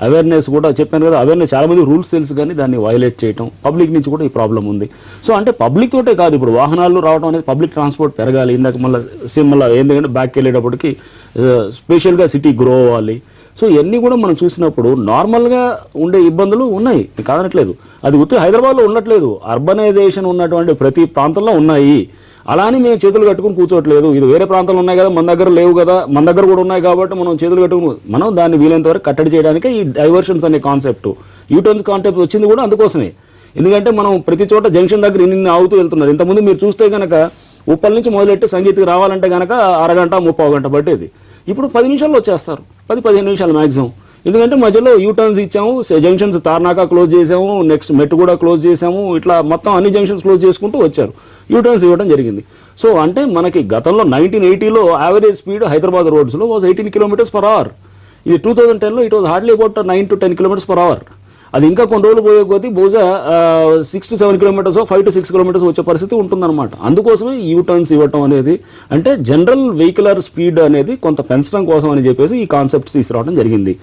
అవేర్నెస్ కూడా చెప్పాను కదా, అవేర్నెస్ చాలా మంది రూల్స్ తెలుసు కానీ దాన్ని వైలేట్ చేయటం, పబ్లిక్ నుంచి కూడా ఈ ప్రాబ్లం ఉంది. సో అంటే పబ్లిక్ తోటే కాదు, ఇప్పుడు వాహనాలు రావడం అనేది పబ్లిక్ ట్రాన్స్పోర్ట్ పెరగాలి. ఇందాక మళ్ళీ ఏంటంటే బ్యాక్కి వెళ్ళేటప్పటికి స్పెషల్గా సిటీ గ్రో అవ్వాలి. సో ఇవన్నీ కూడా మనం చూసినప్పుడు నార్మల్గా ఉండే ఇబ్బందులు ఉన్నాయి, కాదనట్లేదు. అది ఉత్తి హైదరాబాద్లో ఉండట్లేదు, అర్బనైజేషన్ ఉన్నటువంటి ప్రతి ప్రాంతంలో ఉన్నాయి. అలానే మేము చేతులు కట్టుకుని కూర్చోట్లేదు. ఇది వేరే ప్రాంతాలు ఉన్నాయి కదా, మన దగ్గర లేవు కదా, మన దగ్గర కూడా ఉన్నాయి కాబట్టి మనం చేతులు కట్టుకుని మనం దాన్ని వీలైనంత వరకు కట్టడి చేయడానికి ఈ డైవర్షన్స్ అనే కాన్సెప్ట్, యూటర్న్స్ కాన్సెప్ట్ వచ్చింది కూడా అందుకోసమే. ఎందుకంటే మనం ప్రతి చోట జంక్షన్ దగ్గర ఇన్ని ఆగుతూ వెళ్తున్నారు. ఇంతకుముందు మీరు చూస్తే కనుక ఉప్పల్ నుంచి మొదలెట్టి సంగీత్కి రావాలంటే కనుక అరగంట 30 గంట పట్టేది. ఇప్పుడు 10 నిమిషాల్లో వచ్చేస్తారు, 10-15 నిమిషాలు మ్యాక్సిమం. ఎందుకంటే మధ్యలో యూటర్న్స్ ఇచ్చాము, జంక్షన్స్ తార్నాక క్లోజ్ చేసాము, నెక్స్ట్ మెట్టు కూడా క్లోజ్ చేసాము, ఇట్లా మొత్తం అన్ని జంక్షన్స్ క్లోజ్ చేసుకుంటూ వచ్చారు, యూటర్న్స్ ఇవ్వడం జరిగింది. సో అంటే మనకి గతంలో 1980లో యావరేజ్ స్పీడ్ హైదరాబాద్ రోడ్స్లో వాజ్ 18 km/h. ఇది 2010లో it was hardly about 9 to 10 km/h. అది ఇంకా కొన్ని రోజులు పోయే కొద్దీ బహుశా 6 to 7 km, 5 to 6 km వచ్చే పరిస్థితి ఉంటుందన్నమాట. అందుకోసమే యూటర్న్స్ ఇవ్వటం అనేది అంటే జనరల్ వెహికులర్ స్పీడ్ అనేది కొంత పెంచడం కోసం అని చెప్పేసి ఈ కాన్సెప్ట్స్ తీసుకురావడం జరిగింది.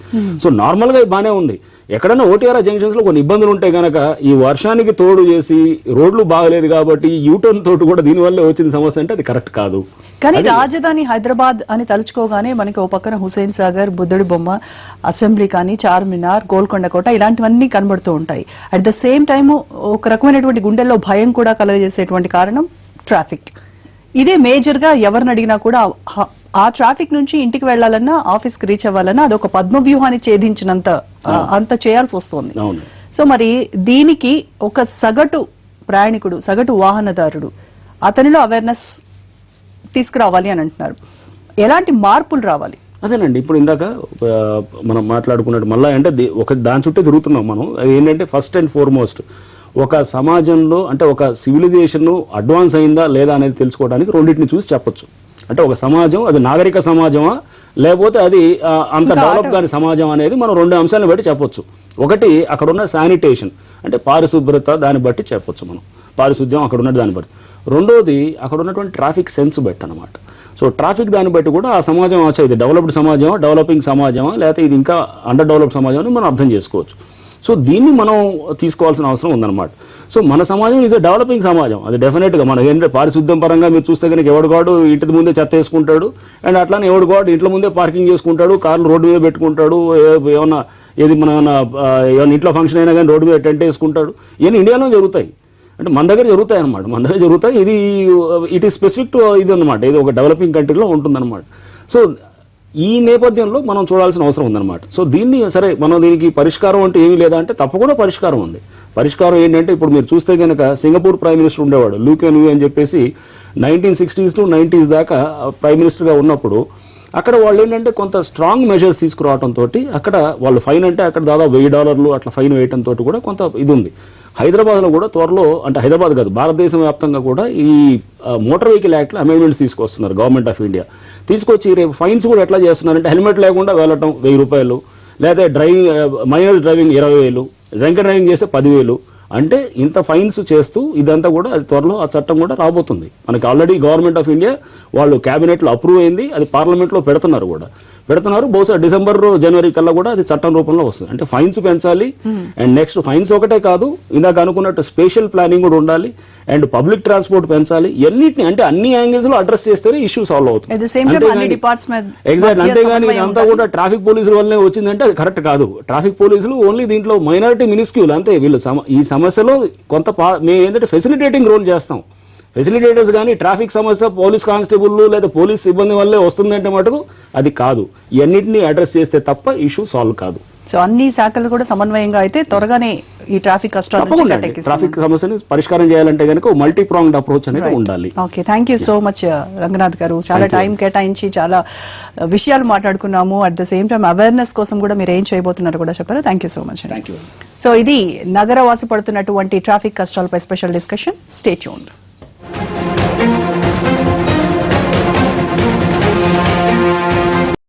సో నార్మల్గా బాగానే ఉంది. ఎక్కడైనా ఓటీఆర్ జంక్షన్స్ లో కొన్ని ఇబ్బందులు ఉంటాయి కనుక ఈ వర్షానికి తోడు చేసి రోడ్లు బాగలేదు కాబట్టి యూటర్న్ తోటి కూడా దీనివల్లే వచ్చింది సమస్య అంటే అది కరెక్ట్ కాదు. కానీ రాజధాని హైదరాబాద్ అని తలుచుకోగానే మనకి ఓ పక్కన హుసేన్ సాగర్, బుద్ధుడి బొమ్మ, అసెంబ్లీ కానీ, చార్మినార్, గోల్కొండ కోట ఇలాంటివన్నీ కనబడుతూ ఉంటాయి. అట్ ద సేమ్ టైమ్ ఒక రకమైనటువంటి గుండెల్లో భయం కూడా కలగజేసేటువంటి కారణం ట్రాఫిక్. ఇదే మేజర్ గా ఎవరిని అడిగినా కూడా ఆ ట్రాఫిక్ నుంచి ఇంటికి వెళ్లాలన్నా, ఆఫీస్ కి రీచ్ అవ్వాలన్నా అదొక పద్మవ్యూహాన్ని ఛేదించినంత అంత చేయాల్సి వస్తుంది. సో మరి దీనికి ఒక సగటు ప్రయాణికుడు, సగటు వాహనదారుడు అతనిలో అవేర్నెస్ తీసుకురావాలి అని అంటున్నారు. ఎలాంటి మార్పులు రావాలి? అదేనండి, ఇప్పుడు ఇందాక మనం మాట్లాడుకున్నట్టు మళ్ళీ అంటే ఒక దాని చుట్టే తిరుగుతున్నాం మనం. అది ఏంటంటే ఫస్ట్ అండ్ ఫార్మోస్ట్ ఒక సమాజంలో అంటే ఒక సివిలైజేషన్ అడ్వాన్స్ అయిందా లేదా అనేది తెలుసుకోవడానికి రెండింటిని చూసి చెప్పొచ్చు. అంటే ఒక సమాజం అది నాగరిక సమాజమా లేకపోతే అది అంత డెవలప్ కాని సమాజం అనేది మనం రెండు అంశాలను బట్టి చెప్పొచ్చు. ఒకటి అక్కడ ఉన్న శానిటేషన్ అంటే పారిశుభ్రత, దాన్ని బట్టి చెప్పొచ్చు మనం, పారిశుద్ధ్యం అక్కడ ఉన్నది దాన్ని బట్టి. రెండోది అక్కడ ఉన్నటువంటి ట్రాఫిక్ సెన్స్ బట్టి అనమాట. సో ట్రాఫిక్ దాన్ని బట్టి కూడా ఆ సమాజం ఇది డెవలప్డ్ సమాజమా, డెవలపింగ్ సమాజమా, లేకపోతే ఇది ఇంకా అండర్ డెవలప్డ్ సమాజం అని మనం అర్థం చేసుకోవచ్చు. సో దీన్ని మనం తీసుకోవాల్సిన అవసరం ఉందన్నమాట. సో మన సమాజం ఈజ్ అ డెవలపింగ్ సమాజం, అది డెఫినెట్గా. మనం ఏంటంటే పారిశుద్ధ్యం పరంగా మీరు చూస్తే కనుక ఎవడిగాడు ఇంటి ముందే చెత్త వేసుకుంటాడు, అండ్ అట్లానే ఎవడిగాడు ఇంట్లో ముందే పార్కింగ్ చేసుకుంటాడు, కార్లు రోడ్డు మీద పెట్టుకుంటాడు, ఏమన్నా ఏమన్నా ఇంట్లో ఫంక్షన్ అయినా కానీ రోడ్డు మీద టెంట్ వేసుకుంటాడు. ఇవన్నీ ఇండియాలో జరుగుతాయి, అంటే మన దగ్గర జరుగుతాయి అనమాట, మన దగ్గర జరుగుతాయి. ఇట్ ఈస్ స్పెసిఫిక్ టు ఇది అనమాట, ఇది ఒక డెవలపింగ్ కంట్రీలో ఉంటుందన్నమాట. సో ఈ నేపథ్యంలో మనం చూడాల్సిన అవసరం ఉందన్నమాట. సో దీన్ని సరే మనం దీనికి పరిష్కారం అంటే ఏమీ లేదా అంటే తప్పకుండా పరిష్కారం ఉంది. పరిష్కారం ఏంటంటే ఇప్పుడు మీరు చూస్తే కనుక సింగపూర్ ప్రైమ్ మినిస్టర్ ఉండేవాడు లూ కెన్ యూ అని చెప్పేసి 1960s to 90s దాకా ప్రైమ్ మినిస్టర్గా ఉన్నప్పుడు అక్కడ వాళ్ళు ఏంటంటే కొంత స్ట్రాంగ్ మెజర్స్ తీసుకురావడంతో అక్కడ వాళ్ళు ఫైన్ అంటే అక్కడ దాదాపు $1000 అట్లా ఫైన్ వేయడంతో కూడా కొంత ఇది ఉంది. హైదరాబాద్లో కూడా త్వరలో, అంటే హైదరాబాద్ కాదు భారతదేశం వ్యాప్తంగా కూడా ఈ మోటార్ వెహికల్ యాక్ట్లో అమెండ్మెంట్స్ తీసుకొస్తున్నారు గవర్నమెంట్ ఆఫ్ ఇండియా. తీసుకొచ్చి రేపు ఫైన్స్ కూడా ఎట్లా చేస్తున్నారంటే హెల్మెట్ లేకుండా వెళ్ళటం $1000, లేదా మైనర్ డ్రైవింగ్ 20,000, డ్రంక్ డ్రైవింగ్ చేస్తే 10,000. అంటే ఇంత ఫైన్స్ చేస్తూ ఇదంతా కూడా అది త్వరలో ఆ చట్టం కూడా రాబోతుంది. మనకి ఆల్రెడీ గవర్నమెంట్ ఆఫ్ ఇండియా వాళ్ళు క్యాబినెట్లో అప్రూవ్ అయింది, అది పార్లమెంట్లో పెడుతున్నారు. బహుశా డిసెంబర్, జనవరి కల్లా కూడా అది చట్టం రూపంలో వస్తుంది. అంటే ఫైన్స్ పెంచాలి, అండ్ నెక్స్ట్ ఫైన్స్ ఒకటే కాదు, ఇందాక అనుకున్నట్టు స్పేషల్ ప్లానింగ్ కూడా ఉండాలి, అండ్ పబ్లిక్ ట్రాన్స్పోర్ట్ పెంచాలి. ఎన్నిటిని అంటే అన్ని యాంగిల్స్ లో అడ్రస్ చేస్తేనే ఇష్యూ సాల్వ్ అవుతుంది. ఎగ్జాక్ట్. అంతేగాని ఇదంతా కూడా ట్రాఫిక్ పోలీసుల వల్లనే వచ్చిందంటే అది కరెక్ట్ కాదు. ట్రాఫిక్ పోలీసులు ఓన్లీ దీంట్లో మైనారిటీ మినిస్క్యూల్ అంతే. వీళ్ళు ఈ సమస్యలో కొంత మేము ఏంటంటే ఫెసిలిటేటింగ్ రోల్ చేస్తాం. ఫెసిలిటేటర్స్ కానీ ట్రాఫిక్ సమస్య పోలీస్ కానిస్టేబుల్ లేదా పోలీస్ సిబ్బంది వల్లే వస్తుందంటే మటుకు అది కాదు. ఇవన్నిటిని అడ్రస్ చేస్తే తప్ప ఇష్యూ సాల్వ్ కాదు. సో అన్ని శాఖలు కూడా సమన్వయంగా అయితే త్వరగానే ఈ ట్రాఫిక్ ట్రాఫిక్ సమస్యని పరిష్కారం చేయాలంటే కనుక మల్టీ ప్రాంగ్డ్ అప్రోచ్ అనేది ఉండాలి. Okay, thank you so much Ranganath garu. చాలా టైం కేటాయించి చాలా విషయాలు మాట్లాడుకున్నాము. At the same time awareness కోసం కూడా మీరు ఏం చేయబోతున్నారు కూడా చెప్పారు. Thank you so much. So ఇది నగరవాసి పడుతున్నటువంటి ట్రాఫిక్ కష్టాలపై స్పెషల్ డిస్కషన్. Stay tuned.